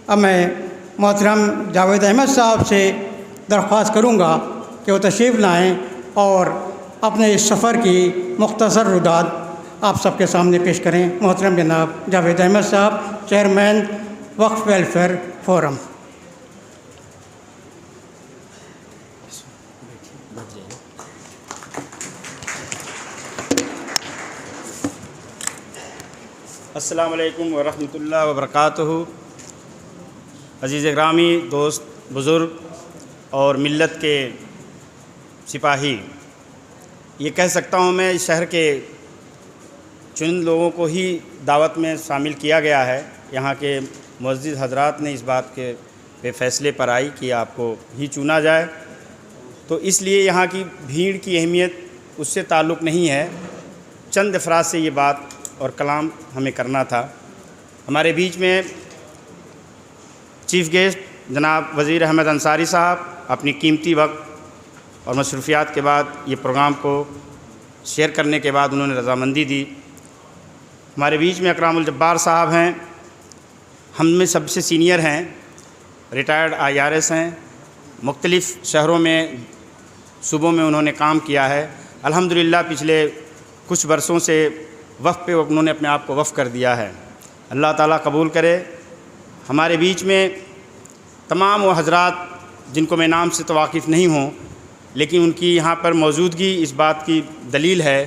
अब मैं मोहतरम जावेद अहमद साहब से दरख्वास्त करूँगा कि वो तशरीफ़ लाएँ और अपने इस सफ़र की मुख्तसर रुदात आप सबके सामने पेश करें। मोहतरम जनाब जावेद अहमद साहब, चेयरमैन वक्फ वेलफेयर फोरम। अस्सलामु अलैकुम व रहमतुल्लाहि व बरकातुहू। अज़ीज़ ग्रामी, दोस्त, बुज़ुर्ग और मिल्लत के सिपाही, ये कह सकता हूँ मैं, इस शहर के चुनिंद लोगों को ही दावत में शामिल किया गया है। यहाँ के मुअज़्ज़िज़ हज़रात ने इस बात के पे फ़ैसले पर आई कि आपको ही चुना जाए, तो इसलिए यहाँ की भीड़ की अहमियत उससे ताल्लुक़ नहीं है। चंद अफराद से ये बात और कलाम हमें करना था। हमारे बीच में चीफ़ गेस्ट जनाब वज़ीर अहमद अंसारी साहब अपनी कीमती वक्त और मसरूफ़ियात के बाद ये प्रोग्राम को शेयर करने के बाद उन्होंने रज़ामंदी दी। हमारे बीच में अकरामुल जब्बार साहब हैं, हम में सबसे सीनियर हैं, रिटायर्ड IRS हैं, मुख्तलिफ़ शहरों में सूबों में उन्होंने काम किया है। अल्हम्दुलिल्लाह पिछले कुछ बरसों से वफ़ पे उन्होंने अपने आप को वफ़ कर दिया है। अल्लाह ताला कबूल करे। हमारे बीच में तमाम वो हज़रात जिनको मैं नाम से तो वाकिफ़ नहीं हूँ, लेकिन उनकी यहाँ पर मौजूदगी इस बात की दलील है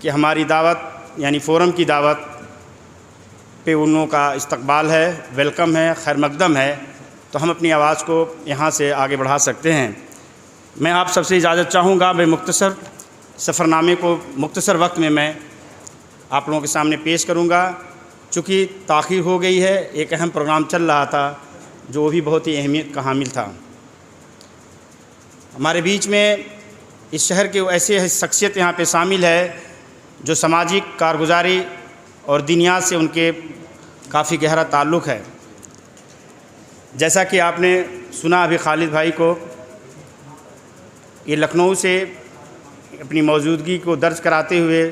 कि हमारी दावत यानी फ़ोरम की दावत पे उन लोगों का इस्तकबाल है, वेलकम है, खैर मकदम है, तो हम अपनी आवाज़ को यहाँ से आगे बढ़ा सकते हैं। मैं आप सबसे इजाज़त चाहूँगा, मैं मुख्तसर सफ़रनामे को मुख्तसर वक्त में मैं आप लोगों के सामने पेश करूँगा। चूँकि ताख़ीर हो गई है, एक अहम प्रोग्राम चल रहा था जो भी बहुत ही अहमियत का हामिल था। हमारे बीच में इस शहर के ऐसे शख्सियत यहाँ पे शामिल है जो सामाजिक कारगुजारी और दीनियात से उनके काफ़ी गहरा ताल्लुक़ है। जैसा कि आपने सुना अभी खालिद भाई को, ये लखनऊ से अपनी मौजूदगी को दर्ज कराते हुए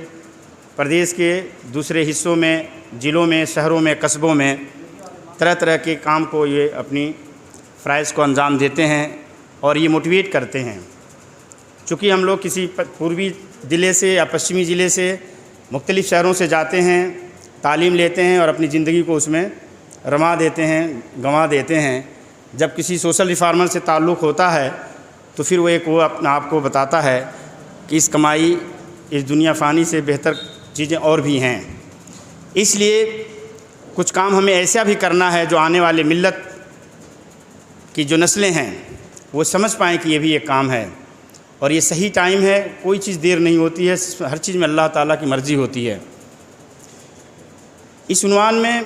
प्रदेश के दूसरे हिस्सों में, ज़िलों में, शहरों में, कस्बों में तरह तरह के काम को ये अपनी फ़राइज़ को अंजाम देते हैं और ये मोटिवेट करते हैं। चूँकि हम लोग किसी पूर्वी ज़िले से या पश्चिमी ज़िले से मुख्तलिफ़ शहरों से जाते हैं, तालीम लेते हैं और अपनी ज़िंदगी को उसमें रमा देते हैं, गंवा देते हैं। जब किसी सोशल रिफॉर्मर से ताल्लुक़ होता है तो फिर वो अपना आपको बताता है कि इस कमाई, इस दुनिया फ़ानी से बेहतर चीज़ें और भी हैं। इसलिए कुछ काम हमें ऐसा भी करना है जो आने वाले मिल्लत की जो नस्लें हैं वो समझ पाएँ कि ये भी एक काम है और ये सही टाइम है। कोई चीज़ देर नहीं होती है, हर चीज़ में अल्लाह ताला की मर्ज़ी होती है। इस उन्वान में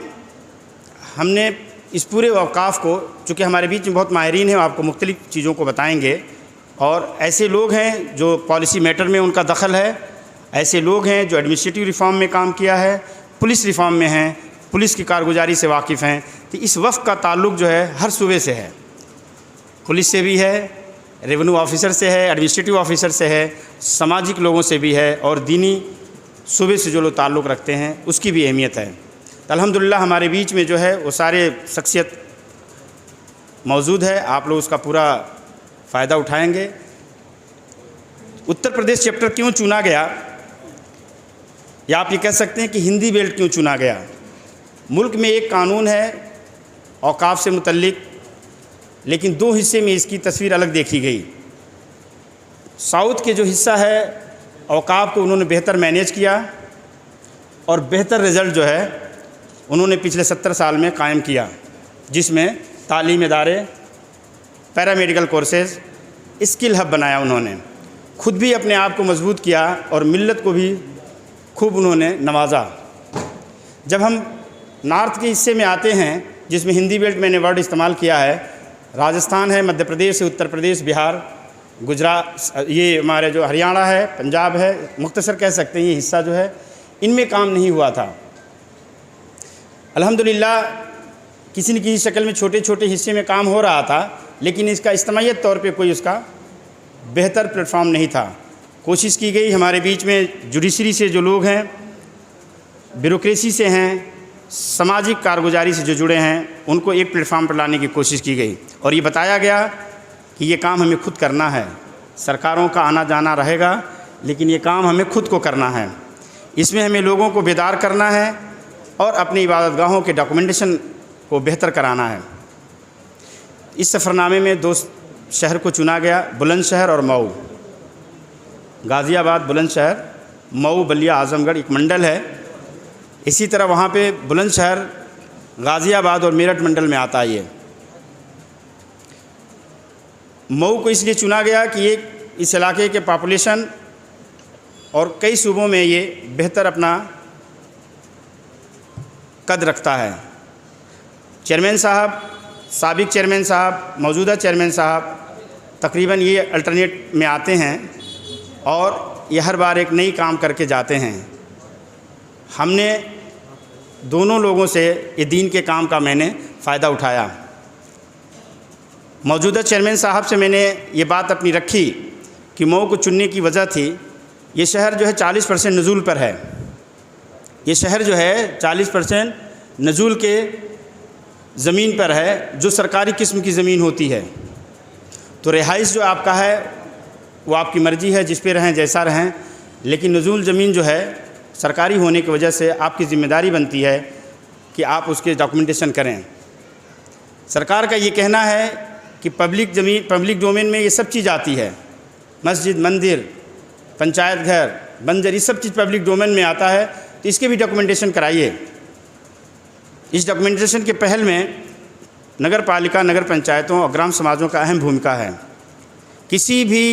हमने इस पूरे औक़ाफ़ को, चूँकि हमारे बीच में बहुत माहिरीन हैं, आपको मुख्तलिफ़ चीज़ों को बताएंगे, और ऐसे लोग हैं जो पॉलिसी मैटर में उनका दखल है, ऐसे लोग हैं जो एडमिनिस्ट्रेटिव रिफ़ॉर्म में काम किया है, पुलिस रिफ़ॉर्म में हैं, पुलिस की कारगुजारी से वाकिफ़ हैं। तो इस वफ़्त का ताल्लुक़ जो है हर सूबे से है, पुलिस से भी है, रेवेन्यू ऑफिसर से है, एडमिनिस्ट्रेटिव ऑफिसर से है, सामाजिक लोगों से भी है और दीनी सूबे से जो लोग ताल्लुक़ रखते हैं उसकी भी अहमियत है। तो अल्हम्दुलिल्लाह हमारे बीच में जो है वो सारे शख्सियत मौजूद है, आप लोग उसका पूरा फ़ायदा उठाएंगे। उत्तर प्रदेश चैप्टर क्यों चुना गया, या आप ये कह सकते हैं कि हिंदी बेल्ट क्यों चुना गया। मुल्क में एक कानून है औक़ाफ़ से मुतल्लिक, लेकिन दो हिस्से में इसकी तस्वीर अलग देखी गई। साउथ के जो हिस्सा है औक़ाफ़ को उन्होंने बेहतर मैनेज किया और बेहतर रिज़ल्ट जो है उन्होंने पिछले 70 साल में कायम किया, जिसमें तालीम इदारे, पैरामेडिकल कोर्सेज़, स्किल हब बनाया। उन्होंने खुद भी अपने आप को मजबूत किया और मिल्लत को भी खूब उन्होंने नवाजा। जब हम नॉर्थ के हिस्से में आते हैं, जिसमें हिंदी बेल्ट मैंने वर्ड इस्तेमाल किया है, राजस्थान है, मध्य प्रदेश है, उत्तर प्रदेश, बिहार, गुजरात, ये हमारे जो हरियाणा है, पंजाब है, मुख्तसर कह सकते हैं, ये हिस्सा जो है इनमें काम नहीं हुआ था। अल्हम्दुलिल्लाह किसी न किसी शक्ल में छोटे छोटे हिस्से में काम हो रहा था, लेकिन इसका इज्तिमाइयत तौर पे कोई उसका बेहतर प्लेटफॉर्म नहीं था। कोशिश की गई, हमारे बीच में जुडिशरी से जो लोग हैं, ब्यूरोक्रेसी से हैं, सामाजिक कारगुजारी से जो जुड़े हैं उनको एक प्लेटफार्म पर लाने की कोशिश की गई और ये बताया गया कि ये काम हमें खुद करना है। सरकारों का आना जाना रहेगा, लेकिन ये काम हमें खुद को करना है। इसमें हमें लोगों को बेदार करना है और अपनी इबादतगाहों के डॉक्यूमेंटेशन को बेहतर कराना है। इस सफ़रनामे में 2 शहर को चुना गया, बुलंदशहर और मऊ। गाज़ियाबाद, बुलंदशहर, मऊ, बलिया, आज़मगढ़ एक मंडल है। इसी तरह वहाँ पे बुलंदशहर, गाज़ियाबाद और मेरठ मंडल में आता है। ये मऊ को इसलिए चुना गया कि ये इस इलाके के पॉपुलेशन और कई सूबों में ये बेहतर अपना कद रखता है। चेयरमैन साहब, साबिक चेयरमैन साहब, मौजूदा चेयरमैन साहब तकरीबन ये अल्टरनेट में आते हैं और ये हर बार एक नई काम करके जाते हैं। हमने दोनों लोगों से ये दीन के काम का मैंने फ़ायदा उठाया। मौजूदा चेयरमैन साहब से मैंने ये बात अपनी रखी कि मऊ को चुनने की वजह थी, ये शहर जो है 40% नज़ूल पर है। ये शहर जो है 40% नज़ूल के ज़मीन पर है, जो सरकारी किस्म की ज़मीन होती है। तो रिहाइश जो आपका है वो आपकी मर्ज़ी है, जिस पे रहें जैसा रहें, लेकिन नज़ूल ज़मीन जो है सरकारी होने की वजह से आपकी ज़िम्मेदारी बनती है कि आप उसके डॉक्यूमेंटेशन करें। सरकार का ये कहना है कि पब्लिक ज़मीन, पब्लिक डोमेन में ये सब चीज़ आती है, मस्जिद, मंदिर, पंचायत घर, बंजर, ये सब चीज़ पब्लिक डोमेन में आता है, तो इसके भी डॉक्यूमेंटेशन कराइए। इस डॉक्यूमेंटेशन के पहल में नगर पालिका, नगर पंचायतों और ग्राम समाजों का अहम भूमिका है। किसी भी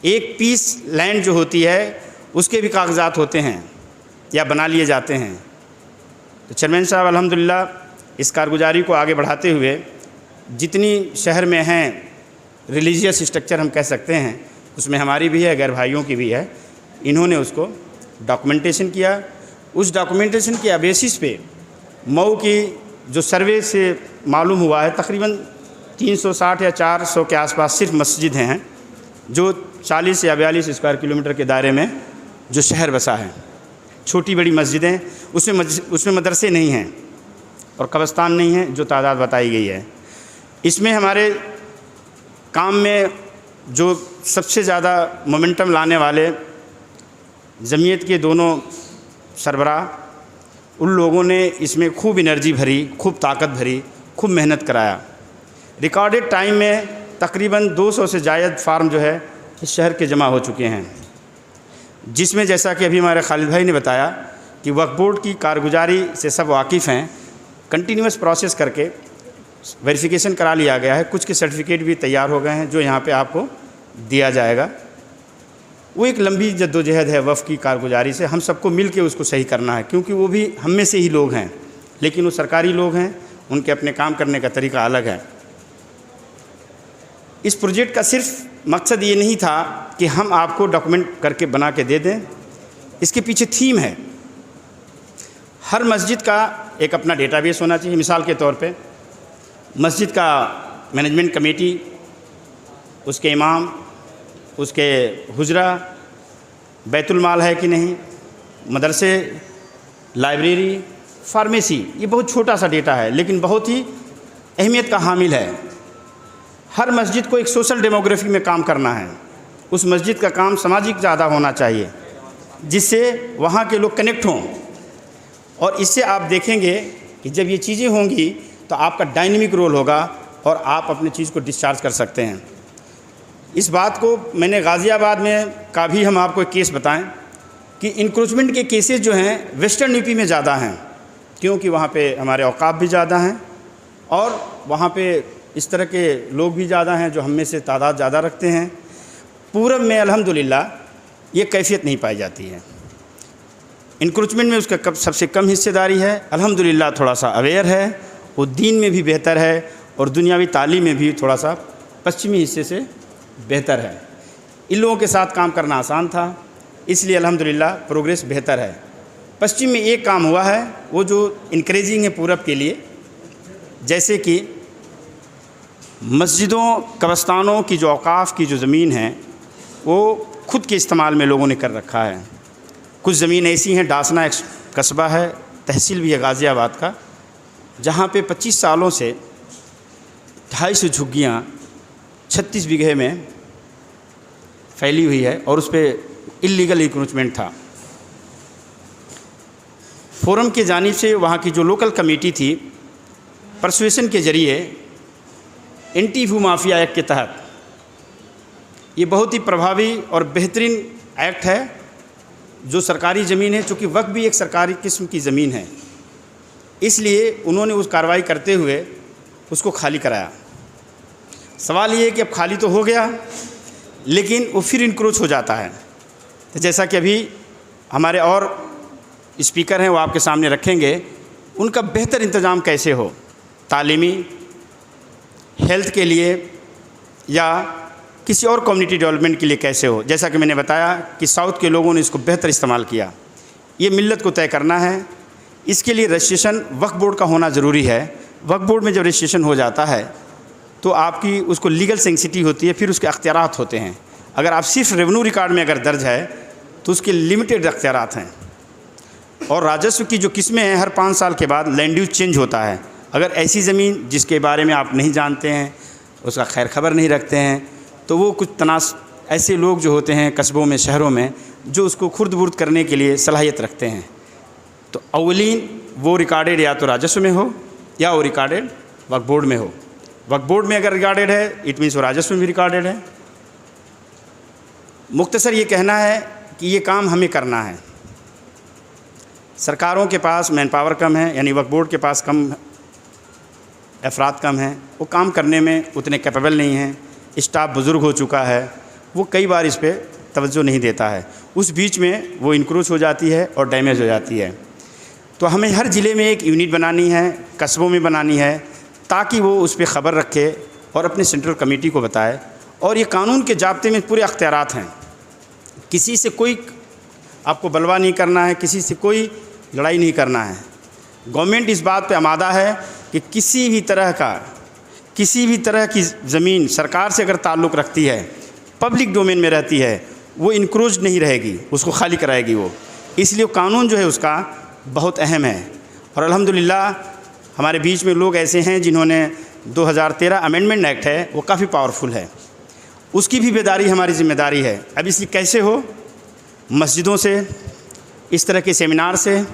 एक पीस लैंड जो होती है उसके भी कागजात होते हैं या बना लिए जाते हैं। तो चेयरमैन साहब अल्हम्दुलिल्लाह इस कारगुजारी को आगे बढ़ाते हुए जितनी शहर में हैं रिलीजियस स्ट्रक्चर हम कह सकते हैं, उसमें हमारी भी है, गैर भाइयों की भी है, इन्होंने उसको डॉक्यूमेंटेशन किया। उस डॉक्यूमेंटेशन के बेसिस पे मऊ की जो सर्वे से मालूम हुआ है तकरीबन 360 या 400 के आसपास सिर्फ मस्जिद हैं, जो 40 या 42 स्क्वायर किलोमीटर के दायरे में जो शहर बसा है। छोटी बड़ी मस्जिदें, उसमें मदरसे नहीं हैं और कब्रिस्तान नहीं है, जो तादाद बताई गई है। इसमें हमारे काम में जो सबसे ज़्यादा मोमेंटम लाने वाले जमीयत के दोनों सरबराह, उन लोगों ने इसमें खूब एनर्जी भरी, खूब ताकत भरी, खूब मेहनत कराया। रिकॉर्डेड टाइम में तकरीबन 200 से ज़ायद फार्म जो है इस शहर के जमा हो चुके हैं, जिसमें जैसा कि अभी हमारे खालिद भाई ने बताया कि वक्फ बोर्ड की कारगुजारी से सब वाकिफ़ हैं। कंटिन्यूस प्रोसेस करके वेरिफिकेशन करा लिया गया है, कुछ के सर्टिफिकेट भी तैयार हो गए हैं जो यहाँ पे आपको दिया जाएगा। वो एक लंबी जद्दोजहद है वफ़ की कारगुजारी से, हम सबको मिल के उसको सही करना है, क्योंकि वो भी हम में से ही लोग हैं, लेकिन वो सरकारी लोग हैं, उनके अपने काम करने का तरीका अलग है। इस प्रोजेक्ट का सिर्फ मकसद ये नहीं था कि हम आपको डॉक्यूमेंट करके बना के दे दें, इसके पीछे थीम है। हर मस्जिद का एक अपना डेटाबेस होना चाहिए। मिसाल के तौर पे मस्जिद का मैनेजमेंट कमेटी, उसके इमाम, उसके हुजरा, बैतुल माल है कि नहीं, मदरसे, लाइब्रेरी, फार्मेसी, ये बहुत छोटा सा डेटा है लेकिन बहुत ही अहमियत का हामिल है। हर मस्जिद को एक सोशल डेमोग्राफी में काम करना है। उस मस्जिद का काम सामाजिक ज़्यादा होना चाहिए, जिससे वहाँ के लोग कनेक्ट हों। और इससे आप देखेंगे कि जब ये चीज़ें होंगी तो आपका डायनेमिक रोल होगा और आप अपनी चीज़ को डिस्चार्ज कर सकते हैं। इस बात को मैंने गाज़ियाबाद में का भी हम आपको एक केस बताएं कि इंक्रोचमेंट के केसेस जो हैं वेस्टर्न यूपी में ज़्यादा हैं, क्योंकि वहाँ पे हमारे औकाफ भी ज़्यादा हैं और वहाँ पे इस तरह के लोग भी ज़्यादा हैं जो हम में से तादाद ज़्यादा रखते हैं। पूरब में अल्हम्दुलिल्लाह ये कैफियत नहीं पाई जाती है। इंक्रोचमेंट में उसका सबसे कम हिस्सेदारी है। अल्हम्दुलिल्लाह थोड़ा सा अवेयर है, वो दीन में भी बेहतर है और दुनियावी तालीम में भी थोड़ा सा पश्चिमी हिस्से से बेहतर है। इन लोगों के साथ काम करना आसान था, इसलिए अल्हम्दुलिल्लाह प्रोग्रेस बेहतर है। पश्चिम में एक काम हुआ है वो जो इनक्रेजिंग है पूरब के लिए, जैसे कि मस्जिदों, कब्रिस्तानों की जो औकाफ़ की जो ज़मीन है वो खुद के इस्तेमाल में लोगों ने कर रखा है। कुछ ज़मीन ऐसी हैं, डासना एक कस्बा है, तहसील भी है गाज़ियाबाद का, जहाँ पे 25 सालों से 250 झुग्गियाँ 36 बीघे में फैली हुई है और उस पर इल्लीगल इंक्रोचमेंट था। फोरम की जानिब से वहाँ की जो लोकल कमेटी थी, परसुएशन के ज़रिए एंटी भू माफिया एक्ट के तहत, ये बहुत ही प्रभावी और बेहतरीन एक्ट है। जो सरकारी ज़मीन है, चूँकि वक्फ भी एक सरकारी किस्म की ज़मीन है, इसलिए उन्होंने उस कार्रवाई करते हुए उसको खाली कराया। सवाल ये है कि अब खाली तो हो गया, लेकिन वो फिर इंक्रोच हो जाता है। तो जैसा कि अभी हमारे और स्पीकर हैं वो आपके सामने रखेंगे, उनका बेहतर इंतज़ाम कैसे हो, तालीमी, हेल्थ के लिए या किसी और कम्युनिटी डेवलपमेंट के लिए कैसे हो। जैसा कि मैंने बताया कि साउथ के लोगों ने इसको बेहतर इस्तेमाल किया। ये मिल्लत को तय करना है, इसके लिए रजिस्ट्रेशन वक्फ बोर्ड का होना ज़रूरी है। वक्फ बोर्ड में जब रजिस्ट्रेशन हो जाता है तो आपकी उसको लीगल सेंसिटी होती है, फिर उसके अख्तियारात होते हैं। अगर आप सिर्फ रेवेन्यू रिकॉर्ड में अगर दर्ज है तो उसके लिमिटेड अख्तियारात हैं। और राजस्व की जो किस्में हैं, हर 5 साल के बाद लैंड यूज चेंज होता है। अगर ऐसी ज़मीन जिसके बारे में आप नहीं जानते हैं, उसका खैर खबर नहीं रखते हैं, तो वो कुछ ऐसे लोग जो होते हैं कस्बों में, शहरों में, जो उसको खुर्द-बुर्द करने के लिए सलाहियत रखते हैं। तो अव्वलीन वो रिकॉर्डेड या तो राजस्व में हो या वो रिकॉर्डेड वक्फ बोर्ड में हो। वक्फ बोर्ड में अगर रिकॉर्डेड है, इट मीन्स वो राजस्व में भी रिकॉर्डेड है। मुख्तसर ये कहना है कि ये काम हमें करना है। सरकारों के पास मैन पावर कम है, यानी वक्फ बोर्ड के पास कम अफराद कम हैं, वो काम करने में उतने कैपेबल नहीं हैं। स्टाफ बुज़ुर्ग हो चुका है, वो कई बार इस पर तवज्जो नहीं देता है। उस बीच में वो इंक्रोच हो जाती है और डैमेज हो जाती है। तो हमें हर ज़िले में एक यूनिट बनानी है, कस्बों में बनानी है, ताकि वो उस पर ख़बर रखे और अपने सेंट्रल कमेटी को बताए। और ये कानून के ज़ाब्ते में पूरे अख्तियारात हैं। किसी से कोई आपको बलवा नहीं करना है, किसी से कोई लड़ाई नहीं करना है। गवर्नमेंट इस बात पे आमादा है कि किसी भी तरह की ज़मीन सरकार से अगर ताल्लुक़ रखती है, पब्लिक डोमेन में रहती है, वो इंक्रोच नहीं रहेगी, उसको खाली कराएगी वो। इसलिए कानून जो है उसका बहुत अहम है। और अल्हम्दुलिल्लाह हमारे बीच में लोग ऐसे हैं जिन्होंने 2013 अमेंडमेंट एक्ट है, वो काफ़ी पावरफुल है, उसकी भी बेदारी हमारी ज़िम्मेदारी है। अब इसकी कैसे हो, मस्जिदों से, इस तरह के सेमिनार से,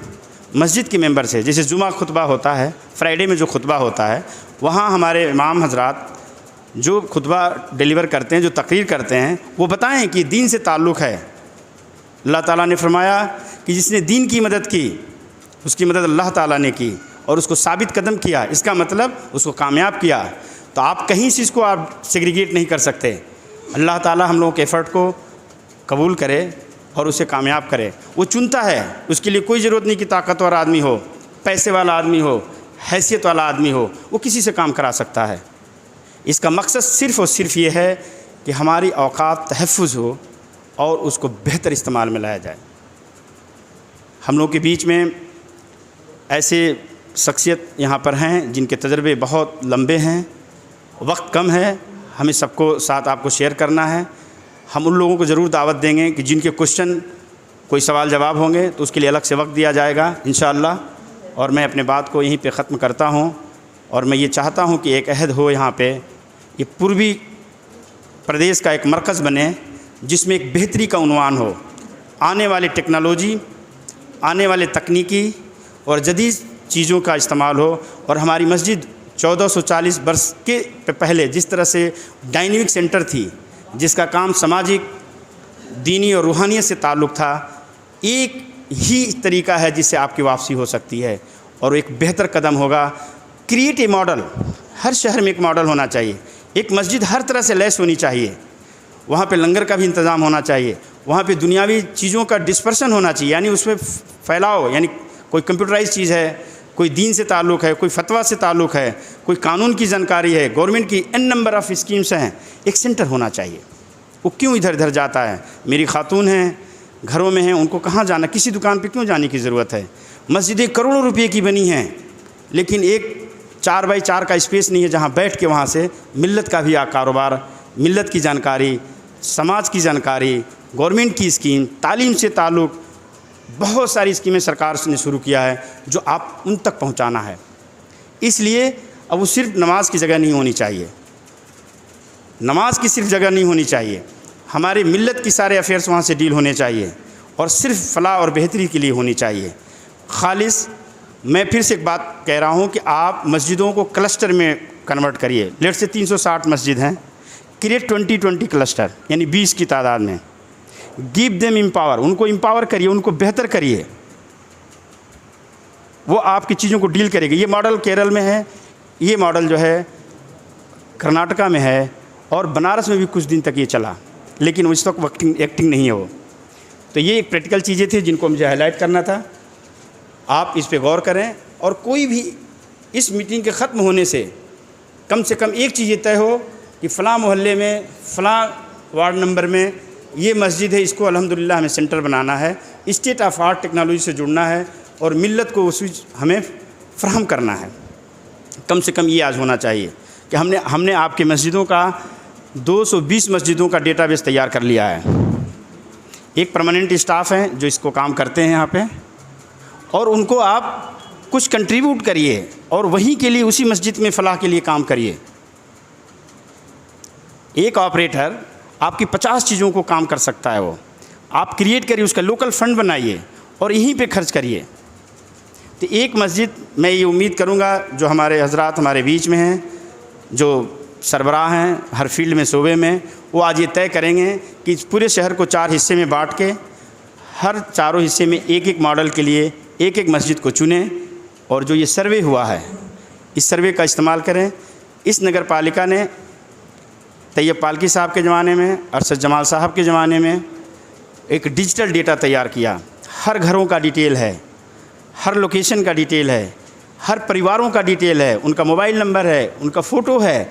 मस्जिद के मेंबर से। जैसे जुमा खुतबा होता है, फ्राइडे में जो खुतबा होता है, वहाँ हमारे इमाम हजरात जो खुतबा डिलीवर करते हैं, जो तकरीर करते हैं, वो बताएं कि दीन से ताल्लुक़ है। अल्लाह ताला ने फरमाया कि जिसने दीन की मदद की, उसकी मदद अल्लाह ताला ने की और उसको साबित कदम किया, इसका मतलब उसको कामयाब किया। तो आप कहीं से इसको आप सेग्रीगेट नहीं कर सकते। अल्लाह ताला हम लोगों के एफ़र्ट को कबूल करे और उसे कामयाब करे। वो चुनता है, उसके लिए कोई ज़रूरत नहीं कि ताकतवर आदमी हो, पैसे वाला आदमी हो, हैसियत वाला आदमी हो, वो किसी से काम करा सकता है। इसका मकसद सिर्फ़ और सिर्फ ये है कि हमारी औकात तहफ़्फ़ुज़ हो और उसको बेहतर इस्तेमाल में लाया जाए। हम लोग के बीच में ऐसे शख्सियत यहाँ पर हैं जिनके तजर्बे बहुत लंबे हैं, वक्त कम है, हमें सबको साथ आपको शेयर करना है। हम उन लोगों को ज़रूर दावत देंगे कि जिनके क्वेश्चन, कोई सवाल जवाब होंगे तो उसके लिए अलग से वक्त दिया जाएगा इंशाअल्लाह। और मैं अपने बात को यहीं पे ख़त्म करता हूँ। और मैं ये चाहता हूँ कि एक अहद हो यहाँ पे, ये पूर्वी प्रदेश का एक मरकज़ बने जिसमें एक बेहतरी का उन्वान हो। आने वाली टेक्नोलॉजी, आने वाले तकनीकी और जदीद चीज़ों का इस्तेमाल हो। और हमारी मस्जिद 1440 वर्ष के पहले जिस तरह से डायनेमिक सेंटर थी, जिसका काम सामाजिक, दीनी और रूहानियत से ताल्लुक़ था, एक ही तरीका है जिससे आपकी वापसी हो सकती है। और एक बेहतर कदम होगा, क्रिएट ए मॉडल। हर शहर में एक मॉडल होना चाहिए। एक मस्जिद हर तरह से लैस होनी चाहिए, वहाँ पे लंगर का भी इंतज़ाम होना चाहिए, वहाँ पे दुनियावी चीज़ों का डिस्पर्सन होना चाहिए, यानी उसमें फैलाव, यानी कोई कंप्यूटराइज चीज़ है, कोई दीन से ताल्लुक़ है, कोई फतवा से ताल्लुक़ है, कोई कानून की जानकारी है, गवर्नमेंट की n नंबर ऑफ़ स्कीम्स हैं, एक सेंटर होना चाहिए। वो क्यों इधर इधर जाता है? मेरी खातून हैं, घरों में हैं, उनको कहाँ जाना, किसी दुकान पे क्यों जाने की ज़रूरत है? मस्जिदें करोड़ों रुपये की बनी हैं, लेकिन एक 4x4 का स्पेस नहीं है जहाँ बैठ के वहाँ से मिल्लत का भी कारोबार, मिल्लत की जानकारी, समाज की जानकारी, गवर्नमेंट की स्कीम, तालीम से ताल्लुक़, बहुत सारी स्कीमें सरकार ने शुरू किया है जो आप उन तक पहुंचाना है। इसलिए अब वो सिर्फ नमाज की जगह नहीं होनी चाहिए, नमाज की सिर्फ जगह नहीं होनी चाहिए, हमारी मिल्लत की सारे अफेयर्स वहाँ से डील होने चाहिए और सिर्फ फलाह और बेहतरी के लिए होनी चाहिए खालिस। मैं फिर से एक बात कह रहा हूँ कि आप मस्जिदों को क्लस्टर में कन्वर्ट करिए। लेट से 360 मस्जिद हैं, क्रिएट 20-20 क्लस्टर, यानी 20 की तादाद में। गिव देम एम्पावर, उनको एम्पावर करिए, उनको बेहतर करिए, वो आपकी चीज़ों को डील करेगी। ये मॉडल केरल में है, ये मॉडल जो है कर्नाटका में है और बनारस में भी कुछ दिन तक ये चला, लेकिन इस वक्त एक्टिंग नहीं है वो। तो ये एक प्रैक्टिकल चीज़ें थी जिनको मुझे हाईलाइट करना था। आप इस पे गौर करें और कोई भी इस मीटिंग के ख़त्म होने से कम एक चीज़ ये तय हो कि फ़लाँ मोहल्ले में फ़लाँ वार्ड नंबर में ये मस्जिद है, इसको अल्हम्दुलिल्लाह हमें सेंटर बनाना है, स्टेट ऑफ आर्ट टेक्नोलॉजी से जुड़ना है और मिल्लत को उस हमें फ़राहम करना है। कम से कम ये आज होना चाहिए कि हमने आपके मस्जिदों का 220 मस्जिदों का डेटाबेस तैयार कर लिया है। एक परमानेंट स्टाफ है जो इसको काम करते हैं यहाँ पे, और उनको आप कुछ कंट्रीब्यूट करिए और वहीं के लिए उसी मस्जिद में फ़लाह के लिए काम करिए। एक ऑपरेटर आपकी 50 चीज़ों को काम कर सकता है, वो आप क्रिएट करिए, उसका लोकल फंड बनाइए और यहीं पे खर्च करिए। तो एक मस्जिद, मैं ये उम्मीद करूँगा जो हमारे हजरात हमारे बीच में हैं, जो सरबराह हैं हर फील्ड में शोबे में, वो आज ये तय करेंगे कि पूरे शहर को 4 हिस्से में बांट के हर चारों हिस्से में एक मॉडल के लिए एक मस्जिद को चुनें और जो ये सर्वे हुआ है इस सर्वे का इस्तेमाल करें। इस नगर पालिका ने तैयब पालकी साहब के ज़माने में, अरशद जमाल साहब के ज़माने में एक डिजिटल डेटा तैयार किया। हर घरों का डिटेल है, हर लोकेशन का डिटेल है, हर परिवारों का डिटेल है, उनका मोबाइल नंबर है, उनका फ़ोटो है।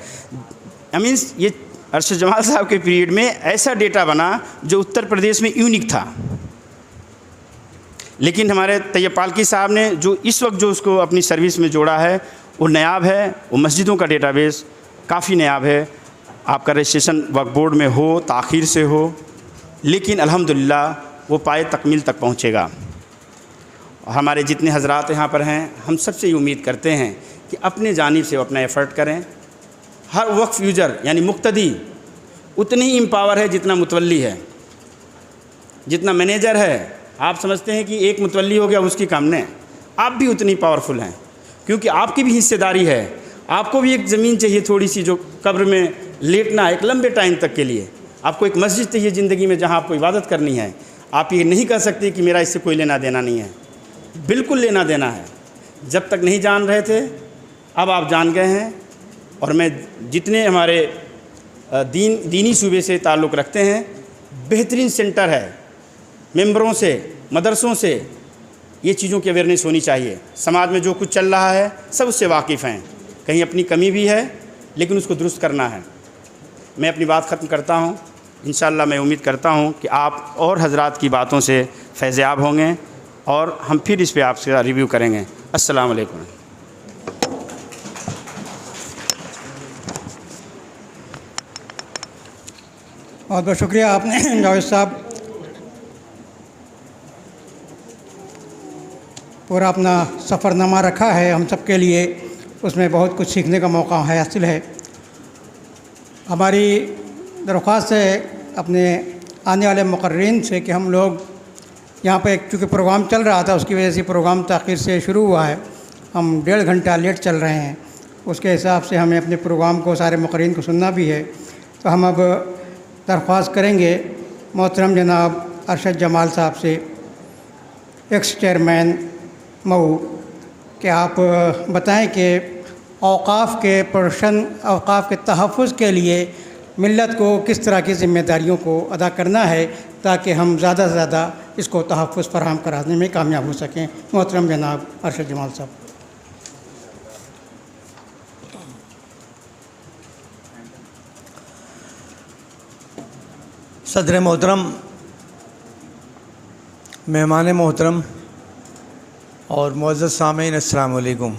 आई मीन्स ये अरशद जमाल साहब के पीरियड में ऐसा डेटा बना जो उत्तर प्रदेश में यूनिक था। लेकिन हमारे तैयब पालकी साहब ने जो इस वक्त जो उसको अपनी सर्विस में जोड़ा है वो नायाब है। वो मस्जिदों का डेटाबेस काफ़ी नायाब है। आपका रजिस्ट्रेशन वक्फ बोर्ड में हो, ताख़ीर से हो, लेकिन अल्हम्दुलिल्लाह वो पाए तकमील तक पहुँचेगा। हमारे जितने हजरात यहाँ पर हैं, हम सबसे ये उम्मीद करते हैं कि अपने जानिब से वो अपना एफ़र्ट करें। हर वक्फ यूज़र यानी मुक्तदी उतनी ही एम्पावर है जितना मुतवल्ली है, जितना मैनेजर है। आप समझते हैं कि एक मुतवल्ली हो गया उसकी काम नहीं, आप भी उतनी पावरफुल हैं, क्योंकि आपकी भी हिस्सेदारी है। आपको भी एक ज़मीन चाहिए थोड़ी सी जो कब्र में लेटना है एक लंबे टाइम तक के लिए। आपको एक मस्जिद चाहिए ज़िंदगी में जहाँ आपको इबादत करनी है। आप ये नहीं कह सकते कि मेरा इससे कोई लेना देना नहीं है, बिल्कुल लेना देना है। जब तक नहीं जान रहे थे, अब आप जान गए हैं। और मैं जितने हमारे दीनी सूबे से ताल्लुक़ रखते हैं, बेहतरीन सेंटर है, मेंबरों से, मदरसों से ये चीज़ों की अवेयरनेस होनी चाहिए। समाज में जो कुछ चल रहा है सब उससे वाकिफ़ हैं, कहीं अपनी कमी भी है लेकिन उसको दुरुस्त करना है। मैं अपनी बात ख़त्म करता हूँ। इंशाअल्लाह मैं उम्मीद करता हूँ कि आप और हजरात की बातों से फैज़याब होंगे और हम फिर इस पर आपसे रिव्यू करेंगे। अस्सलाम वालेकुम। बहुत बहुत शुक्रिया आपने जावेद साहब पूरा अपना सफ़रनामा रखा है हम सब के लिए, उसमें बहुत कुछ सीखने का मौका है हासिल है। हमारी दरख्वास्त है अपने आने वाले मुकर्रीन से कि हम लोग यहाँ पे चूँकि प्रोग्राम चल रहा था उसकी वजह से प्रोग्राम ताख़ीर से शुरू हुआ है, हम 1.5 घंटा लेट चल रहे हैं। उसके हिसाब से हमें अपने प्रोग्राम को सारे मुकर्रीन को सुनना भी है। तो हम अब दरख्वास्त करेंगे मोहतरम जनाब अरशद जमाल साहब से, एक्स चेयरमैन मऊ, कि आप बताएं कि औक़ाफ़ के प्रोडक्शन, औक़ाफ़ के तहफ़्फ़ुज़ के लिए मिल्लत को किस तरह की ज़िम्मेदारियों को अदा करना है ताकि हम ज़्यादा से ज़्यादा इसको तहफ़्फ़ुज़ फराहम कराने में कामयाब हो सकें। मोहतरम जनाब अरशद जमाल साहब। सदर मोहतरम, मेहमान मोहतरम और मुअज़्ज़ज़ सामीन, अस्सलाम वालेकुम।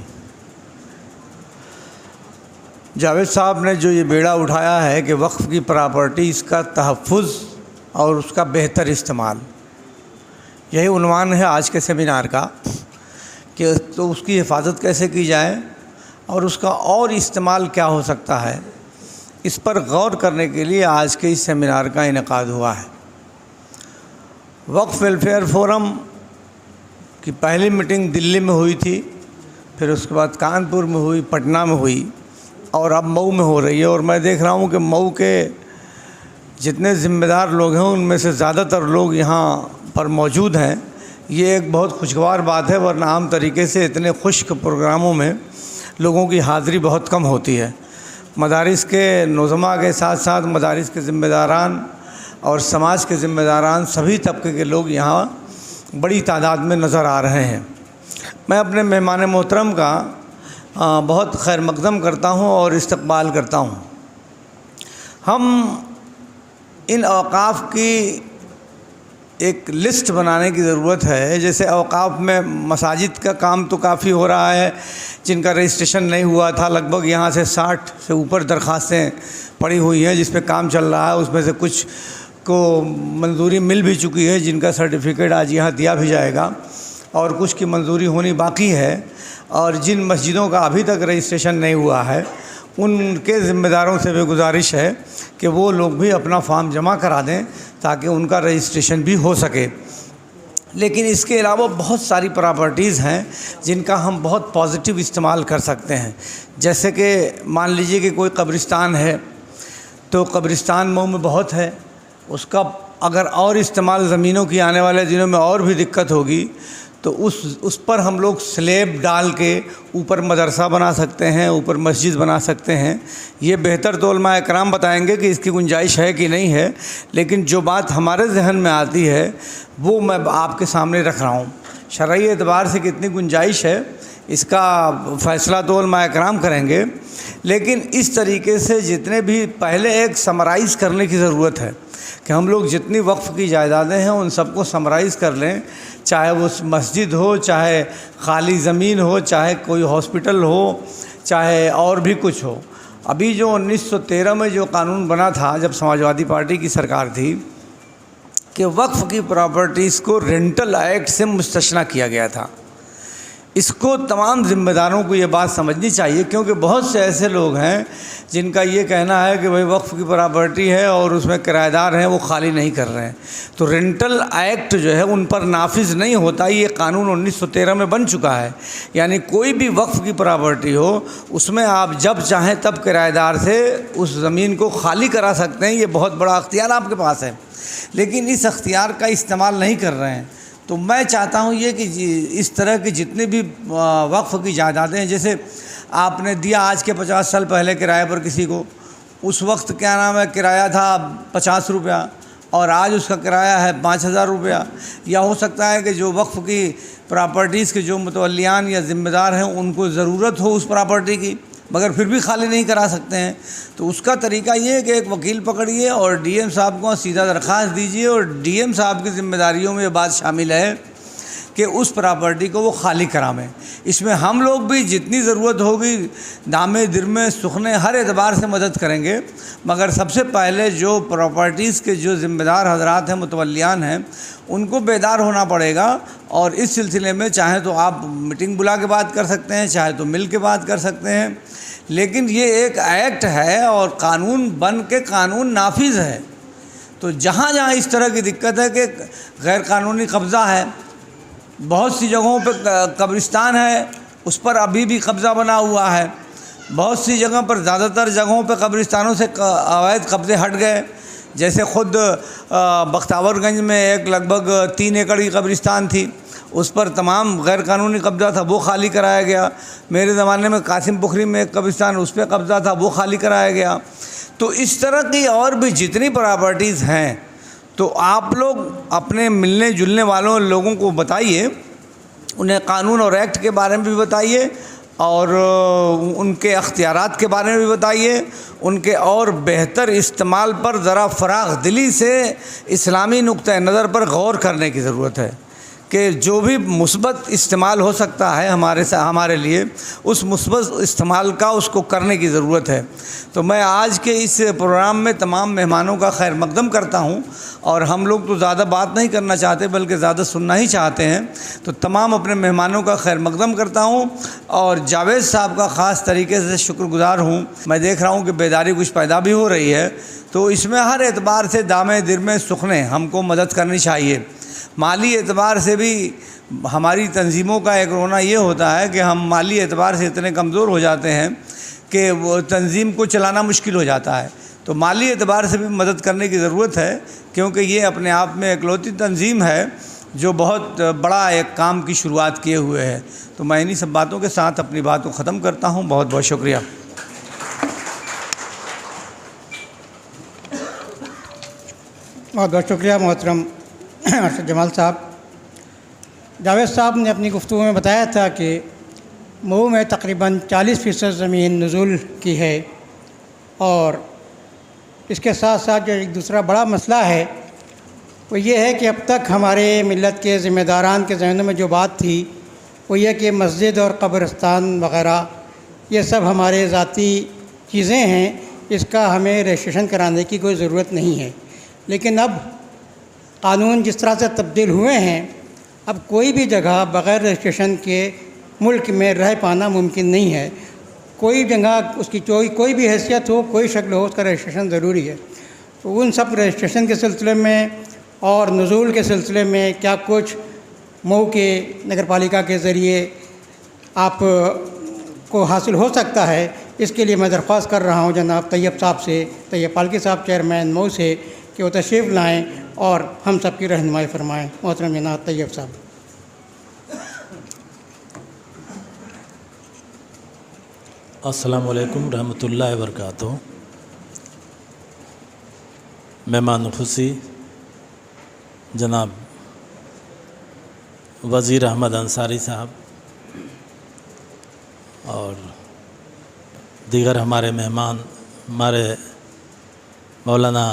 जावेद साहब ने जो ये बेड़ा उठाया है कि वक्फ़ की प्रॉपर्टीज़ का तहफ़्फ़ुज़ और उसका बेहतर इस्तेमाल, यही उन्वान है आज के सेमिनार का कि तो उसकी हिफाजत कैसे की जाए और उसका और इस्तेमाल क्या हो सकता है, इस पर गौर करने के लिए आज के इस सेमिनार का इनेकाद हुआ है। वक्फ वेलफेयर फोरम की पहली मीटिंग दिल्ली में हुई थी, फिर उसके बाद कानपुर में हुई, पटना में हुई और अब मऊ में हो रही है। और मैं देख रहा हूँ कि मऊ के जितने ज़िम्मेदार लोग हैं उनमें से ज़्यादातर लोग यहाँ पर मौजूद हैं। ये एक बहुत खुशगवार बात है, वरना आम तरीके से इतने खुश्क प्रोग्रामों में लोगों की हाज़िरी बहुत कम होती है। मदारिस के नौज़मा के साथ साथ मदारिस के ज़िम्मेदारान और समाज के ज़िम्मेदारान सभी तबके के लोग यहाँ बड़ी तादाद में नज़र आ रहे हैं। मैं अपने मेहमान मोहतरम का बहुत खैर मक़दम करता हूँ और इस्तक़बाल करता हूँ। हम इन औक़ाफ़ की एक लिस्ट बनाने की ज़रूरत है। जैसे औक़ाफ़ में मसाजिद का काम तो काफ़ी हो रहा है, जिनका रजिस्ट्रेशन नहीं हुआ था, लगभग यहाँ से 60 से ऊपर दरख्वास्तें पड़ी हुई हैं जिस पे काम चल रहा है। उसमें से कुछ को मंजूरी मिल भी चुकी है, जिनका सर्टिफिकेट आज यहाँ दिया भी जाएगा, और कुछ की मंजूरी होनी बाकी है। और जिन मस्जिदों का अभी तक रजिस्ट्रेशन नहीं हुआ है उनके ज़िम्मेदारों से भी गुजारिश है कि वो लोग भी अपना फॉर्म जमा करा दें ताकि उनका रजिस्ट्रेशन भी हो सके। लेकिन इसके अलावा बहुत सारी प्रॉपर्टीज़ हैं जिनका हम बहुत पॉजिटिव इस्तेमाल कर सकते हैं। जैसे कि मान लीजिए कि कोई कब्रिस्तान है, तो कब्रिस्तान मऊ में बहुत है, उसका अगर और इस्तेमाल ज़मीनों की आने वाले दिनों में और भी दिक्कत होगी तो उस पर हम लोग स्लैब डाल के ऊपर मदरसा बना सकते हैं, ऊपर मस्जिद बना सकते हैं। ये बेहतर तो उलमा इकराम बताएंगे कि इसकी गुंजाइश है कि नहीं है, लेकिन जो बात हमारे जहन में आती है वो मैं आपके सामने रख रहा हूँ। शरई एतबार से कितनी गुंजाइश है इसका फ़ैसला तो उलमा इकराम करेंगे, लेकिन इस तरीके से जितने भी पहले एक समराइज़ करने की ज़रूरत है कि हम लोग जितनी वक्फ़ की जायदादें हैं उन सबको समराइज़ कर लें, चाहे वो मस्जिद हो, चाहे खाली ज़मीन हो, चाहे कोई हॉस्पिटल हो, चाहे और भी कुछ हो। अभी जो 1913 में जो कानून बना था जब समाजवादी पार्टी की सरकार थी कि वक्फ़ की प्रॉपर्टीज़ को रेंटल एक्ट से मुस्तस्ना किया गया था, इसको तमाम ज़िम्मेदारों को ये बात समझनी चाहिए, क्योंकि बहुत से ऐसे लोग हैं जिनका ये कहना है कि भाई वक्फ़ की प्रॉपर्टी है और उसमें किराएदार हैं, वो खाली नहीं कर रहे हैं, तो रेंटल एक्ट जो है उन पर नाफिज नहीं होता। ये कानून 1913 में बन चुका है, यानी कोई भी वक्फ़ की प्रॉपर्टी हो उसमें आप जब चाहें तब किराएदार से उस ज़मीन को खाली करा सकते हैं। ये बहुत बड़ा अख्तियार आपके पास है, लेकिन इस अख्तियार का इस्तेमाल नहीं कर रहे हैं। तो मैं चाहता हूँ ये कि इस तरह की जितने भी वक्फ़ की जायदादें हैं, जैसे आपने दिया आज के 50 साल पहले किराए पर किसी को, उस वक्त क्या नाम है किराया था 50 रुपया और आज उसका किराया है 5000 रुपया। या हो सकता है कि जो वक्फ़ की प्रॉपर्टीज़ के जो मुतवल्लियान या ज़िम्मेदार हैं उनको ज़रूरत हो उस प्रॉपर्टी की, मगर फिर भी खाली नहीं करा सकते हैं। तो उसका तरीका ये है कि एक वकील पकड़िए और डीएम साहब को सीधा दरख्वास्त दीजिए, और डीएम साहब की ज़िम्मेदारियों में ये बात शामिल है कि उस प्रॉपर्टी को वो खाली करावें। इसमें हम लोग भी जितनी ज़रूरत होगी दामे दिरमे सुखने हर एतबार से मदद करेंगे, मगर सबसे पहले जो प्रॉपर्टीज़ के जो ज़िम्मेदार हजरात हैं, मुतवल्लियान हैं, उनको बेदार होना पड़ेगा। और इस सिलसिले में चाहे तो आप मीटिंग बुला के बात कर सकते हैं, चाहे तो मिल के बात कर सकते हैं, लेकिन ये एक एक्ट है और कानून बन के कानून नाफिज है। तो जहाँ जहाँ इस तरह की दिक्कत है कि गैर कानूनी कब्ज़ा है, बहुत सी जगहों पे कब्रिस्तान है उस पर अभी भी कब्ज़ा बना हुआ है, बहुत सी जगह पर ज़्यादातर जगहों पे कब्रिस्तानों से अवैध कब्ज़े हट गए। जैसे ख़ुद बख्तावरगंज में एक लगभग 3 एकड़ की कब्रिस्तान थी, उस पर तमाम गैर कानूनी कब्ज़ा था, वो खाली कराया गया। मेरे ज़माने में कासिम पुखरी में एक कब्रिस्तान, उस पर कब्ज़ा था, वो खाली कराया गया। तो इस तरह की और भी जितनी प्रॉपर्टीज़ हैं, तो आप लोग अपने मिलने जुलने वालों लोगों को बताइए, उन्हें कानून और एक्ट के बारे में भी बताइए और उनके अख्तियारात के बारे में भी बताइए, उनके और बेहतर इस्तेमाल पर ज़रा फ़राग़ दिली से इस्लामी नुक्ता नज़र पर गौर करने की ज़रूरत है। कि जो भी मुस्बत इस्तेमाल हो सकता है हमारे लिए, उस मुस्बत इस्तेमाल का उसको करने की ज़रूरत है। तो मैं आज के इस प्रोग्राम में तमाम मेहमानों का खैर मकदम करता हूं, और हम लोग तो ज़्यादा बात नहीं करना चाहते बल्कि ज़्यादा सुनना ही चाहते हैं। तो तमाम अपने मेहमानों का खैर मकदम करता हूं, और जावेद साहब का ख़ास तरीके से शुक्रगुज़ार हूं। मैं देख रहा हूं कि बेदारी कुछ पैदा भी हो रही है, तो इसमें हर एतबार से दामे दिरमे सुखने हमको मदद करनी चाहिए। माली एतबार से भी हमारी तंजीमों का एक रोना ये होता है कि हम माली एतबार से इतने कमज़ोर हो जाते हैं कि वो तंजीम को चलाना मुश्किल हो जाता है। तो माली एतबार से भी मदद करने की ज़रूरत है, क्योंकि ये अपने आप में इकलौती तंजीम है जो बहुत बड़ा एक काम की शुरुआत किए हुए है। तो मैं इन्हीं सब बातों के साथ अपनी बात को ख़त्म करता हूँ। बहुत बहुत शुक्रिया। बहुत बहुत शुक्रिया मोहतरम अरशद जमाल साहब। जावेद साहब ने अपनी गुफ्तगू में बताया था कि मऊ में तकरीबन 40% ज़मीन नुज़ूल की है, और इसके साथ साथ जो एक दूसरा बड़ा मसला है वो ये है कि अब तक हमारे मिलत के ज़िम्मेदारान के ज़हनों में जो बात थी वो ये कि मस्जिद और कब्रिस्तान वग़ैरह ये सब हमारे ज़ाती चीज़ें हैं, इसका हमें रजिस्ट्रेशन कराने की कोई ज़रूरत नहीं है। लेकिन अब कानून जिस तरह से तब्दील हुए हैं, अब कोई भी जगह बग़ैर रजिस्ट्रेशन के मुल्क में रह पाना मुमकिन नहीं है। कोई जगह उसकी कोई भी हैसियत हो, कोई शक्ल हो, उसका रजिस्ट्रेशन ज़रूरी है। तो उन सब रजिस्ट्रेशन के सिलसिले में और नुज़ूल के सिलसिले में क्या कुछ मऊ के नगर पालिका के ज़रिए आप को हासिल हो सकता है, इसके लिए मैं दरख्वास्त कर रहा हूँ जनाब तैयब साहब से, तैयब पालकी साहब चेयरमैन मऊ से, कि वो तशरीफ़ लाएँ और हम सब की रहनुमाई फरमाएँ। मोहतरम जनाब तैयब साहब। अस्सलामु अलैकुम रहमतुल्लाहि व बरकातुहू। मेहमान खुशी जनाब वज़ीर अहमद अंसारी साहब और दीगर हमारे मेहमान, हमारे मौलाना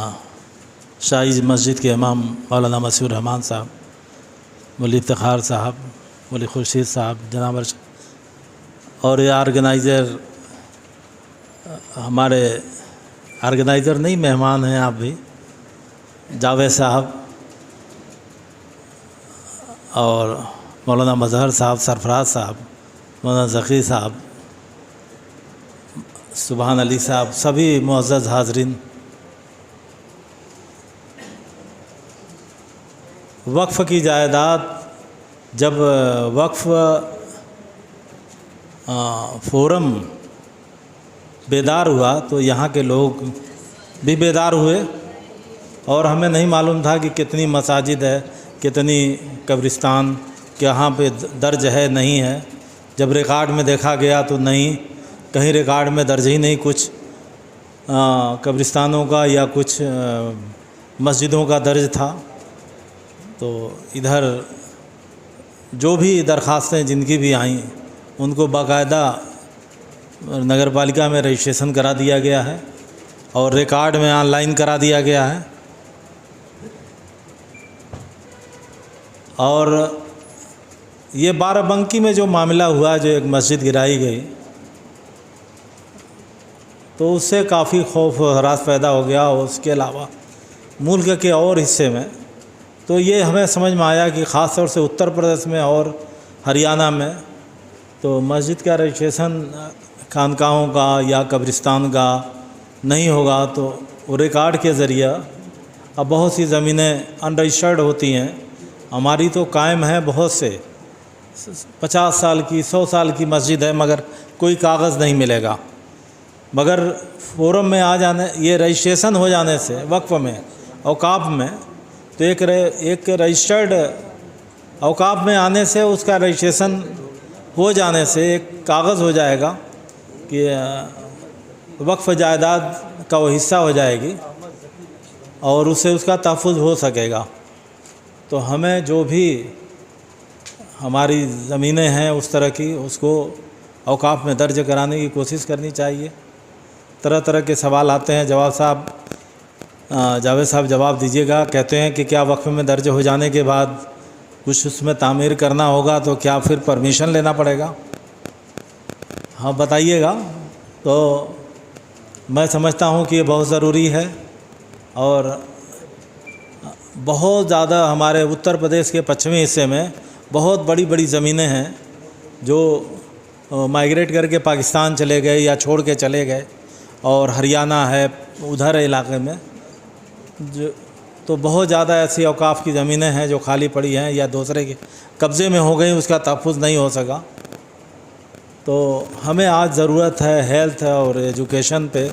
शाही मस्जिद के इमाम मौलाना मसीहुर रहमान साहब, मौलवी इफ्तिखार साहब, मौलवी खुर्शीद साहब, जनाब और ये ऑर्गेनाइज़र, हमारे ऑर्गेनाइज़र नहीं मेहमान हैं आप भी, जावेद साहब और मौलाना मज़हर साहब, सरफराज साहब, मौलाना ज़की साहब, सुबहान अली साहब, सभी मुअज़्ज़ज़ हाज़रीन। वक्फ़ की जायदाद जब वक्फ़ फ़ोरम बेदार हुआ तो यहाँ के लोग भी बेदार हुए, और हमें नहीं मालूम था कि कितनी मसाजिद है, कितनी कब्रिस्तान कहाँ पे दर्ज है, नहीं है। जब रिकॉर्ड में देखा गया तो नहीं, कहीं रिकॉर्ड में दर्ज ही नहीं कुछ कब्रिस्तानों का या कुछ मस्जिदों का दर्ज था। तो इधर जो भी दरख्वास्तें जिनकी भी आईं उनको बाकायदा नगर पालिका में रजिस्ट्रेशन करा दिया गया है और रिकॉर्ड में ऑनलाइन करा दिया गया है। और ये बाराबंकी में जो मामला हुआ, जो एक मस्जिद गिराई गई, तो उससे काफ़ी खौफ हरास पैदा हो गया। और उसके अलावा मुल्क के और हिस्से में तो ये हमें समझ में आया कि ख़ास तौर से उत्तर प्रदेश में और हरियाणा में तो मस्जिद का रजिस्ट्रेशन खानकाहों का या कब्रिस्तान का नहीं होगा, तो वो रिकॉर्ड के ज़रिए अब बहुत सी ज़मीनें अनरजिस्टर्ड होती हैं। हमारी तो कायम है, बहुत से 50 साल की 100 साल की मस्जिद है मगर कोई कागज़ नहीं मिलेगा। मगर फ़ोरम में आ जाने, ये रजिस्ट्रेशन हो जाने से वक्फ़ में, औकाफ़ में, तो एक रजिस्टर्ड औकाफ़ में आने से उसका रजिस्ट्रेशन हो जाने से एक कागज़ हो जाएगा कि वक्फ़ जायदाद का वो हिस्सा हो जाएगी और उससे उसका तहफ़्फ़ुज़ हो सकेगा। तो हमें जो भी हमारी ज़मीनें हैं उस तरह की, उसको औकाफ़ में दर्ज कराने की कोशिश करनी चाहिए। तरह तरह के सवाल आते हैं, जवाब साहब जावेद साहब जवाब दीजिएगा। कहते हैं कि क्या वक्फ़ में दर्ज हो जाने के बाद कुछ उसमें तामीर करना होगा तो क्या फिर परमिशन लेना पड़ेगा? हाँ बताइएगा। तो मैं समझता हूँ कि ये बहुत ज़रूरी है और बहुत ज़्यादा हमारे उत्तर प्रदेश के पश्चिमी हिस्से में बहुत बड़ी बड़ी ज़मीनें हैं जो माइग्रेट करके पाकिस्तान चले गए या छोड़ के चले गए, और हरियाणा है उधर इलाके में जो, तो बहुत ज़्यादा ऐसी औकाफ़ की ज़मीनें हैं जो खाली पड़ी हैं या दूसरे के कब्ज़े में हो गई, उसका तहफ़्फ़ुज़ नहीं हो सका। तो हमें आज ज़रूरत है हेल्थ और एजुकेशन पे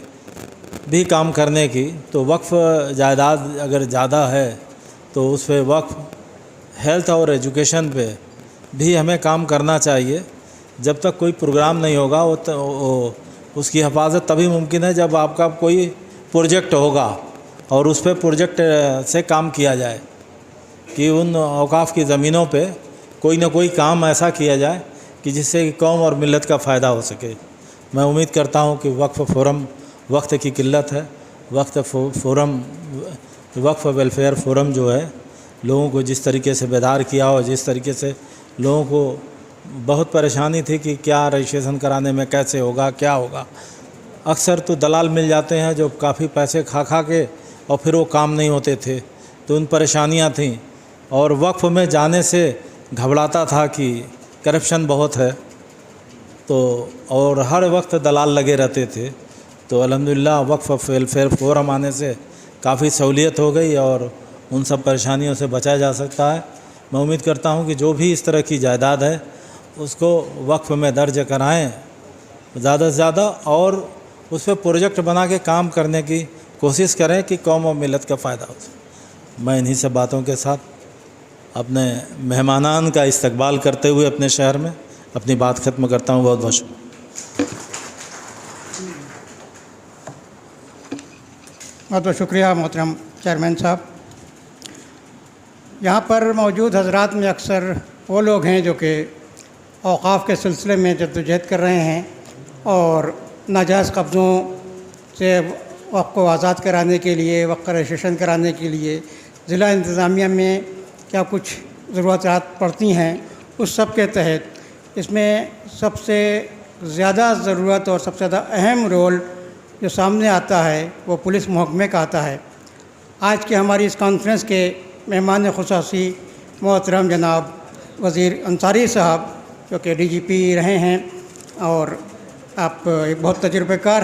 भी काम करने की। तो वक्फ़ जायदाद अगर ज़्यादा है तो उस पर वक्फ़ हेल्थ और एजुकेशन पे भी हमें काम करना चाहिए। जब तक कोई प्रोग्राम नहीं होगा उसकी हिफाजत तभी मुमकिन है जब आपका कोई प्रोजेक्ट होगा और उस पर प्रोजेक्ट से काम किया जाए कि उन औकाफ़ की ज़मीनों पे कोई ना कोई काम ऐसा किया जाए कि जिससे कौम और मिलत का फ़ायदा हो सके। मैं उम्मीद करता हूँ कि वक्फ़ फ़ोरम वक्त की किल्लत है, वक्फ़ वेलफेयर फ़ोरम जो है लोगों को जिस तरीके से बेदार किया और जिस तरीके से लोगों को बहुत परेशानी थी कि क्या रजिस्ट्रेशन कराने में कैसे होगा क्या होगा। अक्सर तो दलाल मिल जाते हैं जो काफ़ी पैसे खा के और फिर वो काम नहीं होते थे, तो उन परेशानियां थीं। और वक्फ़ में जाने से घबराता था कि करप्शन बहुत है, तो और हर वक्त दलाल लगे रहते थे। तो अल्हम्दुलिल्लाह वक्फ़ वेलफेयर फ़ोरम आने से काफ़ी सहूलियत हो गई और उन सब परेशानियों से बचा जा सकता है। मैं उम्मीद करता हूं कि जो भी इस तरह की जायदाद है उसको वक्फ़ में दर्ज कराएं ज़्यादा से ज़्यादा और उस पर प्रोजेक्ट बना के काम करने की कोशिश करें कि कौम और मिलत का फ़ायदा हो। मैं इन्हीं सब बातों के साथ अपने मेहमानान का इस्तकबाल करते हुए अपने शहर में अपनी बात ख़त्म करता हूँ। बहुत बहुत शुक्रिया। बहुत बहुत शुक्रिया मोहतरम चेयरमैन साहब। यहाँ पर मौजूद हजरात में अक्सर वो लोग हैं जो कि औक़ाफ़ के सिलसिले में जद्दोजहद कर रहे हैं और नाजायज़ कब्ज़ों से वक्फ़ को आज़ाद कराने के लिए, वक्फ़ का रजिस्ट्रेशन कराने के लिए ज़िला इंतज़ामिया में क्या कुछ ज़रूरत पड़ती हैं, उस सब के तहत इसमें सबसे ज़्यादा ज़रूरत और सबसे ज़्यादा अहम रोल जो सामने आता है वो पुलिस महकमे का आता है। आज की हमारी इस कॉन्फ्रेंस के मेहमान खुसूसी मोहतरम जनाब वज़ीर अंसारी साहब जो कि DGP रहे हैं और आप एक बहुत तजुर्बेकार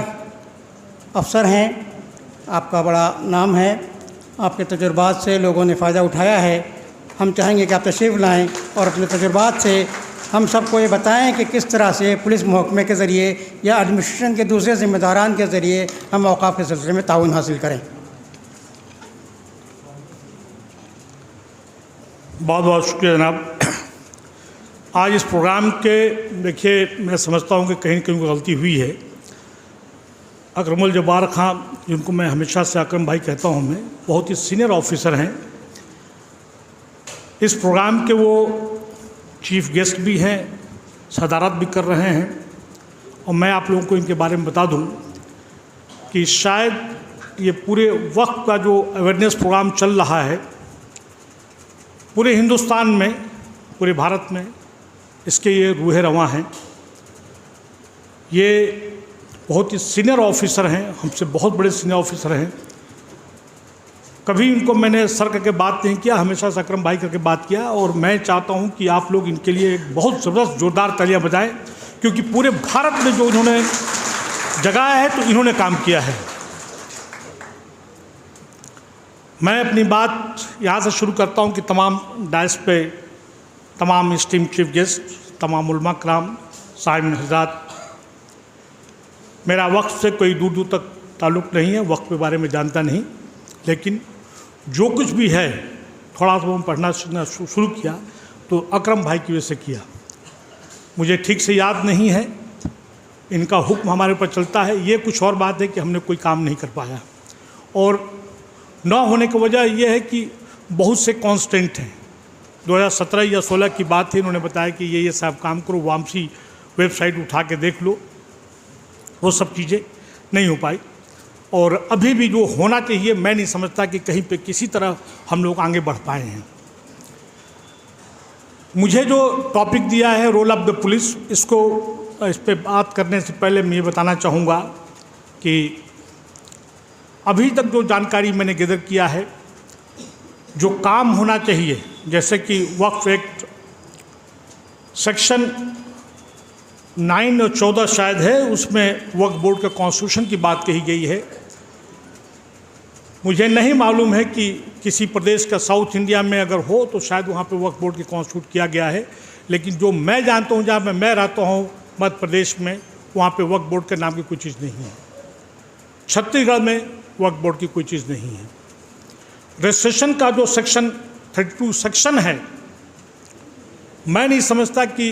अफसर हैं, आपका बड़ा नाम है, आपके तजुर्बात से लोगों ने फ़ायदा उठाया है। हम चाहेंगे कि आप तशरीफ़ लाएँ और अपने तजुर्बात से हम सबको ये बताएं कि किस तरह से पुलिस महकमे के ज़रिए या एडमिनिस्ट्रेशन के दूसरे ज़िम्मेदारान के ज़रिए हम औक़ाफ़ के सिलसिले में ताउन हासिल करें। बहुत बहुत शुक्रिया जनाब। आज इस प्रोग्राम के देखिए मैं समझता हूँ कि कहीं न कहीं गलती हुई है। अकरमुल जब्बार खां, जिनको मैं हमेशा से अकरम भाई कहता हूँ, मैं बहुत ही सीनियर ऑफिसर हैं। इस प्रोग्राम के वो चीफ गेस्ट भी हैं, सदारत भी कर रहे हैं। और मैं आप लोगों को इनके बारे में बता दूं कि शायद ये पूरे वक्त का जो अवेयरनेस प्रोग्राम चल रहा है पूरे हिंदुस्तान में, पूरे भारत में, इसके ये रूहे रवां हैं। ये बहुत ही सीनियर ऑफिसर हैं, हमसे बहुत बड़े सीनियर ऑफिसर हैं। कभी इनको मैंने सर करके बात नहीं किया, हमेशा से अकरम भाई करके बात किया। और मैं चाहता हूं कि आप लोग इनके लिए एक बहुत ज़बरदस्त जोरदार तालियां बजाएं, क्योंकि पूरे भारत में जो इन्होंने जगाया है तो इन्होंने काम किया है। मैं अपनी बात यहाँ से शुरू करता हूँ कि तमाम डायस पे तमाम स्टीम चीफ गेस्ट, तमाम उलमा कराम, साहिब हज़रात, मेरा वक्फ से कोई दूर दूर तक ताल्लुक़ नहीं है, वक्फ के बारे में जानता नहीं, लेकिन जो कुछ भी है थोड़ा सा मैं पढ़ना सीखना शुरू किया तो अकरम भाई की वजह से किया। मुझे ठीक से याद नहीं है, इनका हुक्म हमारे ऊपर चलता है। ये कुछ और बात है कि हमने कोई काम नहीं कर पाया, और न होने की वजह यह है कि बहुत से कांस्टेंट हैं। 2017 या 16 की बात थी, इन्होंने बताया कि ये साहब काम करो, वामसी वेबसाइट उठा के देख लो, वो सब चीज़ें नहीं हो पाई। और अभी भी जो होना चाहिए, मैं नहीं समझता कि कहीं पे किसी तरह हम लोग आगे बढ़ पाए हैं। मुझे जो टॉपिक दिया है रोल ऑफ द पुलिस, इस पे बात करने से पहले मैं ये बताना चाहूँगा कि अभी तक जो जानकारी मैंने गैदर किया है, जो काम होना चाहिए, जैसे कि वक्फ एक्ट सेक्शन 9 और 14 शायद है, उसमें वक्फ बोर्ड के कॉन्स्टिट्यूशन की बात कही गई है। मुझे नहीं मालूम है कि किसी प्रदेश का साउथ इंडिया में अगर हो तो शायद वहाँ पे वक्फ बोर्ड के कॉन्स्टिट्यूट किया गया है, लेकिन जो मैं जानता हूँ, जहाँ मैं रहता हूँ मध्य प्रदेश में, वहाँ पे वक्फ बोर्ड के नाम की कोई चीज़ नहीं है। छत्तीसगढ़ में वक्फ बोर्ड की कोई चीज़ नहीं है। रजिस्ट्रेशन का जो सेक्शन 32 सेक्शन है, मैं नहीं समझता कि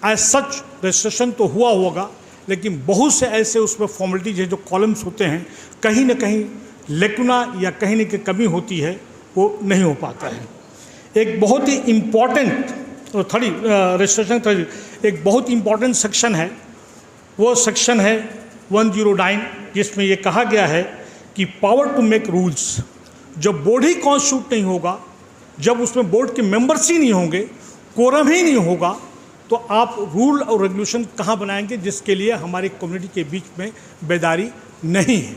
एज सच रजिस्ट्रेशन तो हुआ होगा, लेकिन बहुत से ऐसे उसमें फॉर्मेलिटीज है, जो कॉलम्स होते हैं, कहीं ना कहीं लेकुना या कहीं ना कहीं कमी होती है, वो नहीं हो पाता है। एक बहुत ही इम्पॉर्टेंट रजिस्ट्रेशन एक बहुत इम्पॉर्टेंट सेक्शन है, वो सेक्शन है 109, जिसमें ये कहा गया है कि पावर टू मेक रूल्स। जब बोर्ड ही कॉन्स्टिट्यूट नहीं होगा, जब उसमें बोर्ड के मेंबर्स ही नहीं होंगे, कोरम ही नहीं होगा, तो आप रूल और रेगुलेशन कहाँ बनाएंगे, जिसके लिए हमारी कम्युनिटी के बीच में बेदारी नहीं है।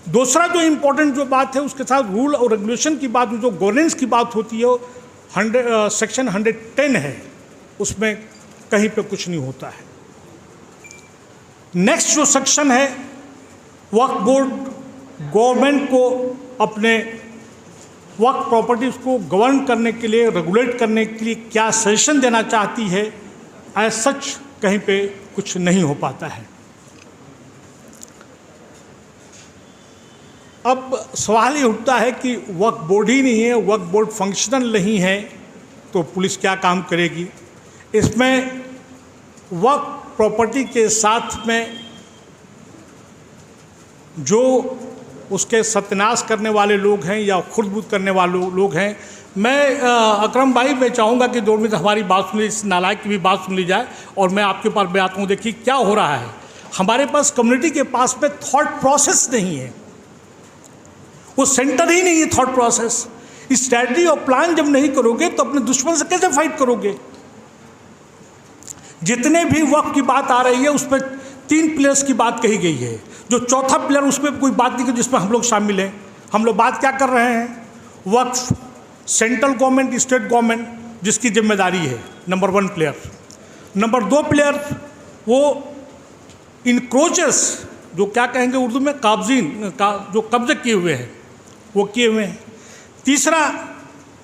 दूसरा जो इम्पोर्टेंट जो बात है, उसके साथ रूल और रेगुलेशन की बात, जो गवर्नेंस की बात होती है, सेक्शन 110 है, उसमें कहीं पे कुछ नहीं होता है। नेक्स्ट जो सेक्शन है, वक्फ बोर्ड गवर्नमेंट को अपने वक्फ प्रॉपर्टीज़ को गवर्न करने के लिए, रेगुलेट करने के लिए क्या सजेशन देना चाहती है, एज सच कहीं पे कुछ नहीं हो पाता है। अब सवाल ये उठता है कि वक्फ बोर्ड ही नहीं है, वक्फ बोर्ड फंक्शनल नहीं है, तो पुलिस क्या काम करेगी। इसमें वक्फ प्रॉपर्टी के साथ में जो उसके सत्यानाश करने वाले लोग हैं या खुर्द-बुर्द करने वाले लोग हैं, मैं अकरम भाई, मैं चाहूँगा कि 2 मिनट हमारी बात सुन ली, इस नालायक की भी बात सुन ली जाए, और मैं आपके पास मैं आता हूँ। देखिए क्या हो रहा है, हमारे पास कम्युनिटी के पास में थॉट प्रोसेस नहीं है, वो सेंटर ही नहीं है थॉट प्रोसेस। स्ट्रैटेजी और प्लान जब नहीं करोगे तो अपने दुश्मन से कैसे फाइट करोगे। जितने भी वक्फ की बात आ रही है, उस पर 3 पिलर्स की बात कही गई है। जो चौथा पिलर, उस पर कोई बात नहीं की जिसमें हम लोग शामिल हैं। हम लोग बात क्या कर रहे हैं, वक्फ सेंट्रल गवर्नमेंट, स्टेट गवर्नमेंट जिसकी जिम्मेदारी है, नंबर 1 प्लेयर। नंबर 2 प्लेयर वो इनक्रोचर्स, जो क्या कहेंगे उर्दू में, काब्जीन का जो कब्जे किए हुए हैं, वो किए हुए हैं। तीसरा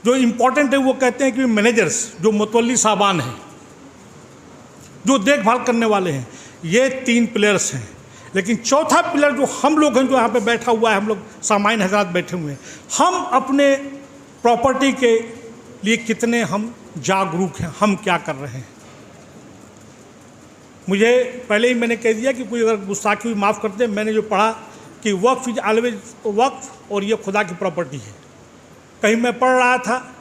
जो इम्पोर्टेंट है, वो कहते हैं कि मैनेजर्स, जो मुतवल्ली साहबान हैं, जो देखभाल करने वाले हैं, ये 3 प्लेयर्स हैं। लेकिन चौथा पिलर जो हम लोग हैं, जो यहाँ पे बैठा हुआ है, हम लोग सामान्य हजरात बैठे हुए हैं, हम अपने प्रॉपर्टी के लिए कितने हम जागरूक हैं, हम क्या कर रहे हैं। मुझे पहले ही मैंने कह दिया कि कोई अगर गुस्ताखी हुई माफ़ करते हैं। मैंने जो पढ़ा कि वक्फ इज ऑलवेज वक्फ, और ये खुदा की प्रॉपर्टी है। कहीं मैं पढ़ रहा था,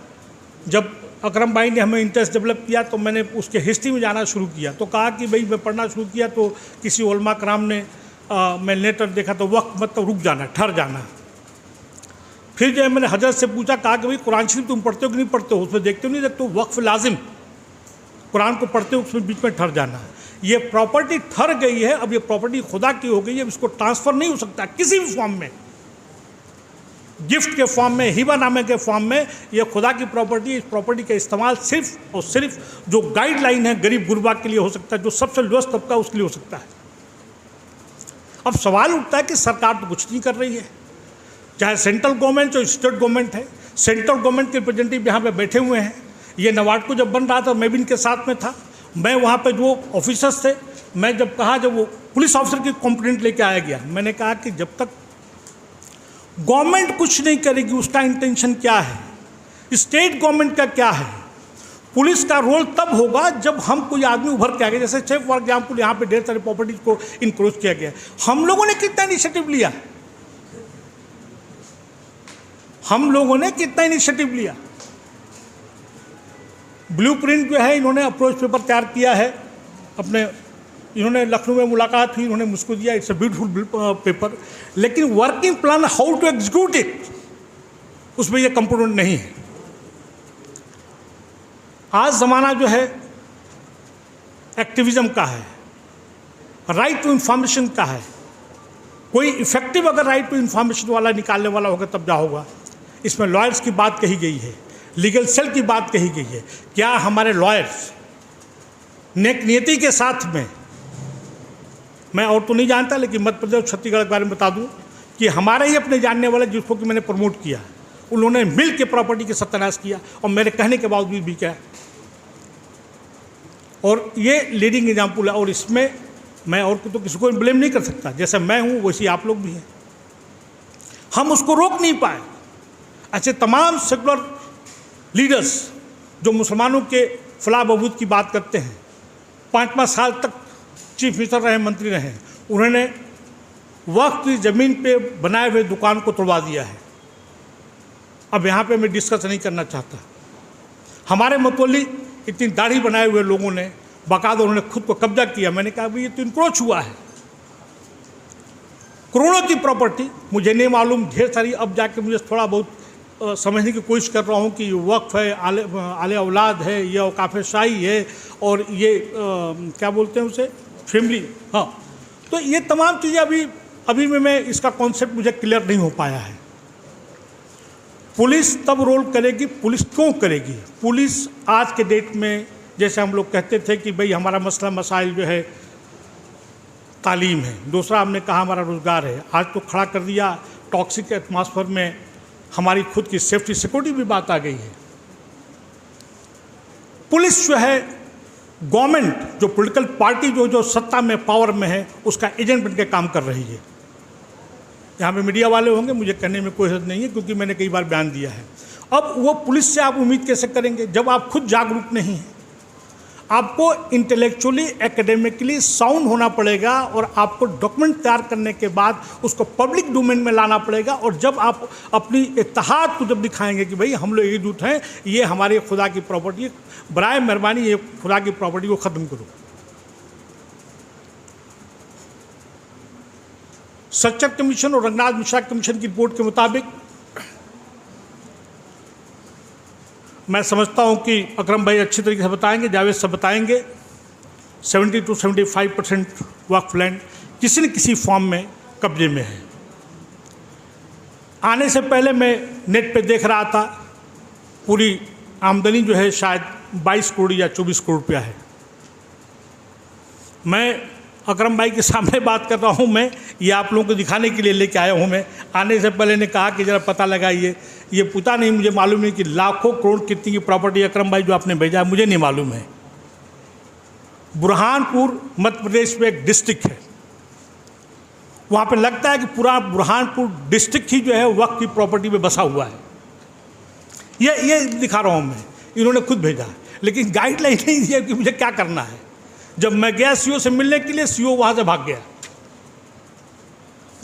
जब अकरम भाई ने हमें इंटरेस्ट डेवलप किया, तो मैंने उसके हिस्ट्री में जाना शुरू किया। तो कहा कि भाई, मैं पढ़ना शुरू किया तो किसी उलमा कराम ने मैं लेटर देखा तो वक्फ मतलब रुक जाना, ठहर जाना। फिर जो है मैंने हजरत से पूछा, कहा कि भाई कुरान शरीफ तुम पढ़ते हो कि नहीं पढ़ते हो, उसमें देखते हो नहीं देखते हो, वक्फ लाजिम, कुरान को पढ़ते हो, उसमें बीच में ठहर जाना। ये प्रॉपर्टी ठहर गई है, अब ये प्रॉपर्टी खुदा की हो गई है, अब इसको ट्रांसफ़र नहीं हो सकता किसी भी फॉर्म में, गिफ्ट के फॉर्म में, हिबा नामे के फॉर्म में। ये खुदा की प्रॉपर्टी, इस प्रॉपर्टी का इस्तेमाल सिर्फ और सिर्फ जो गाइडलाइन है गरीब गुरबा के लिए हो सकता है, जो सबसे लोएस्ट तबका उसके लिए हो सकता है। अब सवाल उठता है कि सरकार तो कुछ नहीं कर रही है, चाहे सेंट्रल गवर्नमेंट चाहे स्टेट गवर्नमेंट है। सेंट्रल गवर्नमेंट के रिप्रेजेंटेटिव यहाँ पे बैठे हुए हैं। ये नवाडको जब बन रहा था, मैं भी इनके साथ में था। मैं वहाँ पे जो ऑफिसर्स थे, मैं जब कहा, जब वो पुलिस ऑफिसर की कंप्लेंट लेके आया गया, मैंने कहा कि जब तक गवर्नमेंट कुछ नहीं करेगी, उसका इंटेंशन क्या है, स्टेट गवर्नमेंट का क्या है, पुलिस का रोल तब होगा जब हम कोई आदमी उभर के आ गए। जैसे फॉर एग्जाम्पल यहाँ पे ढेर सारी प्रॉपर्टीज को इंक्रोच किया गया, हम लोगों ने कितना इनिशिएटिव लिया, हम लोगों ने कितना इनिशिएटिव लिया। ब्लूप्रिंट जो है, इन्होंने अप्रोच पेपर तैयार किया है अपने, इन्होंने लखनऊ में मुलाकात हुई, इन्होंने मुझको दिया, इट्स अ ब्यूटीफुल पेपर, लेकिन working plan how to execute it, उसमें ये कंपोनेंट नहीं है। आज ज़माना जो है एक्टिविज़म का है, राइट टू इन्फॉर्मेशन का है। कोई इफेक्टिव अगर राइट टू इन्फॉर्मेशन वाला निकालने वाला होगा तब क्या होगा। इसमें लॉयर्स की बात कही गई है, लीगल सेल की बात कही गई है। क्या हमारे लॉयर्स नेक नियति के साथ में, मैं और तो नहीं जानता लेकिन मध्य प्रदेश और छत्तीसगढ़ के बारे में बता दूं कि हमारे ही अपने जानने वाले जिसको कि मैंने प्रमोट किया, उन्होंने मिल के प्रॉपर्टी के सत्यानाश किया और मेरे कहने के बावजूद भी क्या। और ये लीडिंग एग्जाम्पल है और इसमें मैं और तो किसी को ब्लेम नहीं कर सकता। जैसे मैं हूँ वैसे आप लोग भी हैं, हम उसको रोक नहीं पाए। ऐसे तमाम सेकुलर लीडर्स जो मुसलमानों के फलाह बहबूद की बात करते हैं, 5 साल तक चीफ मिनिस्टर रहे, मंत्री रहे, उन्होंने वक्फ की ज़मीन पे बनाए हुए दुकान को तोड़वा दिया है। अब यहाँ पे मैं डिस्कस नहीं करना चाहता। हमारे मतवली इतनी दाढ़ी बनाए हुए लोगों ने बाकायदा उन्होंने खुद को कब्जा किया। मैंने कहा भाई ये तो इनक्रोच हुआ है, करोड़ों की प्रॉपर्टी मुझे नहीं मालूम, ढेर सारी। अब जाके मुझे थोड़ा बहुत समझने की कोशिश कर रहा हूँ कि वक्फ है, आले औलाद है, ये औकाफ़े शाही है और ये क्या बोलते हैं उसे, फैमिली। हाँ, तो ये तमाम चीज़ें अभी में मैं इसका कॉन्सेप्ट मुझे क्लियर नहीं हो पाया है। पुलिस तब रोल करेगी, पुलिस क्यों करेगी? पुलिस आज के डेट में, जैसे हम लोग कहते थे कि भाई हमारा मसला मसाइल जो है तालीम है, दूसरा हमने कहा हमारा रोज़गार है, आज तो खड़ा कर दिया टॉक्सिक एटमॉस्फेयर में हमारी खुद की सेफ्टी सिक्योरिटी भी बात आ गई है। पुलिस जो है गवर्नमेंट, जो पॉलिटिकल पार्टी जो सत्ता में पावर में है, उसका एजेंट बनकर काम कर रही है। यहाँ पे मीडिया वाले होंगे, मुझे कहने में कोई हर्ज नहीं है क्योंकि मैंने कई बार बयान दिया है। अब वो पुलिस से आप उम्मीद कैसे करेंगे जब आप खुद जागरूक नहीं हैं? आपको इंटेलेक्चुअली एकेडमिकली साउंड होना पड़ेगा और आपको डॉक्यूमेंट तैयार करने के बाद उसको पब्लिक डोमेन में लाना पड़ेगा। और जब आप अपनी इत्तेहाद को जब दिखाएंगे कि भाई हम लोग एकजुट हैं, ये हमारे खुदा की प्रॉपर्टी है, बराए मेहरबानी ये खुदा की प्रॉपर्टी को ख़त्म करो। सच्चर कमीशन और रंगनाथ मिश्रा कमीशन की रिपोर्ट के मुताबिक मैं समझता हूं कि अकरम भाई अच्छी तरीके से बताएंगे, जावेद साहब बताएंगे, 70 to 75% वक्फ लैंड किसी न किसी फॉर्म में कब्जे में है। आने से पहले मैं नेट पे देख रहा था, पूरी आमदनी जो है शायद 22 करोड़ या 24 करोड़ रुपया है। मैं अकरम भाई के सामने बात कर रहा हूँ, मैं ये आप लोगों को दिखाने के लिए लेके आया हूँ। मैं आने से पहले ने कहा कि ज़रा पता लगाइए, ये पता नहीं, मुझे मालूम नहीं कि लाखों करोड़ कितनी की प्रॉपर्टी अकरम भाई जो आपने भेजा है, मुझे नहीं मालूम है। बुरहानपुर मध्य प्रदेश में एक डिस्ट्रिक्ट है, वहाँ पे लगता है कि पूरा बुरहानपुर डिस्ट्रिक्ट ही जो है वक्फ की प्रॉपर्टी में बसा हुआ है। ये दिखा रहा हूँ मैं, इन्होंने खुद भेजा है, लेकिन गाइडलाइन नहीं दिया कि मुझे क्या करना है। जब मैं गया सीओ से मिलने के लिए, सीओ वहाँ से भाग गया।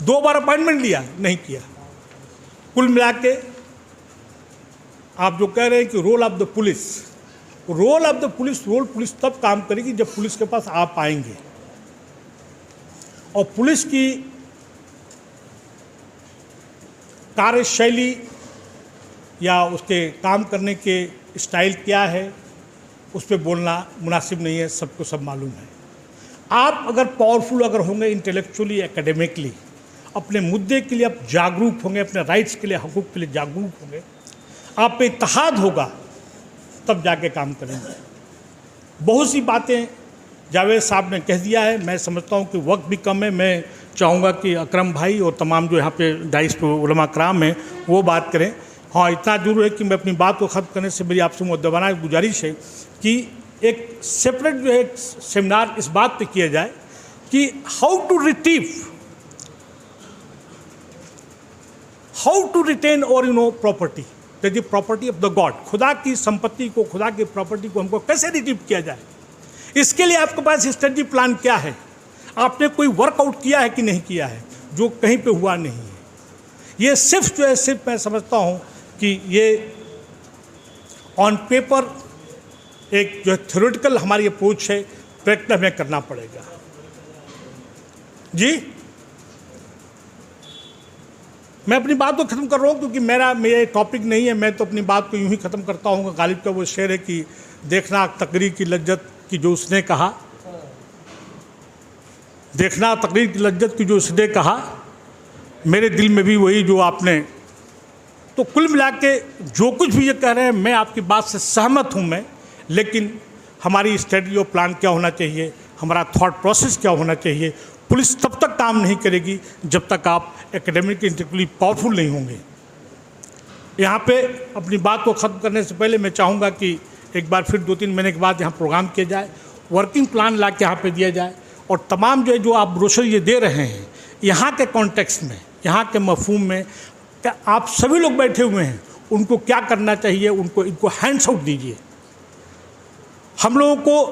2 बार अपॉइंटमेंट लिया, नहीं किया। कुल मिला के आप जो कह रहे हैं कि role of the police, role police तब काम करेगी जब पुलिस के पास आप आएंगे। और पुलिस की कार्यशैली या उसके काम करने के स्टाइल क्या है, उस पर बोलना मुनासिब नहीं है, सबको सब मालूम है। आप अगर पावरफुल अगर होंगे इंटेलेक्चुअली, एकेडमिकली, अपने मुद्दे के लिए आप जागरूक होंगे, अपने राइट्स के लिए, हकूक़ के लिए जागरूक होंगे, आप पे इत्तेहाद होगा, तब जाके काम करेंगे। बहुत सी बातें जावेद साहब ने कह दिया है। मैं समझता हूँ कि वक्त भी कम है। मैं चाहूँगा कि अकरम भाई और तमाम जो यहाँ पे डाइस पे उलमा कराम हैं वो बात करें। हाँ, इतना जरूर है कि मैं अपनी बात को ख़त्म करने से मेरी आपसे मुद्दबाना गुजारिश है कि एक सेपरेट जो है सेमिनार इस बात पे किया जाए कि हाउ टू रिटेन और property, the property of the God, खुदा की संपत्ति को, खुदा की प्रॉपर्टी को हमको कैसे रिट्रीव किया जाए। इसके लिए आपके पास स्ट्रेटजी प्लान क्या है? आपने कोई वर्कआउट किया है कि नहीं किया है, जो कहीं पे हुआ नहीं है। ये सिर्फ जो है, सिर्फ मैं समझता हूँ कि ये ऑन पेपर एक जो थ्योरेटिकल हमारी अप्रोच है, प्रैक्टिस हमें करना पड़ेगा। जी मैं अपनी बात को ख़त्म कर रहा हूँ क्योंकि मेरा टॉपिक नहीं है। मैं तो अपनी बात को यूँ ही ख़त्म करता हूँ। गालिब का वो शेर है कि देखना तकरीर की लज्जत की जो उसने कहा, देखना तकरीर की लज्जत की जो उसने कहा, मेरे दिल में भी वही जो आपने। तो कुल मिला के जो कुछ भी ये कह रहे हैं मैं आपकी बात से सहमत हूँ मैं, लेकिन हमारी स्ट्रेटजी और प्लान क्या होना चाहिए, हमारा थॉट प्रोसेस क्या होना चाहिए। पुलिस तब तक काम नहीं करेगी जब तक आप एकेडमिक इंटेलेक्चुअली पावरफुल नहीं होंगे। यहाँ पे अपनी बात को ख़त्म करने से पहले मैं चाहूँगा कि एक बार फिर 2-3 महीने के बाद यहाँ प्रोग्राम किया जाए, वर्किंग प्लान ला के यहाँ पे दिया जाए, और तमाम जो आप ब्रोशर ये दे रहे हैं यहाँ के कॉन्टेक्स्ट में, यहाँ के मफहूम में, क्या आप सभी लोग बैठे हुए हैं उनको क्या करना चाहिए, इनको हैंड्स आउट दीजिए। हम लोगों को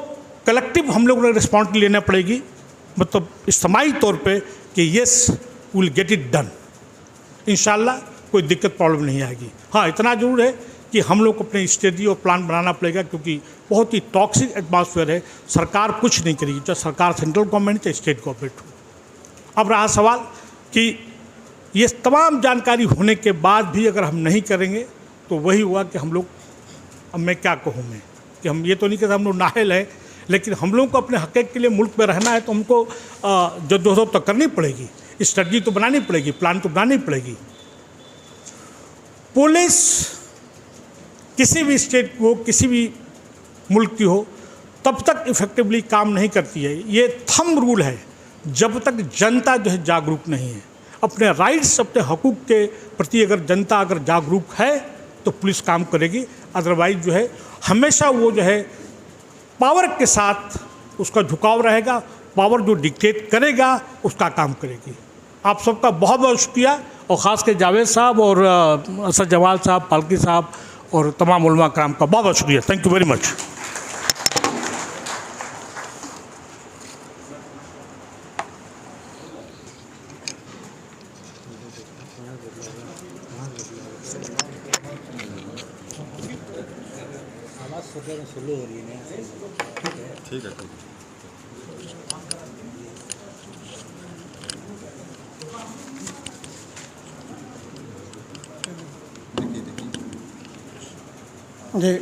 कलेक्टिव हम लोगों ने रिस्पॉन्सिबिलिटी लेना पड़ेगी, मतलब इज्तिमाई तौर पे कि yes will get it done. इंशाल्लाह कोई दिक्कत प्रॉब्लम नहीं आएगी। हाँ, इतना ज़रूर है कि हम लोग को अपने स्ट्रेटजी और प्लान बनाना पड़ेगा क्योंकि बहुत ही टॉक्सिक एटमॉस्फेयर है। सरकार कुछ नहीं करेगी, चाहे सरकार सेंट्रल गवर्नमेंट चाहे स्टेट गवर्नमेंट हो। अब रहा सवाल कि ये तमाम जानकारी होने के बाद भी अगर हम नहीं करेंगे तो वही हुआ कि हम लोग, अब मैं क्या कहूँ मैं, कि हम ये तो नहीं कहते हम लोग नाअहल हैं, लेकिन हम लोगों को अपने हक़ के लिए मुल्क में रहना है तो हमको जद्दोजहद तो करनी पड़ेगी, स्ट्रेटजी तो बनानी पड़ेगी, प्लान तो बनानी पड़ेगी। पुलिस किसी भी स्टेट को, किसी भी मुल्क की हो, तब तक इफ़ेक्टिवली काम नहीं करती है। ये थंब रूल है जब तक जनता जो है जागरूक नहीं है अपने राइट्स, अपने हकूक़ के प्रति। अगर जनता अगर जागरूक है तो पुलिस काम करेगी, अदरवाइज जो है हमेशा वो जो है पावर के साथ उसका झुकाव रहेगा, पावर जो डिक्टेट करेगा उसका काम करेगी। आप सबका बहुत बहुत शुक्रिया, और ख़ास कर जावेद साहब और असद जमाल साहब, पालकी साहब और तमाम उलमा कराम का बहुत बहुत शुक्रिया। Thank you very much. ठीक है। जी,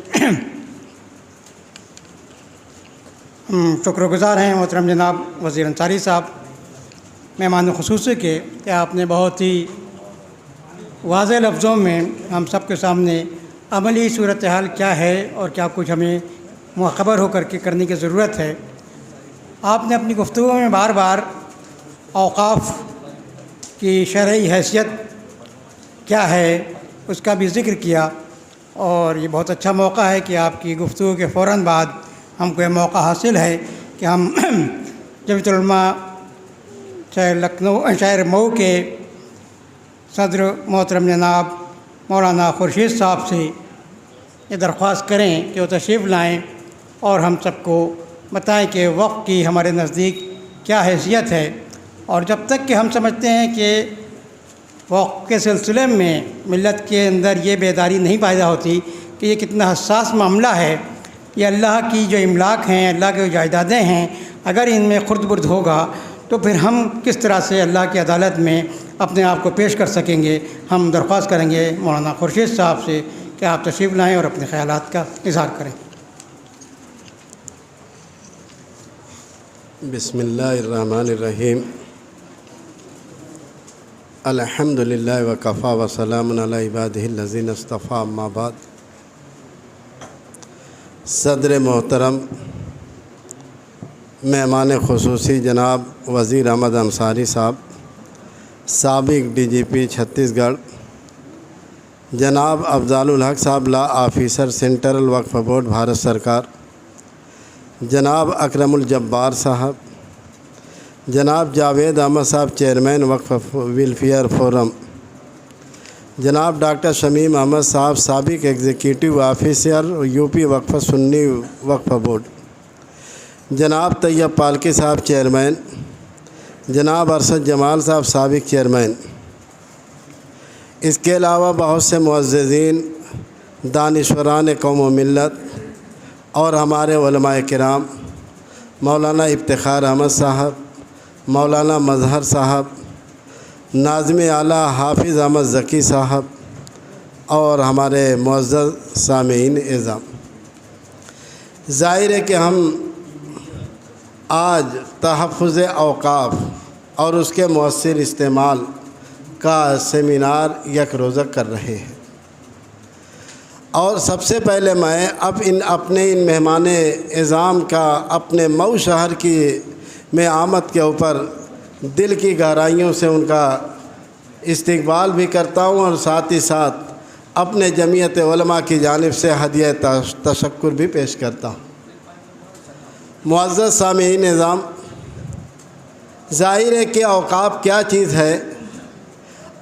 हम शुक्रगुज़ार हैं मोहतरम जनाब वज़ीर अंसारी साहब, मेहमान ख़ुसूसी के, कि आपने बहुत ही वाज़ेह लफ्ज़ों में हम सब के सामने अमली सूरत हाल क्या है और क्या कुछ हमें मुखबर होकर के करने की ज़रूरत है। आपने अपनी गुफ्तगू में बार बार औक़ाफ़ की शरई हैसियत क्या है उसका भी ज़िक्र किया, और ये बहुत अच्छा मौका है कि आपकी गुफ्तगू के फ़ौरन बाद हमको ये मौका हासिल है कि हम जमीयतुल उलमा शहर मऊ के सदर मोहतरम जनाब मौलाना खुर्शीद साहब से ये दरख्वास्त करें कि वो तशरीफ़ लाएँ और हम सबको बताएं कि वक़्त की हमारे नज़दीक क्या हैसियत है। और जब तक कि हम समझते हैं कि वक़्त के सिलसिले में मिल्लत के अंदर ये बेदारी नहीं पैदा होती कि ये कितना हसास मामला है, ये अल्लाह की जो इमलाक हैं, अल्लाह के जो जायदादें हैं, अगर इनमें खुर्द बुर्द होगा तो फिर हम किस तरह से अल्लाह की अदालत में अपने आप को पेश कर सकेंगे। हम दरख्वास्त करेंगे मौलाना खुर्शीद साहब से कि आप तशरीफ़ लाएँ और अपने ख़यालात का इज़हार करें। बिस्मिल्लाहिर्रहमानिर्रहीम। अल्हम्दुलिल्लाह व कफ़ा व सलामुन अला इबादिहिल्लज़ीना इस्तफ़ा, अम्मा बाद। सदर मोहतरम मेहमान ख़ुसूसी जनाब वज़ीर अहमद अंसारी साहब, साबिक़ DGP छत्तीसगढ़ जनाब अफ़ज़ालुल हक़ साहब, ला ऑफ़िसर सेंट्रल वक्फ़ बोर्ड भारत सरकार, जनाब अकरमुल जब्बार साहब, जनाब जावेद अहमद साहब चेयरमैन वक्फ़ वेलफेयर फोरम, जनाब डॉक्टर शमीम अहमद साहब साबिक़ एग्जीक्यूटिव ऑफिसर UP वक्फ़ सुन्नी वक्फ़ बोर्ड, जनाब तैयब पालकी साहब चेयरमैन, जनाब अरशद जमाल साहब साबिक़ चेयरमैन। इसके अलावा बहुत से मुअज़्ज़िज़ीन, दानिश्वरान कौम व मिल्लत और हमारे उलमाए किराम, मौलाना इफ्तिखार अहमद साहब, मौलाना मज़हर साहब, नाज़िम आला हाफिज़ अहमद ज़की साहब और हमारे मुअज़्ज़ज़ सामीन इज़्ज़ाम, ज़ाहिर है कि हम आज तहफ़्फ़ुज़ औक़ाफ़ और उसके मौसर इस्तेमाल का सेमिनार एक रोज़ा कर रहे हैं। और सबसे पहले मैं अब अपने इन मेहमान इज़ाम का अपने मऊ शहर की में आमद के ऊपर दिल की गहराइयों से उनका इस्तक़बाल भी करता हूँ और साथ ही साथ अपने जमीयत उलमा की जानिब से हदिया तशक्कुर भी पेश करता हूँ। मुअज़्ज़ज़ सामीन निज़ाम, ज़ाहिर है कि औक़ाफ़ क्या चीज़ है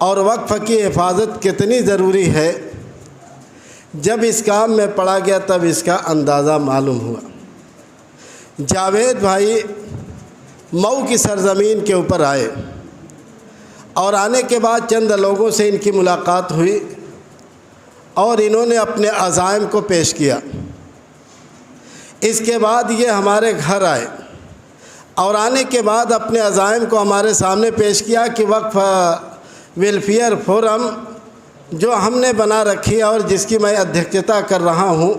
और वक्फ़ की हिफाजत कितनी ज़रूरी है, जब इस काम में पड़ा गया तब इसका अंदाज़ा मालूम हुआ। जावेद भाई मऊ की सरज़मीन के ऊपर आए और आने के बाद चंद लोगों से इनकी मुलाकात हुई और इन्होंने अपने अज़ाइम को पेश किया। इसके बाद ये हमारे घर आए और आने के बाद अपने अज़ाइम को हमारे सामने पेश किया कि वक्फ़ वेलफेयर फोरम जो हमने बना रखी है और जिसकी मैं अध्यक्षता कर रहा हूँ,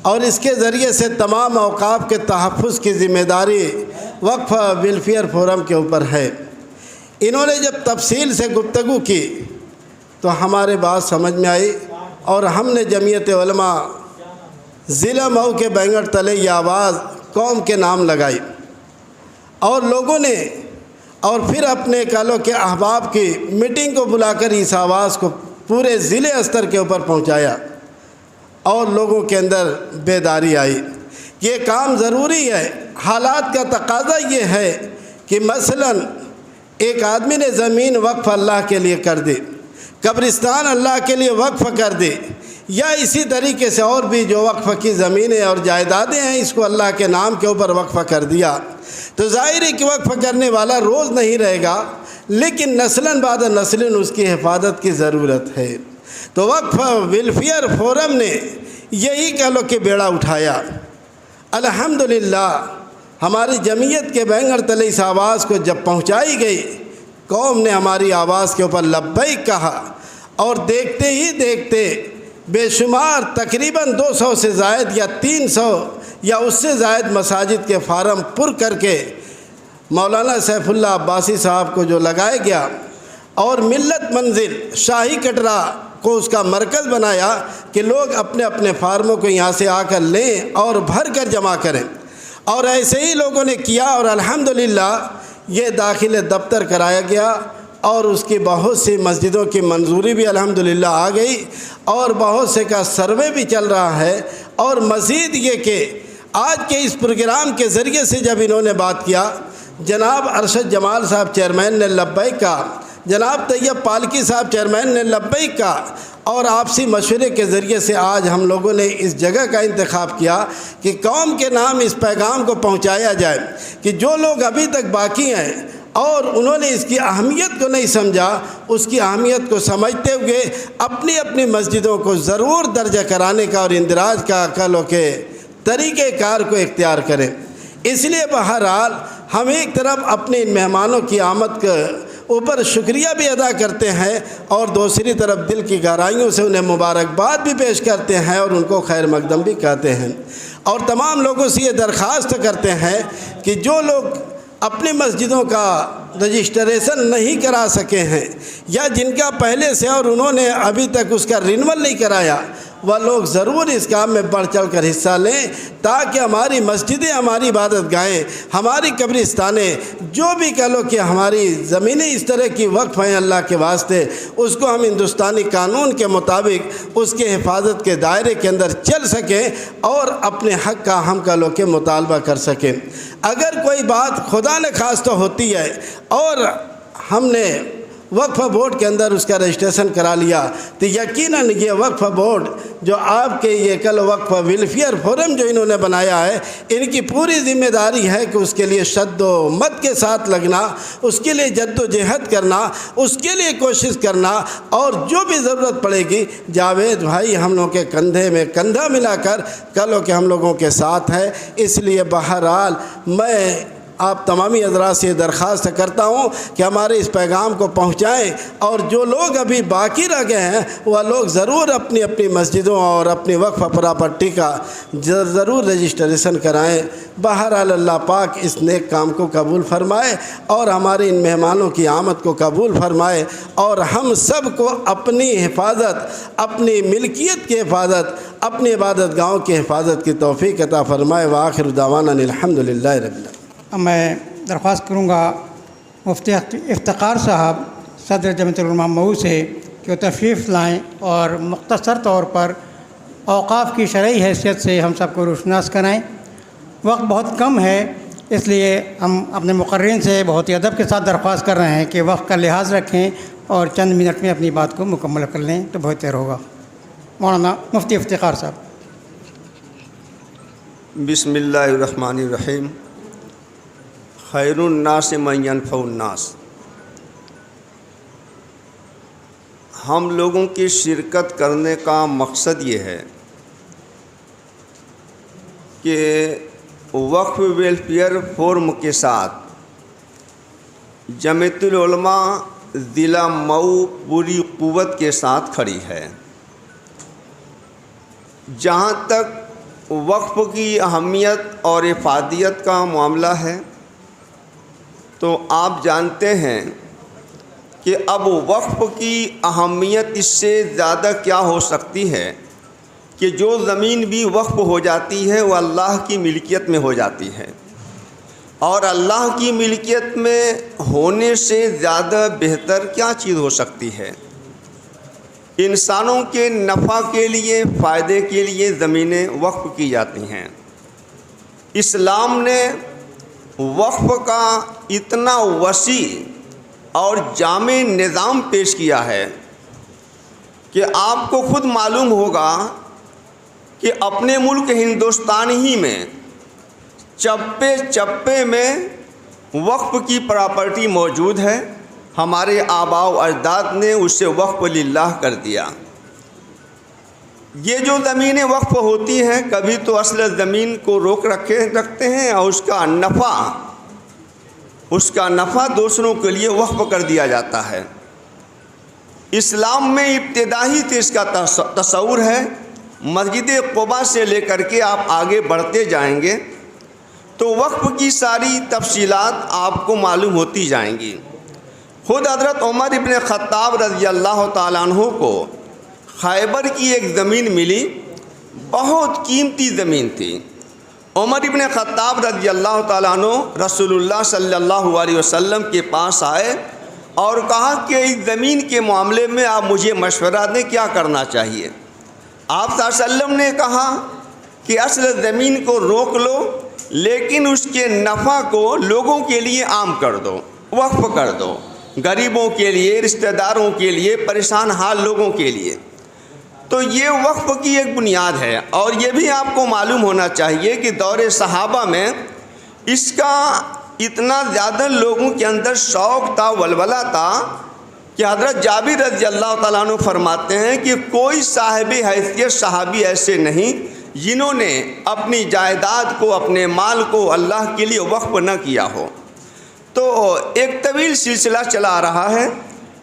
और इसके ज़रिए से तमाम औक़ाफ़ के तहफ़्फ़ुज़ की ज़िम्मेदारी वक्फ़ वेलफेयर फोरम के ऊपर है। इन्होंने जब तफसील से गुफ्तगू की तो हमारे बात समझ में आई और हमने जमीयत उलमा ज़िला मऊ के बैंगड़ तले ये आवाज़ कौम के नाम लगाई और लोगों ने और फिर अपने कालों के अहबाब की मीटिंग को बुलाकर इस आवाज़ को पूरे ज़िले स्तर के ऊपर पहुंचाया और लोगों के अंदर बेदारी आई। ये काम ज़रूरी है। हालात का तकाज़ा ये है कि मसलन एक आदमी ने ज़मीन वक्फ़ अल्लाह के लिए कर दी, कब्रिस्तान अल्लाह के लिए वक्फ़ कर दी, या इसी तरीके से और भी जो वक्फ़ की ज़मीनें और जायदादें हैं इसको अल्लाह के नाम के ऊपर वक्फ़ कर दिया, तो ज़ाहिर है कि वक्फ़ करने वाला रोज़ नहीं रहेगा, लेकिन नस्लन बाद नस्लन उसकी हिफाजत की ज़रूरत है। तो वक्फ़ वेलफेयर फोरम ने यही कह लो कि बेड़ा उठाया। अल्हम्दुलिल्लाह हमारी जमीयत के बैंगड़ तले इस आवाज़ को जब पहुँचाई गई, कौम ने हमारी आवाज़ के ऊपर लब्बैक कहा और देखते ही देखते बेशुमार तकरीबन 200 से ज़ायद या 300 या उससे ज़ायद मसाजिद के फार्म पुर करके मौलाना सैफुल्लाह अब्बासी साहब को जो लगाया गया और मिल्लत मंजिल शाही कटरा को उसका मरकज़ बनाया कि लोग अपने अपने फार्मों को यहाँ से आकर लें और भर कर जमा करें, और ऐसे ही लोगों ने किया और अल्हम्दुलिल्लाह ये दाखिल दफ्तर कराया गया और उसकी बहुत सी मस्जिदों की मंजूरी भी अल्हम्दुलिल्लाह आ गई और बहुत से का सर्वे भी चल रहा है। और मज़ीद ये कि आज के इस प्रोग्राम के ज़रिए से जब इन्होंने बात किया, जनाब अरशद जमाल साहब चेयरमैन ने लब्बैक का, जनाब तैयब पालकी साहब चेयरमैन ने लब्बैक का, और आपसी मशवरे के ज़रिए से आज हम लोगों ने इस जगह का इंतखाब किया कि कौम के नाम इस पैगाम को पहुँचाया जाए कि जो लोग अभी तक बाकी हैं और उन्होंने इसकी अहमियत को नहीं समझा, उसकी अहमियत को समझते हुए अपनी अपनी मस्जिदों को ज़रूर दर्जा कराने का और इंदराज का अकलों के तरीक़ेकार को इख्तियार करें। इसलिए बहरहाल हम एक तरफ अपने इन मेहमानों की आमद के ऊपर शुक्रिया भी अदा करते हैं और दूसरी तरफ दिल की गहराइयों से उन्हें मुबारकबाद भी पेश करते हैं और उनको खैर मकदम भी कहते हैं, और तमाम लोगों से ये दरख्वास्त करते हैं कि जो लोग अपनी मस्जिदों का रजिस्ट्रेशन नहीं करा सके हैं या जिनका पहले से और उन्होंने अभी तक उसका रिन्यूअल नहीं कराया, वह लोग ज़रूर इस काम में बढ़ चढ़ कर हिस्सा लें, ताकि हमारी मस्जिदें, हमारी इबादत गाहें, हमारी कब्रिस्तानें, जो भी कह लो कि हमारी ज़मीनें इस तरह की वक्फ़ हैं अल्लाह के वास्ते, उसको हम हिंदुस्तानी कानून के मुताबिक उसके हिफाजत के दायरे के अंदर चल सकें और अपने हक़ का हम कह लो कि मुतालबा कर सकें। अगर कोई बात खुदा न खास्ता होती है और हमने वक्फ़ बोर्ड के अंदर उसका रजिस्ट्रेशन करा लिया, तो यकीनन ये वक्फ़ बोर्ड जो आपके ये कल वक्फ़ वेलफेयर फोरम जो इन्होंने बनाया है, इनकी पूरी ज़िम्मेदारी है कि उसके लिए शद्दोमत के साथ लगना, उसके लिए जद्दोजहद करना, उसके लिए कोशिश करना, और जो भी ज़रूरत पड़ेगी जावेद भाई हम लोगों के कंधे में कंधा मिलाकर कल के हम लोगों के साथ है। इसलिए बहरहाल मैं आप तमामी हज़रात से दरख्वास्त करता हूँ कि हमारे इस पैगाम को पहुँचाएँ, और जो लोग अभी बाकी रह गए हैं वह लोग ज़रूर अपनी अपनी मस्जिदों और अपनी वक्फ प्रॉपर्टी का ज़रूर रजिस्ट्रेशन कराएँ। बहरहाल अल्लाह पाक इस नेक काम को कबूल फ़रमाए और हमारे इन मेहमानों की आमद को कबूल फ़रमाए, और हम सब को अपनी हिफाजत, अपनी मिल्कियत की हिफाजत, अपनी इबादत गाहों की हिफाजत की तौफ़ीक़ अता फ़रमाए। व आखिर दावाना अल्हम्दुलिल्लाहि रब्बिल आलमीन। अब मैं दरख्वास्त करूँगा मुफ्ती इफ्तिकार साहब सदर जमीयतुल उलमा मऊ से कि वो तशरीफ़ लाएँ और मुख्तसर तौर पर औक़ाफ़ की शरई हैसियत से हम सबको रोशनास कराएँ। वक्त बहुत कम है, इसलिए हम अपने मुक़र्रिन से बहुत ही अदब के साथ दरख्वास्त कर रहे हैं कि वक्त का लिहाज रखें और चंद मिनट में अपनी बात को मुकम्मल कर लें तो बेहतर होगा। मौलाना मुफ्ती इफ्तिकार साहब। बिस्मिल्लाहिर्रहमानिर्रहीम। खैरुन्नास मन यनफ़उन्नास। हम लोगों की शिरकत करने का मकसद ये है कि वक्फ वेलफेयर फोरम के साथ जमीयतुल उलमा ज़िला मऊ पूरी क़ुव्वत के साथ खड़ी है। जहाँ तक वक्फ की अहमियत और इफ़ादियत का मामला है तो आप जानते हैं कि अब वक्फ की अहमियत इससे ज़्यादा क्या हो सकती है कि जो ज़मीन भी वक्फ हो जाती है वह अल्लाह की मिल्कियत में हो जाती है, और अल्लाह की मिल्कियत में होने से ज़्यादा बेहतर क्या चीज़ हो सकती है। इंसानों के नफ़ा के लिए, फ़ायदे के लिए ज़मीनें वक्फ की जाती हैं। इस्लाम ने वक्फ का इतना वसी और जामे निज़ाम पेश किया है कि आपको खुद मालूम होगा कि अपने मुल्क हिंदुस्तान ही में चप्पे चप्पे में वक्फ की प्रॉपर्टी मौजूद है। हमारे आबा व अजदाद ने उसे वक्फ लिल्लाह कर दिया। ये जो ज़मीनें वक्फ होती हैं कभी तो असल ज़मीन को रखते हैं और उसका नफ़ा दूसरों के लिए वक्फ कर दिया जाता है। इस्लाम में इब्तिदाई तो इसका तस्वुर है। मस्जिद क़ुबा से लेकर के आप आगे बढ़ते जाएंगे तो वक्फ की सारी तफसीलात आपको मालूम होती जाएंगी। खुद हज़रत उमर इब्न ख़त्ताब रज़ी अल्लाह ताला अन्हु को खैबर की एक ज़मीन मिली, बहुत कीमती ज़मीन थी। उमर इब्न ख़त्ताब रज़ी अल्लाह ताला अन्हु रसूलुल्लाह सल्लल्लाहु अलैहि वसल्लम के पास आए और कहा कि इस ज़मीन के मामले में आप मुझे मशवरा दें, क्या करना चाहिए। आप सल्लल्लाहु अलैहि वसल्लम ने कहा कि असल ज़मीन को रोक लो, लेकिन उसके नफ़ा को लोगों के लिए आम कर दो, वक्फ कर दो, गरीबों के लिए, रिश्तेदारों के लिए, परेशान हाल लोगों के लिए। तो ये वक्फ की एक बुनियाद है। और ये भी आपको मालूम होना चाहिए कि दौरे सहाबा में इसका इतना ज़्यादा लोगों के अंदर शौक़ था, वलवला था कि हज़रत जाबिर रज़ी अल्लाह ताला अन्हु फरमाते हैं कि कोई साहिब हैसियत सहाबी ऐसे नहीं जिन्होंने अपनी जायदाद को, अपने माल को अल्लाह के लिए वक्फ न किया हो। तो एक तवील सिलसिला चला रहा है।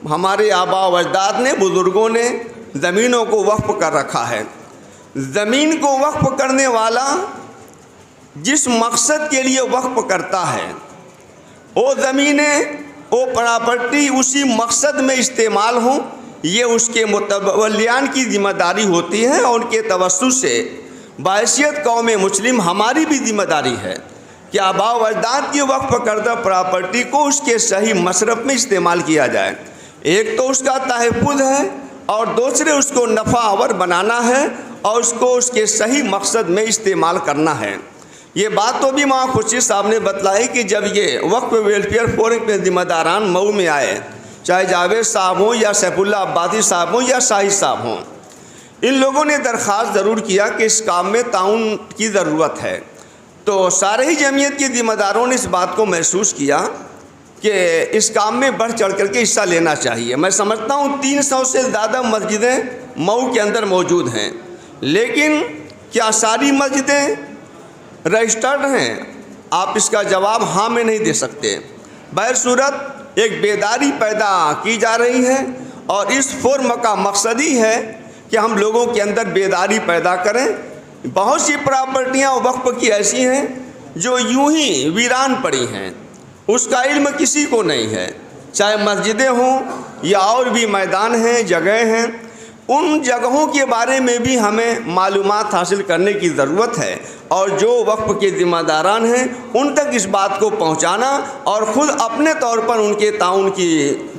हमारे आबा व अजदाद ने, बुज़ुर्गों ने ज़मीनों को वक्फ कर रखा है। ज़मीन को वक्फ करने वाला जिस मकसद के लिए वक्फ करता है वो ज़मीनें, वो प्रॉपर्टी उसी मकसद में इस्तेमाल हों, ये उसके मुतवल्लियान की ज़िम्मेदारी होती है। और उनके तवस्सुत से बायसियत कौम मुस्लिम हमारी भी ज़िम्मेदारी है कि आबा व अजदाद की वक्फ करदा प्रॉपर्टी को उसके सही मसरफ़ में इस्तेमाल किया जाए। एक तो उसका तहफ़्फ़ुज़ है और दूसरे उसको नफ़ावर बनाना है और उसको उसके सही मकसद में इस्तेमाल करना है। ये बात तो भी माँ खुर्शीद साहब ने बतलाई कि जब ये वक्फ वेलफेयर फोरम के ज़िम्मेदारान मऊ में आए, चाहे जावेद साहब हों या सैफुल्ला अब्बासी साहब हों या शाहिद साहब हों, इन लोगों ने दरख्वास्त ज़रूर किया कि इस काम में ताउन की ज़रूरत है। तो सारे ही जमीयत के ज़िम्मेदारों ने इस बात को महसूस किया कि इस काम में बढ़ चढ़ कर के हिस्सा लेना चाहिए। मैं समझता हूँ 300 से ज़्यादा मस्जिदें मऊ के अंदर मौजूद हैं, लेकिन क्या सारी मस्जिदें रजिस्टर्ड हैं? आप इसका जवाब हाँ में नहीं दे सकते। बहरसूरत एक बेदारी पैदा की जा रही है और इस फोरम का मकसद ही है कि हम लोगों के अंदर बेदारी पैदा करें। बहुत सी प्रॉपर्टियाँ वक्फ की ऐसी हैं जो यूं ही वीरान पड़ी हैं, उसका इल्म किसी को नहीं है, चाहे मस्जिदें हों या और भी मैदान हैं, जगह हैं। उन जगहों के बारे में भी हमें मालूमात हासिल करने की ज़रूरत है और जो वक्फ के ज़िम्मेदारान हैं उन तक इस बात को पहुंचाना और ख़ुद अपने तौर पर उनके ताउन की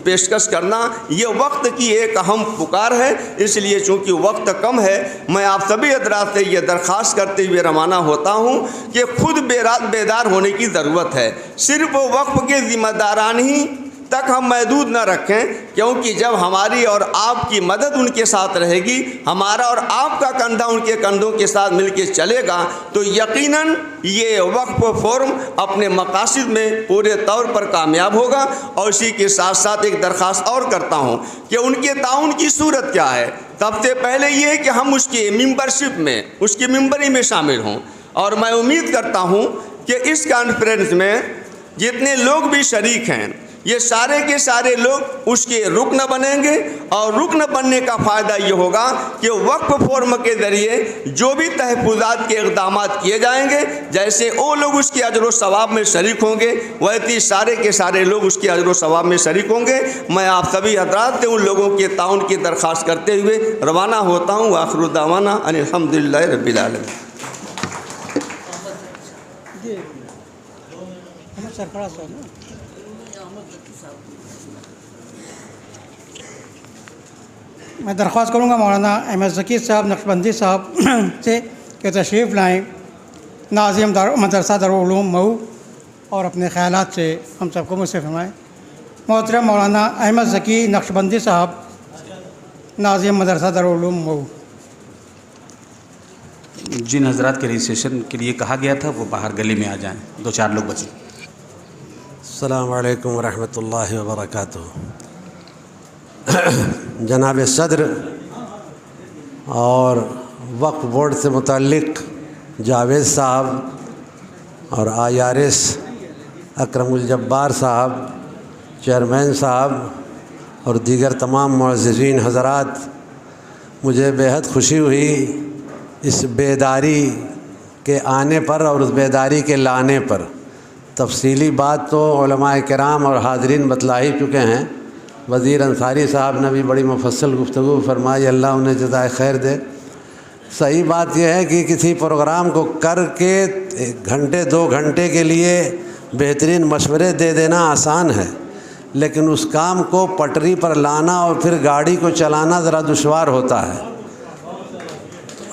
पेशकश करना, ये वक्त की एक अहम पुकार है। इसलिए चूँकि वक्त कम है, मैं आप सभी हज़रात से ये दरख्वास्त करते हुए रवाना होता हूँ कि ख़ुद बेदार होने की ज़रूरत है। सिर्फ़ वक्फ के ज़िम्मेदारान ही तक हम महदूद न रखें, क्योंकि जब हमारी और आपकी मदद उनके साथ रहेगी, हमारा और आपका कंधा उनके कंधों के साथ मिलकर चलेगा, तो यकीनन ये वक्फ फोरम अपने मकासद में पूरे तौर पर कामयाब होगा। और इसी के साथ साथ एक दरख्वास्त और करता हूँ कि उनके ताउन की सूरत क्या है। सबसे पहले ये कि हम उसकी मेंबरशिप में, उसकी मेंबरी में शामिल हों। और मैं उम्मीद करता हूँ कि इस कॉन्फ्रेंस में जितने लोग भी शरीक हैं, ये सारे के सारे लोग उसके रुकन बनेंगे। और रुकन बनने का फ़ायदा ये होगा कि वक्फ फोरम के ज़रिए जो भी तहफ़्फ़ुज़ात के इक़दाम किए जाएंगे, जैसे वो लोग उसके अजर व सवाब में शरीक होंगे, वैसे सारे के सारे लोग उसके अजर व सवाब में शरीक होंगे। मैं आप सभी हज़रात से उन लोगों के ताउन की दरख्वास्त करते हुए रवाना होता हूँ। आखिर दावाना अल्हम्दुलिल्लाहि रब्बिल आलमीन। मैं दरख्वास्त करूँगा मौलाना अहमद ज़की साहब नक्शबंदी साहब से कि तशरीफ़ लाएँ नाज़िम मदरसा दारुल उलूम मऊ और अपने ख़यालात से हम सबको मुझसे फरमाएँ। मोहतरम मौलाना अहमद ज़की नक्शबंदी साहब, नाज़िम मदरसा दारुल उलूम मऊ। जिन हजरात के रजिस्ट्रेशन के लिए कहा गया था वो बाहर गली में आ जाएं, 2-4 लोग बचे। अस्सलाम वालेकुम वरहमतुल्लाहि वबरकातुहू। जनाब सदर और वक्फ बोर्ड से मुताल्लिक़ जावेद साहब और IRS अकरमुल जब्बार साहब, चेयरमैन साहब और दीगर तमाम मुअज़्ज़िज़ीन हज़रात, मुझे बेहद खुशी हुई इस बेदारी के आने पर और उस बेदारी के लाने पर। तफसीली बात तो उलमाए किराम और हाज़रीन बतला ही चुके हैं। वज़ीर अंसारी साहब ने भी बड़ी मुफस्सल गुफ्तगू फरमाई, अल्लाह उन्हें जज़ाए खैर दे। सही बात यह है कि किसी प्रोग्राम को करके 1 घंटे 2 घंटे के लिए बेहतरीन मशवरे दे देना आसान है, लेकिन उस काम को पटरी पर लाना और फिर गाड़ी को चलाना ज़रा दुश्वार होता है।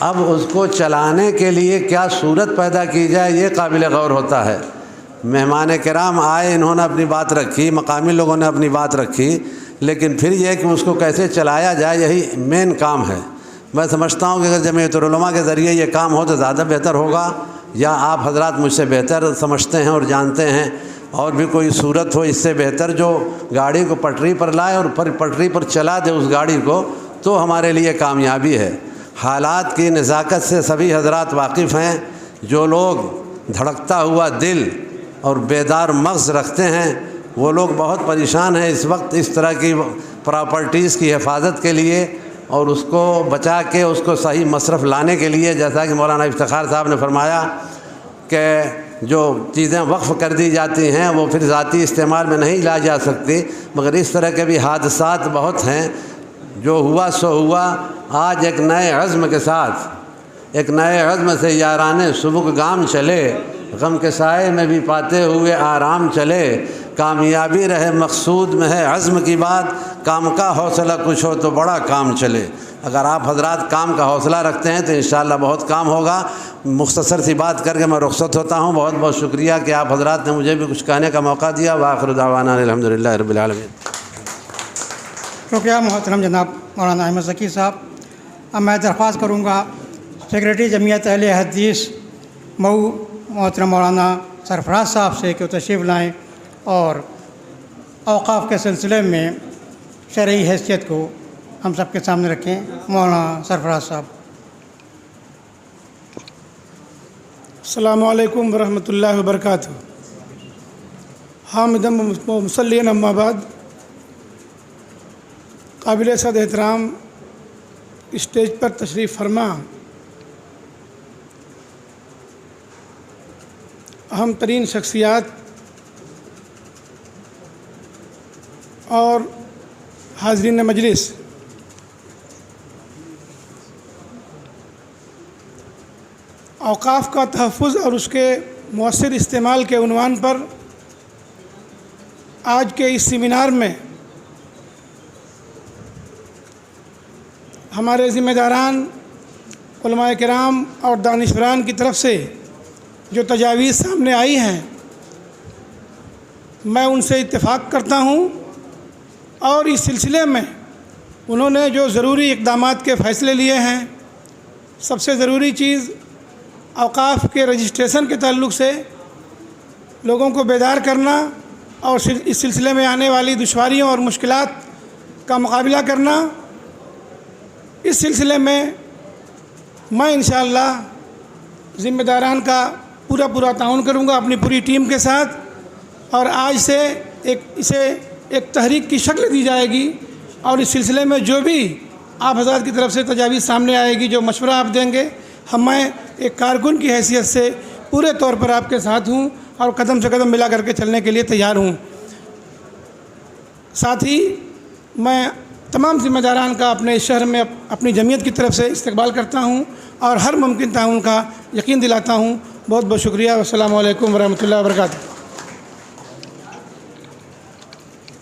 अब उसको चलाने के लिए क्या सूरत पैदा की जाए, ये काबिल गौर होता है। मेहमान किराम आए, इन्होंने अपनी बात रखी, मकामी लोगों ने अपनी बात रखी, लेकिन फिर यह कि उसको कैसे चलाया जाए, यही मेन काम है। मैं समझता हूँ कि अगर जमीयतुल उलमा के ज़रिए ये काम हो तो ज़्यादा बेहतर होगा, या आप हजरात मुझसे बेहतर समझते हैं और जानते हैं और भी कोई सूरत हो इससे बेहतर, जो गाड़ी को पटरी पर लाए और फिर पटरी पर चला दे उस गाड़ी को, तो हमारे लिए कामयाबी है। हालात की नज़ाकत से सभी हजरात वाकिफ़ हैं। जो लोग धड़कता हुआ दिल और बेदार मग़ज़ रखते हैं वो लोग बहुत परेशान हैं इस वक्त इस तरह की प्रॉपर्टीज़ की हिफाजत के लिए और उसको बचा के उसको सही मसरफ़ लाने के लिए। जैसा कि मौलाना इफ्तिखार साहब ने फरमाया कि जो चीज़ें वक्फ़ कर दी जाती हैं वो फिर ज़ाती इस्तेमाल में नहीं ला जा सकती, मगर इस तरह के भी हादसात बहुत हैं। जो हुआ सो हुआ। आज एक नए अज़्म के साथ, एक नए अज़्म से याराने सुबह गाम चले, गम के साए में भी पाते हुए आराम चले। कामयाबी रहे मकसूद में है अज़्म की बात, काम का हौसला कुछ हो तो बड़ा काम चले। अगर आप हजरात काम का हौसला रखते हैं तो इंशाअल्लाह बहुत काम होगा। मुख्तसर सी बात करके मैं रुखसत होता हूँ। बहुत बहुत शुक्रिया कि आप हजरात ने मुझे भी कुछ कहने का मौका दिया। वाखिर दावाना अल्हम्दुलिल्लाहि रब्बिल आलमीन। शुक्रिया मोहतरम जनाब मौलाना अहमद ज़की साहब। अब मैं दरख्वास्त करूँगा सेक्रेटरी जमीयत अहले हदीस मऊ मोहतरम मौलाना सरफराज साहब से कि तशरीफ़ लाएँ और औक़ाफ़ के सिलसिले में शरई हैसियत को हम सब के सामने रखें। मौलाना सरफराज साहब। अस्सलामुअलैकुम वरहमतुल्लाहि वबरकातुहू। हामिदम मुसल्लियन अम्मा बाद, काबिल सद एहतराम स्टेज पर तशरीफ़ फरमा अहम तरीन शख्सियात और हाज़रीन मजलिस, औक़ाफ़ का तहफ़्फ़ुज़ और उसके मौसर इस्तेमाल के उन्वान पर आज के इस सेमिनार में हमारे ज़िम्मेदारान, उलमाए किराम और दानिशवरान की तरफ से जो तजावीज़ सामने आई हैं, मैं उनसे इत्तेफ़ाक करता हूँ और इस सिलसिले में उन्होंने जो ज़रूरी इक़दामात के फ़ैसले लिए हैं, सबसे ज़रूरी चीज़ औक़ाफ़ के रजिस्ट्रेशन के ताल्लुक़ से लोगों को बेदार करना और इस सिलसिले में आने वाली दुश्वारियों और मुश्किलात का मुकाबला करना। इस सिलसिले में मैं इंशाअल्लाह ज़िम्मेदारान का पूरा ताउन करूँगा अपनी पूरी टीम के साथ, और आज से इसे एक तहरीक की शक्ल दी जाएगी और इस सिलसिले में जो भी आप हज़रात की तरफ से तजावीज़ सामने आएगी, जो मशवरा आप देंगे, मैं एक कारकुन की हैसियत से पूरे तौर पर आपके साथ हूँ और कदम से कदम मिला करके चलने के लिए तैयार हूँ। साथ ही मैं तमाम ज़िम्मेदारान का अपने इस शहर में अपनी जमीयत की तरफ से इस्तकबाल करता हूँ और हर मुमकिन ताउन का यकीन दिलाता हूँ। बहुत बहुत शुक्रिया। अस्सलामु अलैकुम वरहमतुल्लाहि वबरकातुहू।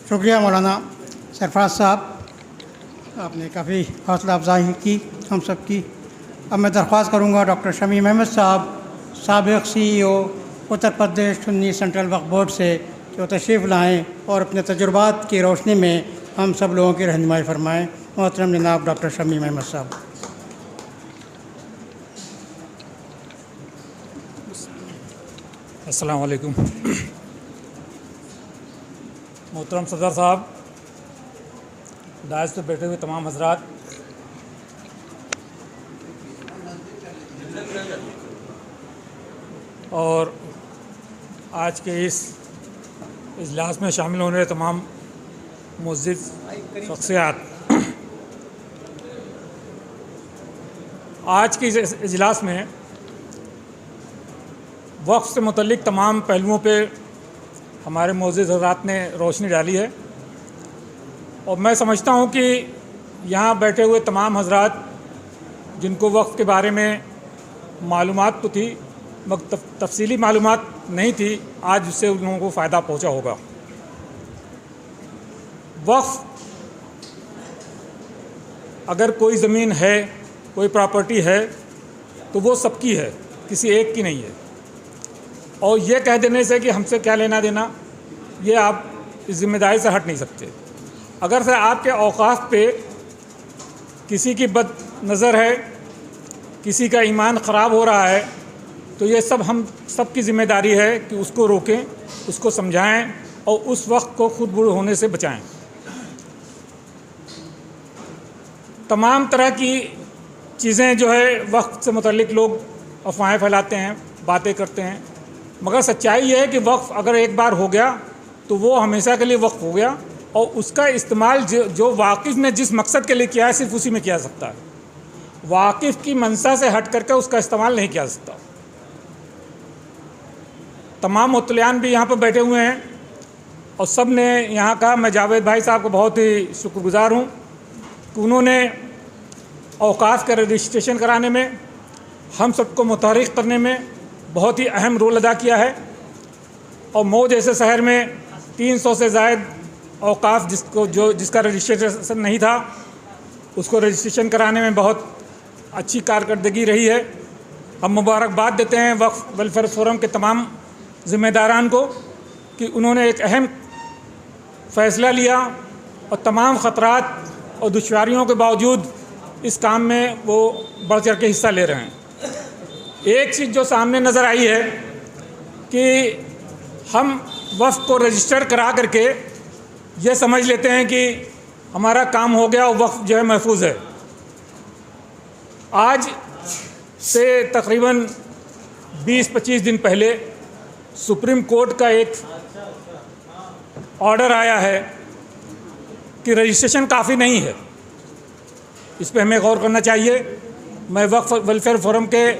शुक्रिया मौलाना सरफराज साहब, आपने काफ़ी हौसला अफजाई की हम सब की। अब मैं दरख्वास्त करूँगा डॉक्टर शमीम अहमद साहब, साबिक़ CEO उत्तर प्रदेश सुन्नी सेंट्रल वक्फ बोर्ड से, जो तशरीफ़ लाएँ और अपने तजुर्बात की रोशनी में हम सब लोगों की रहनुमाई फरमाएँ। मोहतरम जनाब डॉक्टर शमीम अहमद साहब। अस्सलाम वालेकुम। मोहतरम सदर साहब, दायस पर बैठे हुए तमाम हज़रात, और आज के इस इजलास में शामिल होने वाले तमाम मुअज़्ज़िज़ शख्सियात, आज के इस इजलास में वक्फ़ से मुतल्लिक़ तमाम पहलुओं पे हमारे मुअज़्ज़िज़ हज़रात ने रोशनी डाली है, और मैं समझता हूँ कि यहाँ बैठे हुए तमाम हज़रात जिनको वक्फ़ के बारे में मालूमात तो थी मगर तफसीली मालूमात नहीं थी, आज उससे उन लोगों को फ़ायदा पहुँचा होगा। वक्फ़ अगर कोई ज़मीन है, कोई प्रॉपर्टी है, तो वो सबकी है, किसी एक की नहीं है। और ये कह देने से कि हमसे क्या लेना देना, ये आप इस ज़िम्मेदारी से हट नहीं सकते। अगर से आपके औक़ाफ़ पे किसी की बद नज़र है, किसी का ईमान ख़राब हो रहा है, तो ये सब हम सब की ज़िम्मेदारी है कि उसको रोकें, उसको समझाएं और उस वक्त को खुद बुरे होने से बचाएं। तमाम तरह की चीज़ें जो है वक्त से मुतल्लिक़ लोग अफवाहें फैलाते हैं, बातें करते हैं, मगर सच्चाई ये है कि वक्फ़ अगर एक बार हो गया तो वो हमेशा के लिए वक्फ़ हो गया, और उसका इस्तेमाल जो वाकिफ़ ने जिस मकसद के लिए किया है सिर्फ उसी में किया जा सकता है। वाकिफ़ की मंशा से हट करके उसका इस्तेमाल नहीं किया जा सकता। तमाम मुतलियान भी यहाँ पर बैठे हुए हैं और सब ने यहाँ का, मैं जावेद भाई साहब को बहुत ही शुक्रगुज़ार हूँ कि उन्होंने औक़ाफ़ का रजिस्ट्रेशन कराने में, हम सबको मुतहर्रिक करने में बहुत ही अहम रोल अदा किया है। और मऊ जैसे शहर में 300 से ज़ायद औक़ाफ़ जिसका रजिस्ट्रेशन नहीं था, उसको रजिस्ट्रेशन कराने में बहुत अच्छी कारकर्दगी रही है। हम मुबारकबाद देते हैं वक्फ़ वेलफेयर फोरम के तमाम ज़िम्मेदारान को कि उन्होंने एक अहम फ़ैसला लिया और तमाम ख़तरात और दुश्वारियों के बावजूद इस काम में वो बढ़ चढ़ के हिस्सा ले रहे हैं। एक चीज़ जो सामने नज़र आई है कि हम वक्फ़ को रजिस्टर करा करके ये समझ लेते हैं कि हमारा काम हो गया और वक्फ़ जो है महफूज है। आज से तकरीबन 20-25 दिन पहले सुप्रीम कोर्ट का एक ऑर्डर आया है कि रजिस्ट्रेशन काफ़ी नहीं है, इस पे हमें गौर करना चाहिए। मैं वक्फ वेलफेयर फोरम के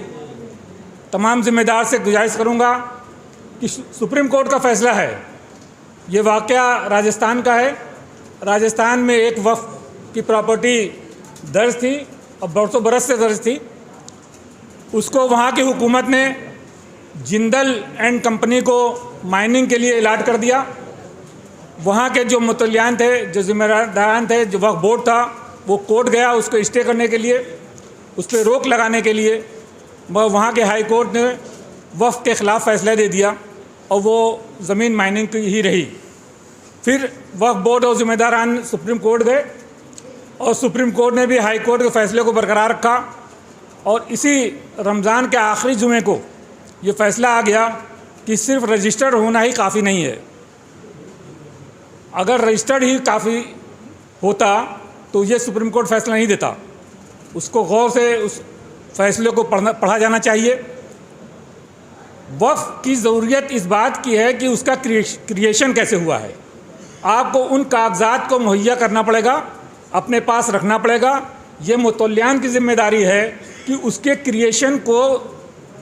तमाम जिम्मेदार से गुजारिश करूंगा कि सुप्रीम कोर्ट का फैसला है, ये वाक़या राजस्थान का है। राजस्थान में एक वक्फ की प्रॉपर्टी दर्ज थी और बरसों बरस से दर्ज थी, उसको वहाँ की हुकूमत ने जिंदल एंड कंपनी को माइनिंग के लिए अलाट कर दिया। वहाँ के जो मुतल्लियान थे, जो जिम्मेदारान थे, जो वक्फ बोर्ड था, वो कोर्ट गया उसको स्टे करने के लिए, उस पर रोक लगाने के लिए। वहाँ के हाई कोर्ट ने वक्फ के ख़िलाफ़ फ़ैसला दे दिया और वो ज़मीन माइनिंग की ही रही। फिर वक्फ बोर्ड और ज़िम्मेदारान सुप्रीम कोर्ट गए और सुप्रीम कोर्ट ने भी हाई कोर्ट के फ़ैसले को बरकरार रखा और इसी रमज़ान के आखिरी जुमे को ये फ़ैसला आ गया कि सिर्फ रजिस्टर्ड होना ही काफ़ी नहीं है। अगर रजिस्टर्ड ही काफ़ी होता तो ये सुप्रीम कोर्ट फैसला नहीं देता, उसको गौर से उस फैसले को पढ़ा जाना चाहिए। वक्फ की ज़रूरत इस बात की है कि उसका क्रिएशन कैसे हुआ है। आपको उन कागजात को मुहैया करना पड़ेगा, अपने पास रखना पड़ेगा। ये मुतल्लियान की ज़िम्मेदारी है कि उसके क्रिएशन को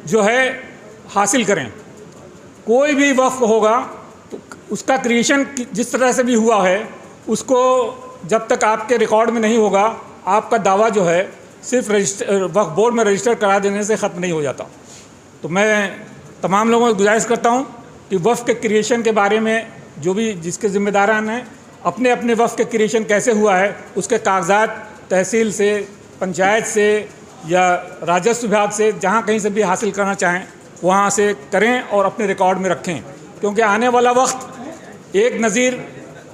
जो है हासिल करें। कोई भी वक्फ होगा तो उसका क्रिएशन जिस तरह से भी हुआ है, उसको जब तक आपके रिकॉर्ड में नहीं होगा, आपका दावा जो है सिर्फ वक्फ बोर्ड में रजिस्टर करा देने से ख़त्म नहीं हो जाता। तो मैं तमाम लोगों को गुजारिश करता हूँ कि वक्फ के क्रिएशन के बारे में जो भी जिसके ज़िम्मेदारान हैं, अपने अपने वक्फ के क्रिएशन कैसे हुआ है उसके कागजात तहसील से, पंचायत से या राजस्व विभाग से, जहाँ कहीं से भी हासिल करना चाहें वहाँ से करें और अपने रिकॉर्ड में रखें। क्योंकि आने वाला वक्त एक नज़ीर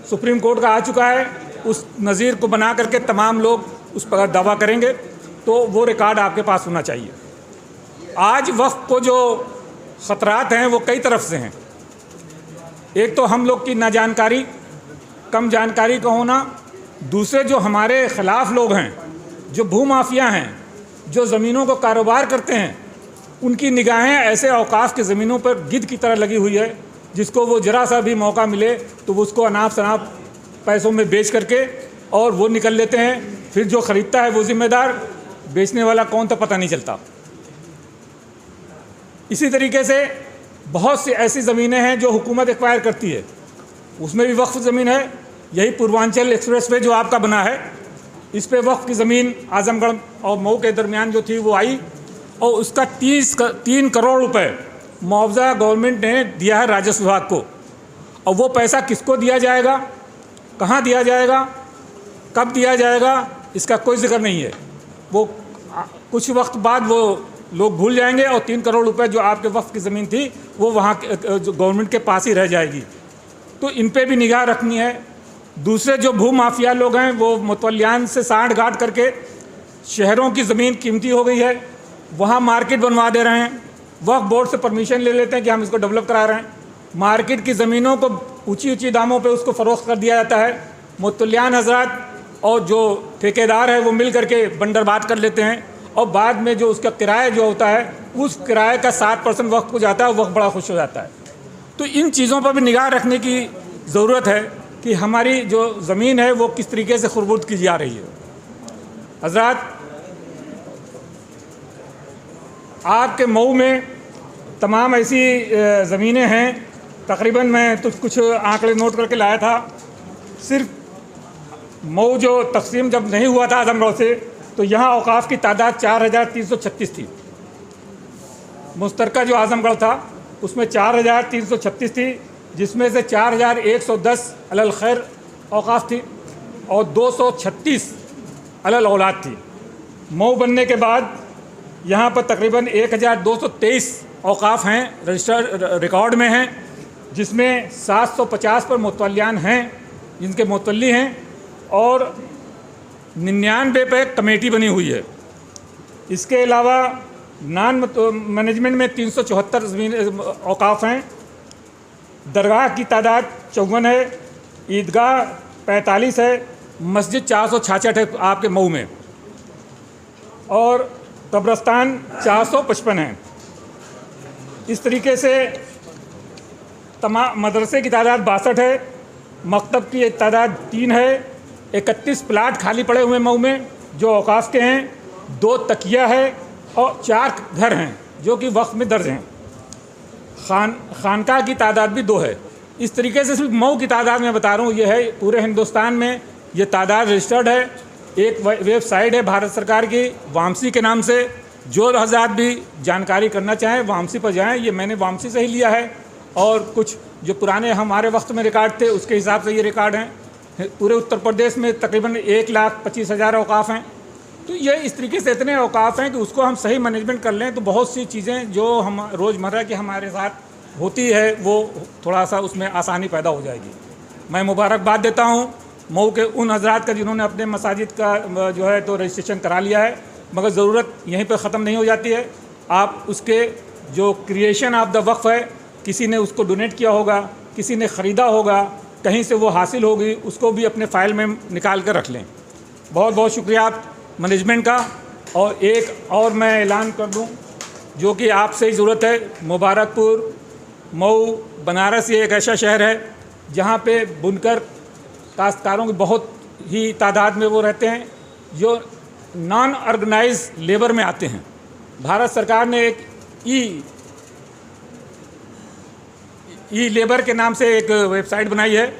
सुप्रीम कोर्ट का आ चुका है, उस नज़ीर को बना करके तमाम लोग उस पर दावा करेंगे, तो वो रिकॉर्ड आपके पास होना चाहिए। आज वक्फ को जो ख़तरात हैं वो कई तरफ से हैं। एक तो हम लोग की नाजानकारी, कम जानकारी का होना, दूसरे जो हमारे ख़िलाफ़ लोग हैं, जो भूमाफिया हैं, जो ज़मीनों को कारोबार करते हैं, उनकी निगाहें ऐसे औकाफ़ की ज़मीनों पर गिद्ध की तरह लगी हुई है, जिसको वो ज़रा सा भी मौका मिले तो वो उसको अनाप शनाप पैसों में बेच करके और वो निकल लेते हैं। फिर जो ख़रीदता है वो ज़िम्मेदार, बेचने वाला कौन तो पता नहीं चलता। इसी तरीके से बहुत सी ऐसी ज़मीनें हैं जो हुकूमत एक्वायर करती है, उसमें भी वक्फ ज़मीन है। यही पूर्वांचल एक्सप्रेसवे जो आपका बना है, इस पे वक्फ की ज़मीन आज़मगढ़ और मऊ के दरमियान जो थी वो आई और उसका 3 करोड़ रुपए मुआवजा गवर्नमेंट ने दिया है राजस्व विभाग को। और वो पैसा किसको दिया जाएगा, कहाँ दिया जाएगा, कब दिया जाएगा, इसका कोई जिक्र नहीं है। वो कुछ वक्त बाद वो लोग भूल जाएंगे और 3 करोड़ रुपए जो आपके वक्फ की ज़मीन थी वो वहाँ जो गवर्नमेंट के पास ही रह जाएगी। तो इन पे भी निगाह रखनी है। दूसरे जो भू माफिया लोग हैं वो मुतवल्लियान से सांठ गांठ करके शहरों की ज़मीन कीमती हो गई है, वहाँ मार्केट बनवा दे रहे हैं। वक्फ बोर्ड से परमिशन ले लेते हैं कि हम इसको डेवलप करा रहे हैं। मार्केट की ज़मीनों को ऊंची दामों पे उसको फ़रोख्त कर दिया जाता है। मुतल्लियान हजरात और जो ठेकेदार है वो मिल करके बंदरबात कर लेते हैं और बाद में जो उसका किराया जो होता है उस किराए का 7% वक्फ को जाता है। वक्फ बड़ा खुश हो जाता है। तो इन चीज़ों पर भी निगाह रखने की ज़रूरत है कि हमारी जो ज़मीन है वो किस तरीके से खुरबुद की जा रही है। हजरात, आपके मऊ में तमाम ऐसी ज़मीनें हैं, तकरीबन मैं तो कुछ आंकड़े नोट करके लाया था। सिर्फ मऊ जो तकसीम जब नहीं हुआ था आज़मगढ़ से, तो यहाँ औकाफ़ की तादाद 4336 थी। मुश्तरका जो आज़मगढ़ था उसमें 4336 थी, जिसमें से 4110 अलल खैर औकाफ़ थी और 236 अलल औलाद थी। मऊ बनने के बाद यहाँ पर तकरीबन 1223 औकाफ़ हैं, रजिस्टर रिकॉर्ड में हैं, जिसमें 750 पर मुतवल्लियान हैं जिनके मुतवल्ली हैं और 99 पे कमेटी बनी हुई है। इसके अलावा नॉन मैनेजमेंट में 374 ज़मीन औकाफ़ हैं। दरगाह की तादाद 54 है, ईदगाह 45 है, मस्जिद 466 है आपके मऊ में और कब्रस्तान 455 हैं। इस तरीके से तमाम मदरसे की तादाद 62 है, मकतब की तादाद 3 है, 31 प्लाट खाली पड़े हुए मऊ में जो औकाफ के हैं, 2 तकिया है और 4 घर हैं जो कि वक्फ में दर्ज हैं। खानका की तादाद भी 2 है। इस तरीके से सिर्फ मऊ की तादाद मैं बता रहा हूँ, ये है पूरे हिंदुस्तान में ये तादाद रजिस्टर्ड है। एक वेबसाइट है भारत सरकार की वामसी के नाम से, जो हज़रात भी जानकारी करना चाहें वामसी पर जाएं। ये मैंने वामसी से ही लिया है और कुछ जो पुराने हमारे वक्त में रिकॉर्ड थे उसके हिसाब से ये रिकॉर्ड हैं। पूरे उत्तर प्रदेश में तकरीबन 1,25,000 औकाफ हैं। तो ये इस तरीके से इतने औकाफ हैं कि उसको हम सही मैनेजमेंट कर लें तो बहुत सी चीज़ें जो हम रोज़मर्रा की हमारे साथ होती है वो थोड़ा सा उसमें आसानी पैदा हो जाएगी। मैं मुबारकबाद देता हूँ मऊ के उन हजरात का जिन्होंने अपने मसाजिद का जो है तो रजिस्ट्रेशन करा लिया है, मगर ज़रूरत यहीं पर ख़त्म नहीं हो जाती है। आप उसके जो क्रिएशन ऑफ द वक्फ है, किसी ने उसको डोनेट किया होगा, किसी ने ख़रीदा होगा, कहीं से वो हासिल होगी, उसको भी अपने फ़ाइल में निकाल कर रख लें। बहुत बहुत शुक्रिया आप मैनेजमेंट का। और एक और मैं ऐलान कर दूं जो कि आपसे ही ज़रूरत है, मुबारकपुर, मऊ, बनारस ये एक ऐसा शहर है जहाँ पे बुनकर काश्तकारों की बहुत ही तादाद में वो रहते हैं जो नॉन ऑर्गेनाइज लेबर में आते हैं। भारत सरकार ने एक ई लेबर के नाम से एक वेबसाइट बनाई है,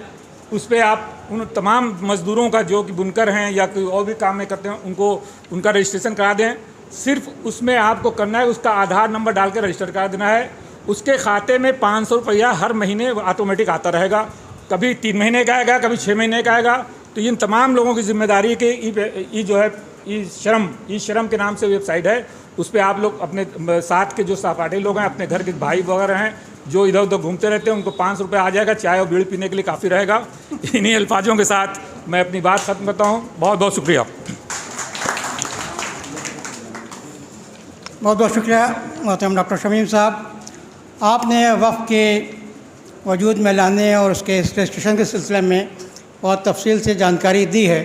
उस पर आप उन तमाम मज़दूरों का जो कि बुनकर हैं या कोई और भी काम में करते हैं उनको उनका रजिस्ट्रेशन करा दें। सिर्फ उसमें आपको करना है उसका आधार नंबर डाल के रजिस्टर करा देना है। उसके खाते में 500 रुपया हर महीने ऑटोमेटिक आता रहेगा, कभी 3 महीने का आएगा, कभी 6 महीने का आएगा। तो इन तमाम लोगों की जिम्मेदारी के ई जो है ई श्रम के नाम से वेबसाइट है, उस पर आप लोग अपने साथ के जो सहपाठी लोग हैं, अपने घर के भाई वगैरह हैं जो इधर उधर घूमते रहते हैं, उनको 500 रुपये आ जाएगा, चाय और बीड़ी पीने के लिए काफ़ी रहेगा। इन्हीं अल्फाजों के साथ मैं अपनी बात ख़त्म करता हूँ। बहुत बहुत शुक्रिया। बहुत बहुत शुक्रिया मोहतरम डॉक्टर शमीम साहब, आपने वक्फ के वजूद में लाने और उसके रजिस्ट्रेशन के सिलसिले में बहुत तफसील से जानकारी दी है।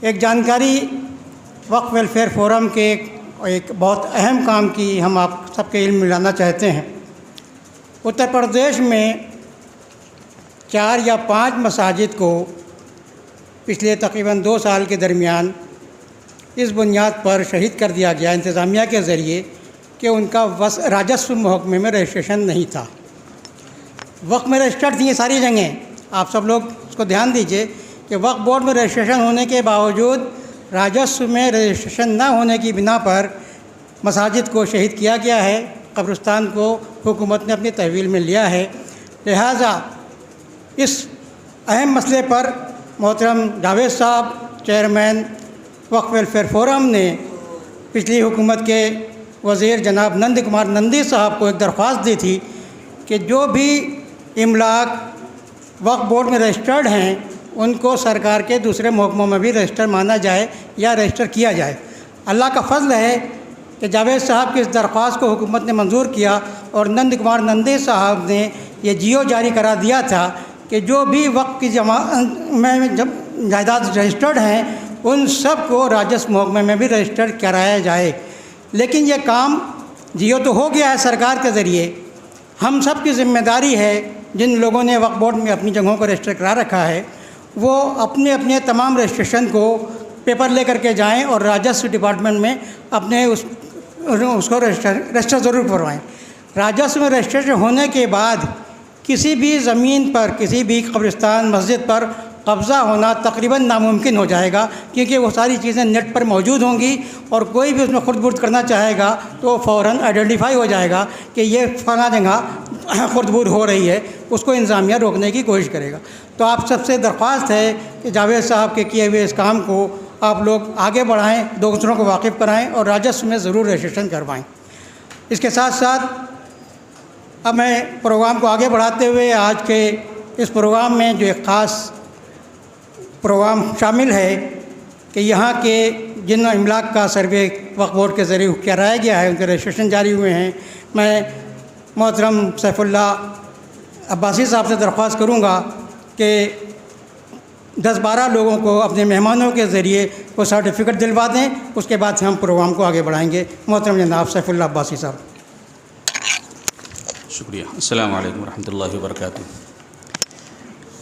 एक जानकारी वक्फ वेलफेयर फोरम के एक बहुत अहम काम की हम आप सबके इल्म में लाना चाहते हैं। उत्तर प्रदेश में 4 या 5 मसाजिद को पिछले तकरीबन 2 साल के दरमियान इस बुनियाद पर शहीद कर दिया गया इंतज़ामिया के ज़रिए कि उनका राजस्व महकमे में रजिस्ट्रेशन नहीं था। वक्फ में रजिस्टर्ड थी ये सारी जगहें, आप सब लोग उसको ध्यान दीजिए कि वक्फ बोर्ड में रजिस्ट्रेशन होने के बावजूद राजस्व में रजिस्ट्रेशन न होने की बिना पर मसाजिद को शहीद किया गया है। कब्रिस्तान को हुकूमत ने अपनी तहवील में लिया है। लिहाजा इस अहम मसले पर मोहतरम जावेद साहब चेयरमैन वक्फ वेलफेयर फोरम ने पिछली हुकूमत के वज़ीर जनाब नंद कुमार नंदी साहब को एक दरख्वास्त दी थी कि जो भी इमलाक वक्फ बोर्ड में रजिस्टर्ड हैं उनको सरकार के दूसरे महकमों में भी रजिस्टर माना जाए या रजिस्टर किया जाए। अल्लाह का फजल है कि जावेद साहब की इस दरख्वास्त को हुकूमत ने मंजूर किया और नंद कुमार नंदी साहब ने ये जियो जारी करा दिया था कि जो भी वक्फ की में जब जायदाद रजिस्टर्ड हैं उन सब को राजस्व महकमे में भी रजिस्टर कराया जाए। लेकिन ये काम जियो तो हो गया है सरकार के ज़रिए, हम सब की ज़िम्मेदारी है जिन लोगों ने वक्फ बोर्ड में अपनी जगहों को रजिस्टर करा रखा है वो अपने अपने तमाम रजिस्ट्रेशन को पेपर ले करके जाएं और राजस्व डिपार्टमेंट में अपने उसको रजिस्टर ज़रूर करवाएं। राजस्व में रजिस्ट्रेशन होने के बाद किसी भी ज़मीन पर, किसी भी कब्रिस्तान मस्जिद पर कब्ज़ा होना तकरीबन नामुमकिन हो जाएगा, क्योंकि वो सारी चीज़ें नेट पर मौजूद होंगी और कोई भी उसमें खुर्द-बुर्द करना चाहेगा तो फ़ौरन आइडेंटिफाई हो जाएगा कि ये फ़लाँ जगह खुर्द-बुर्द हो रही है, उसको इंतज़ामिया रोकने की कोशिश करेगा। तो आप सबसे दरख्वास्त है कि जावेद साहब के किए हुए इस काम को आप लोग आगे बढ़ाएँ, दूसरों को वाकिफ़ कराएँ और राजस्व में ज़रूर रजिस्ट्रेशन करवाएँ। इसके साथ साथ अब मैं प्रोग्राम को आगे बढ़ाते हुए आज के इस प्रोग्राम में जो एक ख़ास प्रोग्राम शामिल है कि यहाँ के जिन इमलाक का सर्वे वक्फ बोर्ड के ज़रिए कराया गया है उनके रजिस्ट्रेशन जारी हुए हैं, मैं मोहतरम सैफुल्ला अब्बासी साहब से दरख्वास्त करूँगा कि 10-12 लोगों को अपने मेहमानों के ज़रिए वो सर्टिफिकेट दिलवा दें, उसके बाद से हम प्रोग्राम को आगे बढ़ाएंगे। मोहतरम जनाब सैफुल्ला अब्बासी साहब। शुक्रिया। अस्सलाम वालेकुम रहमतुल्लाहि व बरकातुहू।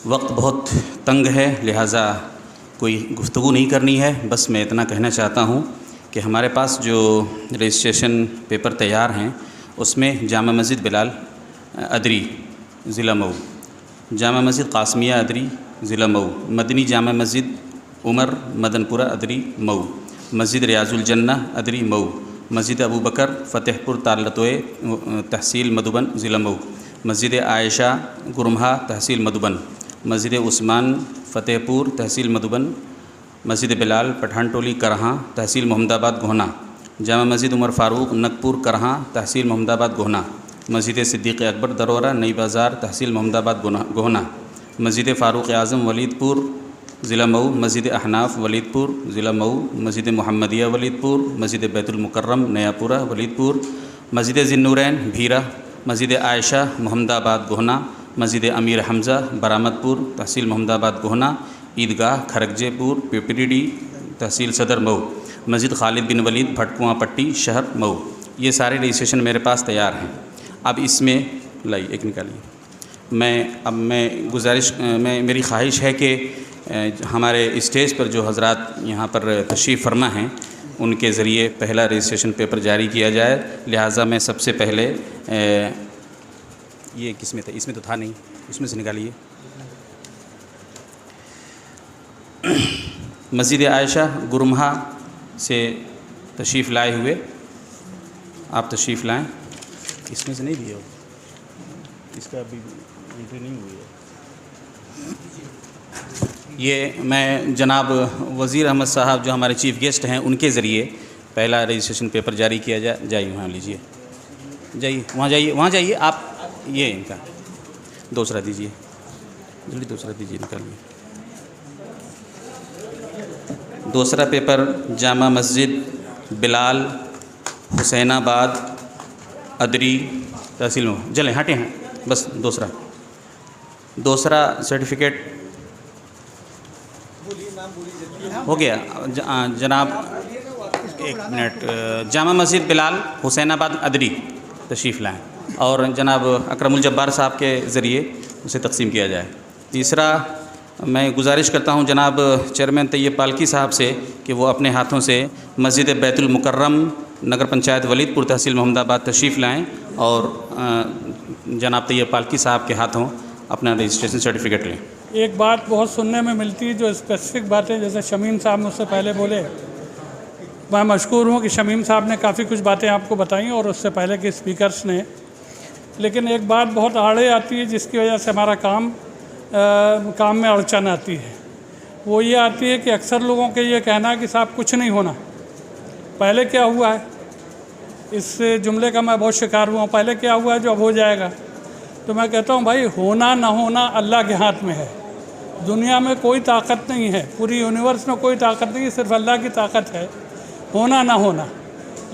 वक्त बहुत तंग है, लिहाजा कोई गुफ्तगू नहीं करनी है। बस मैं इतना कहना चाहता हूँ कि हमारे पास जो रजिस्ट्रेशन पेपर तैयार हैं उसमें जामा मस्जिद बिलाल अदरी ज़िला मऊ, जामा मस्जिद कासमिया अदरी ज़िला मऊ, मदनी जामा मस्जिद उमर मदनपुरा अदरी मऊ, मस्जिद रियाजुल जन्ना अदरी मऊ, मस्जिद अबू बकर फ़तेहपुर तालतोए तहसील मधुबन ज़िला मऊ, मस्जिद आयशा गुरमहा तहसील मधुबन, मस्जिद उस्मान फ़तेहपुर तहसील मधुबन, मस्जिद बिलाल पठान टोली करहाँ तहसील मोहम्मदाबाद गोहना, जामा मस्जिद उमर फ़ारूक नकपुर करहाँ तहसील मोहम्मदाबाद गोहना, मस्जिद सिद्दीक़ अकबर दरोरा नई बाज़ार तहसील मोहम्मदाबाद गोहना, मस्जिद फ़ारूक आज़म वलीदपुर ज़िला मऊ, मस्जिद अहनाफ वलीदपुर ज़िला मऊ, मस्जिद मोहम्मदिया वलीदपुर, मस्जिद बैतुल मुकर्रम नयापुरा वलीदपुर, मस्जिद ज़िन्नूरैन भीरा, मस्जिद आयशा मोहम्मदाबाद गोहना, मस्जिद अमीर हमज़ा बरामदपुर तहसील मोहम्मदाबाद गोहना, ईदगाह खरगजेपुर पिपरीडी तहसील सदर मऊ, मस्जिद खालिद बिन वलीद भटकुआं पट्टी शहर मऊ। ये सारे रजिस्ट्रेशन मेरे पास तैयार हैं। अब इसमें लाइए एक निकालिए। मैं गुजारिश मेरी ख्वाहिश है कि हमारे स्टेज पर जो हजरात यहाँ पर तशरीफ़ फरमा हैं उनके ज़रिए पहला रजिस्ट्रेशन पेपर जारी किया जाए। लिहाजा मैं सबसे पहले ये किस में था, इसमें तो था नहीं, उसमें से निकालिए। मस्जिद आयशा गुरमहा से तशरीफ़ लाए हुए आप तशरीफ़ लाएँ। इसमें से नहीं दिया, इसका अभी एंट्री नहीं हुई है। ये मैं जनाब वज़ीर अहमद साहब जो हमारे चीफ़ गेस्ट हैं उनके ज़रिए पहला रजिस्ट्रेशन पेपर जारी किया जाइए वहाँ लीजिए, जाइए वहाँ जाइए आप। ये इनका दूसरा दीजिए, जल्दी दूसरा दीजिए, निकालिए। दूसरा पेपर जामा मस्जिद बिलाल हुसैनाबाद अदरी तहसील में, जले हटे हैं बस। दूसरा सर्टिफिकेट हो गया जनाब, एक मिनट। जामा मस्जिद बिलाल हुसैनाबाद अदरी तशरीफ़ लाएँ और जनाब अकरमुल जब्बार साहब के ज़रिए उसे तकसीम किया जाए। तीसरा मैं गुजारिश करता हूं जनाब चेयरमैन तैयब पालकी साहब से कि वो अपने हाथों से मस्जिद बैतुल मुकर्रम नगर पंचायत वलीदपुर तहसील मोहम्मदाबाद तशरीफ़ लाएँ और जनाब तैयब पालकी साहब के हाथों अपना रजिस्ट्रेशन सर्टिफिकेट लें। एक बात बहुत सुनने में मिलती है जो स्पेसिफिक बातें, जैसे शमीम साहब मुझसे पहले बोले, मैं मशकूर हूँ कि शमीम साहब ने काफ़ी कुछ बातें आपको बताई और उससे पहले के स्पीकर्स ने। लेकिन एक बात बहुत आड़े आती है जिसकी वजह से हमारा काम में अड़चन आती है। वो ये आती है कि अक्सर लोगों के ये कहना है कि साहब कुछ नहीं होना, पहले क्या हुआ है। इस जुमले का मैं बहुत शिकार हुआ हूँ, पहले क्या हुआ है जो अब हो जाएगा। तो मैं कहता हूँ भाई, होना ना होना अल्लाह के हाथ में है। दुनिया में कोई ताकत नहीं है, पूरी यूनिवर्स में कोई ताकत नहीं है, सिर्फ अल्लाह की ताकत है होना ना होना।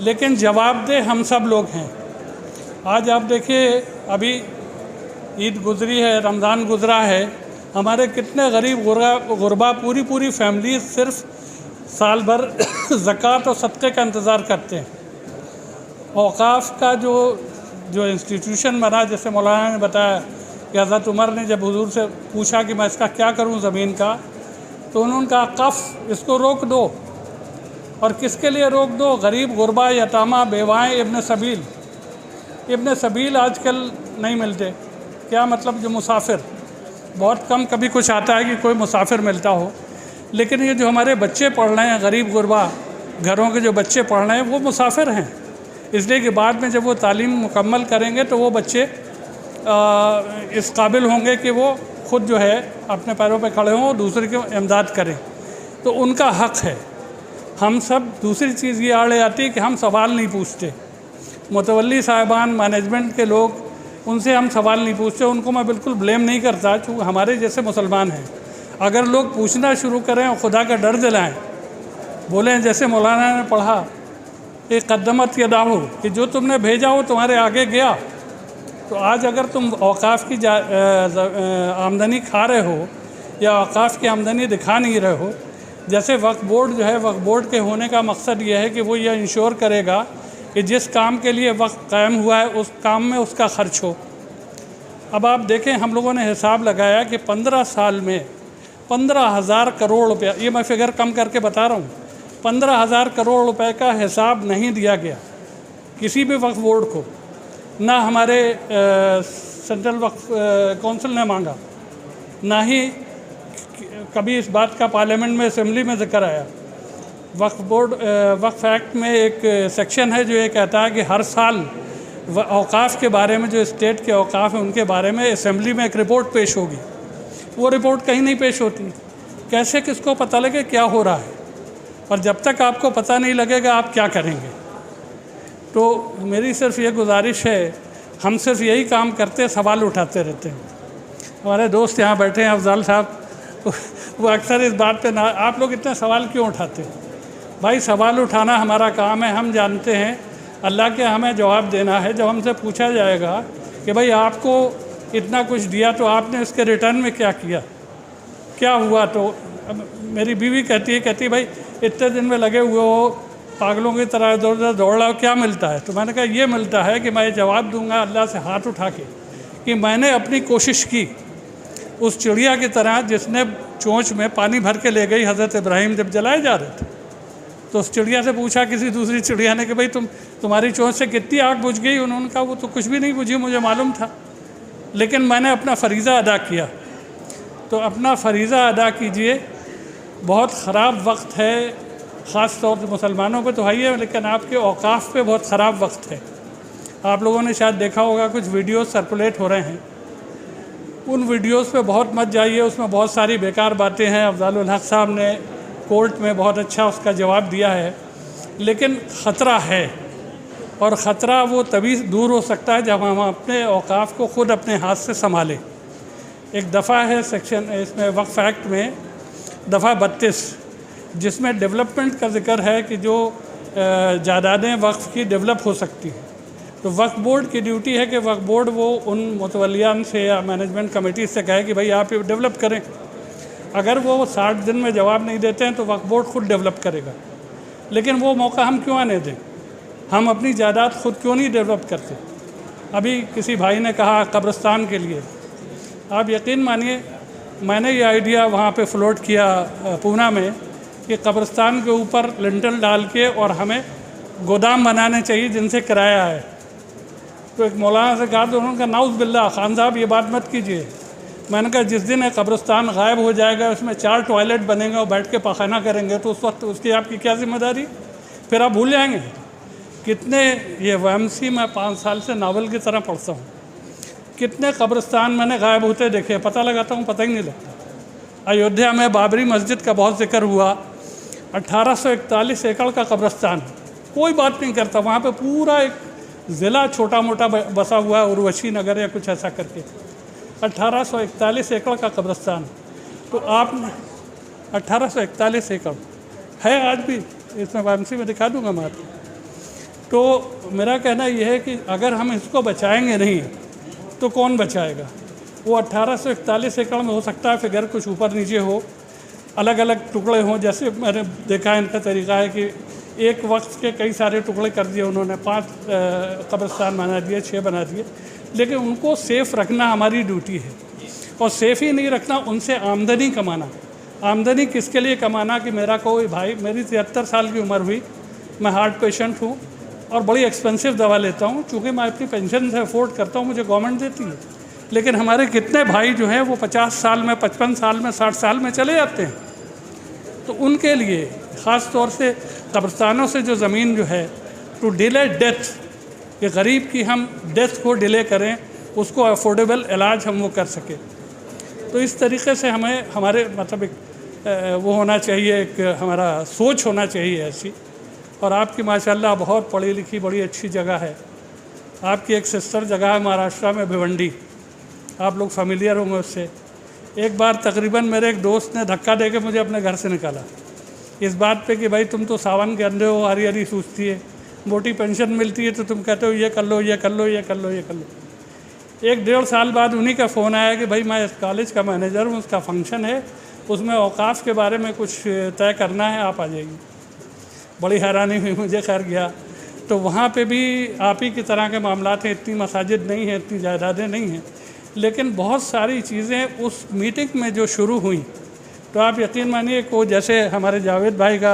लेकिन जवाबदेह हम सब लोग हैं। आज आप देखिए, अभी ईद गुजरी है, रमज़ान गुजरा है, हमारे कितने गरीब गुरबा पूरी फैमिली सिर्फ साल भर ज़कात और सदक़े का इंतज़ार करते हैं। औक़ाफ़ का जो इंस्टीट्यूशन बना, जैसे मौलाना ने बताया कि हज़रत उमर ने जब हुजूर से पूछा कि मैं इसका क्या करूं ज़मीन का, तो उन्होंने कहा कफ़, इसको रोक दो। और किसके लिए रोक दो? गरीब गुरबा, यतामा, बेवाएँ, इब्न सबील आजकल नहीं मिलते। क्या मतलब? जो मुसाफिर, बहुत कम कभी कुछ आता है कि कोई मुसाफिर मिलता हो। लेकिन ये जो हमारे बच्चे पढ़ रहे हैं, गरीब गुरबा घरों के जो बच्चे पढ़ रहे हैं, वो मुसाफिर हैं। इसलिए कि बाद में जब वो तालीम मुकम्मल करेंगे तो वो बच्चे इस काबिल होंगे कि वो ख़ुद जो है अपने पैरों पे खड़े हों और दूसरे की इमदाद करें, तो उनका हक़ है। हम सब, दूसरी चीज़ ये आड़े आती है कि हम सवाल नहीं पूछते। मुतवल्ली साहिबान, मैनेजमेंट के लोग, उनसे हम सवाल नहीं पूछते। उनको मैं बिल्कुल ब्लेम नहीं करता, चूँकि हमारे जैसे मुसलमान हैं। अगर लोग पूछना शुरू करें और खुदा का डर दिलाएं, बोलें जैसे मौलाना ने पढ़ा, एक कद्दमत यदाहु, कि जो तुमने भेजा हो तुम्हारे आगे गया। तो आज अगर तुम औक़ाफ़ की आमदनी खा रहे हो या औक़ाफ़ की आमदनी दिखा नहीं रहे हो, जैसे वक्फ़ बोर्ड जो है, वक्फ़ बोर्ड के होने का मकसद ये है कि वो ये इंश्योर करेगा कि जिस काम के लिए वक्फ़ कायम हुआ है उस काम में उसका ख़र्च हो। अब आप देखें, हम लोगों ने हिसाब लगाया कि 15 साल में 15,000 करोड़ रुपया, ये मैं फिगर कम करके बता रहा हूँ, 15,000 करोड़ रुपए का हिसाब नहीं दिया गया किसी भी वक्फ बोर्ड को, ना हमारे सेंट्रल वक्फ काउंसिल ने मांगा, ना ही कभी इस बात का पार्लियामेंट में असेंबली में जिक्र आया। वक्फ बोर्ड वक्फ एक्ट में एक सेक्शन है जो ये कहता है कि हर साल औकाफ के बारे में, जो स्टेट के औकाफ हैं उनके बारे में असेंबली में एक रिपोर्ट पेश होगी। वो रिपोर्ट कहीं नहीं पेश होती। कैसे किसको पता लगे क्या हो रहा है? और जब तक आपको पता नहीं लगेगा आप क्या करेंगे? तो मेरी सिर्फ ये गुजारिश है, हम सिर्फ यही काम करते, सवाल उठाते रहते हैं। हमारे दोस्त यहाँ बैठे हैं अफजाल साहब, वो अक्सर इस बात पे ना, आप लोग इतने सवाल क्यों उठाते हैं? भाई सवाल उठाना हमारा काम है, हम जानते हैं, अल्लाह के हमें जवाब देना है। जब हमसे पूछा जाएगा कि भाई आपको इतना कुछ दिया तो आपने इसके रिटर्न में क्या किया, क्या हुआ, तो मेरी बीवी कहती है भाई इतने दिन में लगे हुए हो, पागलों की तरह इधर उधर दौड़ रहा हो, क्या मिलता है? तो मैंने कहा ये मिलता है कि मैं जवाब दूंगा अल्लाह से हाथ उठा के कि मैंने अपनी कोशिश की, उस चिड़िया की तरह जिसने चोंच में पानी भर के ले गई हज़रत इब्राहिम जब जलाए जा रहे थे। तो उस चिड़िया से पूछा किसी दूसरी चिड़िया ने कि भाई तुम्हारी चोंच से कितनी आग बुझ गई? उन्होंने कहा वो तो कुछ भी नहीं बुझी, मुझे मालूम था, लेकिन मैंने अपना फ़रीज़ा अदा किया। तो अपना फ़रीज़ा अदा कीजिए। बहुत ख़राब वक्त है, ख़ास तौर से मुसलमानों पे तो है ही है, लेकिन आपके औकाफ़ पे बहुत ख़राब वक्त है। आप लोगों ने शायद देखा होगा कुछ वीडियोस सर्कुलेट हो रहे हैं, उन वीडियोस पे बहुत मत जाइए, उसमें बहुत सारी बेकार बातें हैं। अफजालुल हक साहब ने कोर्ट में बहुत अच्छा उसका जवाब दिया है, लेकिन ख़तरा है, और ख़तरा वो तभी दूर हो सकता है जब हम अपने औकाफ़ को ख़ुद अपने हाथ से संभालें। एक दफ़ा है सेक्शन इसमें वक्फ एक्ट में दफ़ा 32, जिसमें डेवलपमेंट का जिक्र है कि जो जायदादें वक्फ की डेवलप हो सकती हैं। तो वक्फ बोर्ड की ड्यूटी है कि वक्फ बोर्ड वो उन मुतवलियान से या मैनेजमेंट कमेटी से कहे कि भाई आप ये डेवलप करें। अगर वो 60 दिन में जवाब नहीं देते हैं तो वक्फ बोर्ड खुद डेवलप करेगा। लेकिन वो मौका हम क्यों आने दें? हम अपनी जायदाद खुद क्यों नहीं डेवलप करते? अभी किसी भाई ने कहा कब्रिस्तान के लिए, आप यकीन मानिए मैंने ये आइडिया वहाँ पे फ्लोट किया पूना में कि कब्रिस्तान के ऊपर लिंटल डाल के और हमें गोदाम बनाने चाहिए जिनसे किराया है। तो एक मौलाना से कहा तो उन्होंने कहा नाउज़ बिल्लाह खान साहब ये बात मत कीजिए। मैंने कहा जिस दिन कब्रिस्तान गायब हो जाएगा, उसमें 4 टॉयलेट बनेंगे और बैठ के पखाना करेंगे, तो उस वक्त उसकी आपकी क्या जिम्मेदारी? फिर आप भूल जाएंगे। कितने ये वामसी मैं 5 साल से नावल की तरह पढ़ता हूँ, कितने कब्रिस्तान मैंने गायब होते देखे, पता लगाता हूँ पता ही नहीं लगता। अयोध्या में बाबरी मस्जिद का बहुत जिक्र हुआ, 1841 एकड़ का कब्रिस्तान, कोई बात नहीं करता। वहाँ पे पूरा एक ज़िला छोटा मोटा बसा हुआ है, उर्वशी नगर या कुछ ऐसा करके, 1841 एकड़ का कब्रिस्तान। तो आपने 1841 एकड़ है आज भी, इसमें वामसी में दिखा दूंगा मैं आपको। तो मेरा कहना यह है कि अगर हम इसको बचाएंगे नहीं तो कौन बचाएगा? वो 1841 एकड़ में हो सकता है फिगर कुछ ऊपर नीचे हो, अलग अलग टुकड़े हों, जैसे मैंने देखा इनका तरीका है कि एक वक्त के कई सारे टुकड़े कर दिए उन्होंने, 5 कब्रिस्तान बना दिए, 6 बना दिए। लेकिन उनको सेफ़ रखना हमारी ड्यूटी है, और सेफ़ ही नहीं रखना, उनसे आमदनी कमाना। आमदनी किसके लिए कमाना कि मेरा कोई भाई, मेरी 73 साल की उम्र हुई, मैं हार्ट पेशेंट हूँ और बड़ी एक्सपेंसिव दवा लेता हूँ, चूँकि मैं अपनी पेंशन से अफोर्ड करता हूँ, मुझे गवर्नमेंट देती है। लेकिन हमारे कितने भाई जो हैं वो 50 साल में, 55 साल में, 60 साल में चले जाते हैं। तो उनके लिए ख़ास तौर से कब्रिस्तानों से जो ज़मीन जो है, टू डिले डेथ, कि गरीब की हम डेथ को डिले करें, उसको अफोर्डेबल इलाज हम वो कर सकें। तो इस तरीके से हमें हमारे मतलब एक वो होना चाहिए, एक हमारा सोच होना चाहिए ऐसी। और आपकी माशाल्लाह बहुत पढ़ी लिखी बड़ी अच्छी जगह है। आपकी एक सिस्टर जगह है महाराष्ट्र में, भिवंडी, आप लोग फेमिलियर होंगे उससे। एक बार तकरीबन मेरे एक दोस्त ने धक्का दे के मुझे अपने घर से निकाला इस बात पे कि भाई तुम तो सावन के अंधे हो, हरी हरी सूझती है, मोटी पेंशन मिलती है तो तुम कहते हो ये कर लो, ये कर लो, ये कर लो, ये कर लो। 1-1.5 साल बाद उन्हीं का फ़ोन आया कि भाई मैं इस कॉलेज का मैनेजर हूँ, उसका फंक्शन है, उसमें औकाफ़ के बारे में कुछ तय करना है, आप आ जाइए। बड़ी हैरानी हुई मुझे। खैर गया तो वहाँ पे भी आप ही की तरह के मामला हैं, इतनी मसाजिद नहीं हैं, इतनी जायदादें नहीं हैं, लेकिन बहुत सारी चीज़ें उस मीटिंग में जो शुरू हुई, तो आप यकीन मानिए को जैसे हमारे जावेद भाई का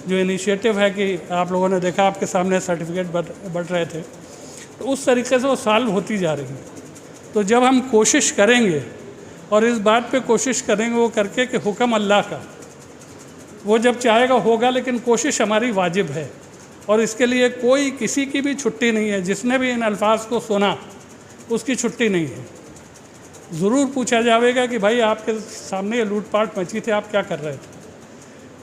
जो इनिशिएटिव है कि आप लोगों ने देखा आपके सामने सर्टिफिकेट बट रहे थे, तो उस तरीके से वो सॉल्व होती जा रही है। तो जब हम कोशिश करेंगे और इस बात पे कोशिश करेंगे वो करके कि हुक्म अल्लाह का, वो जब चाहेगा होगा, लेकिन कोशिश हमारी वाजिब है और इसके लिए कोई किसी की भी छुट्टी नहीं है। जिसने भी इन अल्फाज को सुना उसकी छुट्टी नहीं है। ज़रूर पूछा जाएगा कि भाई आपके सामने ये लूटपाट मची थी, आप क्या कर रहे थे।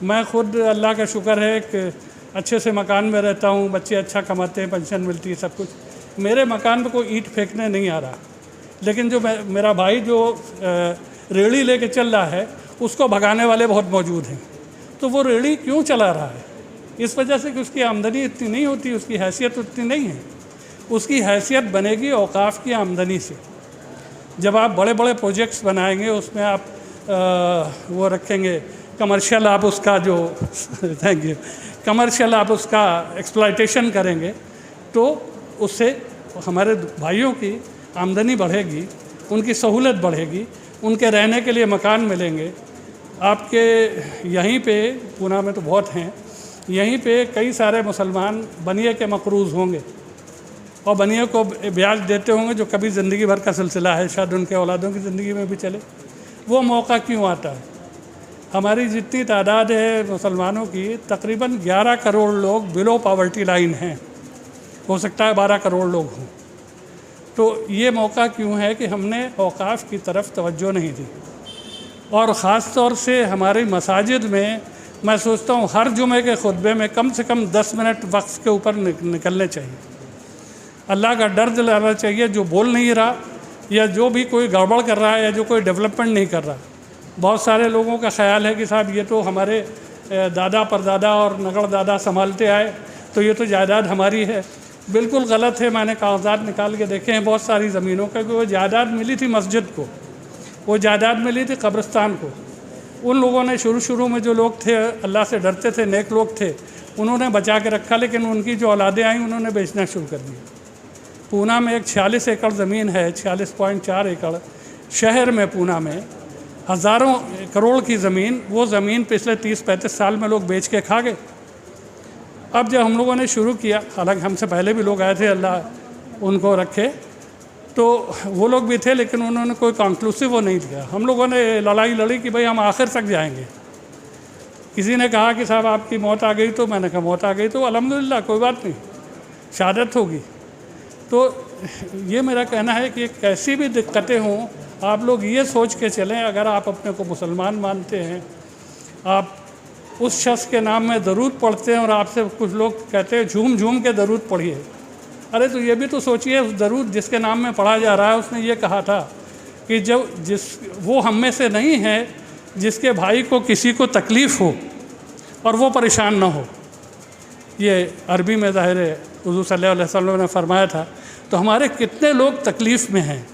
मैं खुद अल्लाह का शुक्र है कि अच्छे से मकान में रहता हूँ, बच्चे अच्छा कमाते हैं, पेंशन मिलती है, सब कुछ। मेरे मकान पे कोई ईंट फेंकने नहीं आ रहा, लेकिन जो मेरा भाई जो रेहड़ी लेके चल रहा है उसको भगाने वाले बहुत मौजूद हैं। तो वो रेहड़ी क्यों चला रहा है? इस वजह से कि उसकी आमदनी इतनी नहीं होती, उसकी हैसियत उतनी नहीं है। उसकी हैसियत बनेगी औकाफ की आमदनी से। जब आप बड़े बड़े प्रोजेक्ट्स बनाएंगे, उसमें आप वो रखेंगे कमर्शियल, आप उसका जो थैंक यू कमर्शियल आप उसका एक्सप्लॉयटेशन करेंगे, तो उससे हमारे भाइयों की आमदनी बढ़ेगी, उनकी सहूलत बढ़ेगी, उनके रहने के लिए मकान मिलेंगे। आपके यहीं पे पूना में तो बहुत हैं, यहीं पे कई सारे मुसलमान बनिए के मकरूज़ होंगे और बनिए को ब्याज देते होंगे, जो कभी ज़िंदगी भर का सिलसिला है, शायद उनके औलादों की ज़िंदगी में भी चले। वो मौका क्यों आता है? हमारी जितनी तादाद है मुसलमानों की, तकरीबन 11 करोड़ लोग बिलो पॉवर्टी लाइन हैं, हो सकता है 12 करोड़ लोग हों। तो ये मौका क्यों है कि हमने औकाफ की तरफ तवज्जो नहीं दी। और ख़ास तौर से हमारी मसाजिद में मैं सोचता हूँ हर जुमे के खुतबे में कम से कम 10 मिनट वक्फ के ऊपर निकलने चाहिए। अल्लाह का डर दिलाना चाहिए, जो बोल नहीं रहा या जो भी कोई गड़बड़ कर रहा है या जो कोई डेवलपमेंट नहीं कर रहा। बहुत सारे लोगों का ख्याल है कि साहब ये तो हमारे दादा परदादा और नगड़ दादा संभालते आए, तो ये तो जायदाद हमारी है। बिल्कुल गलत है। मैंने कागजात निकाल के देखे हैं बहुत सारी ज़मीनों का कि वो जायदाद मिली थी मस्जिद को, वो जायदाद मिली थी कब्रिस्तान को। उन लोगों ने शुरू में जो लोग थे, अल्लाह से डरते थे, नेक लोग थे, उन्होंने बचा के रखा, लेकिन उनकी जो औलादें आई उन्होंने बेचना शुरू कर दिया। पूना में एक 46 एकड़ ज़मीन है, 46.4 एकड़ शहर में, पूना में हज़ारों करोड़ की ज़मीन, वो ज़मीन पिछले 30-35 साल में लोग बेच के खा गए। अब जब हम लोगों ने शुरू किया, हालांकि हमसे पहले भी लोग आए थे, अल्लाह उनको रखे, तो वो लोग भी थे, लेकिन उन्होंने कोई कंक्लूसिव वो नहीं दिया। हम लोगों ने लड़ाई लड़ी कि भाई हम आखिर तक जाएंगे। किसी ने कहा कि साहब आपकी मौत आ गई, तो मैंने कहा मौत आ गई तो अल्हम्दुलिल्लाह, कोई बात नहीं, शहादत होगी। तो ये मेरा कहना है कि कैसी भी दिक्कतें हों, आप लोग ये सोच के चलें, अगर आप अपने को मुसलमान मानते हैं, आप उस शख्स के नाम में दरूद पढ़ते हैं और आपसे कुछ लोग कहते हैं झूम झूम के दरूद पढ़िए। अरे तो ये भी तो सोचिए, उस दरूद जिसके नाम में पढ़ा जा रहा है, उसने ये कहा था कि जब वो हम में से नहीं है जिसके भाई को किसी को तकलीफ़ हो और वो परेशान ना हो। ये अरबी में ज़ाहिर है हुज़ूर सल्लल्लाहु अलैहि वसल्लम ने फरमाया था। तो हमारे कितने लोग तकलीफ़ में हैं।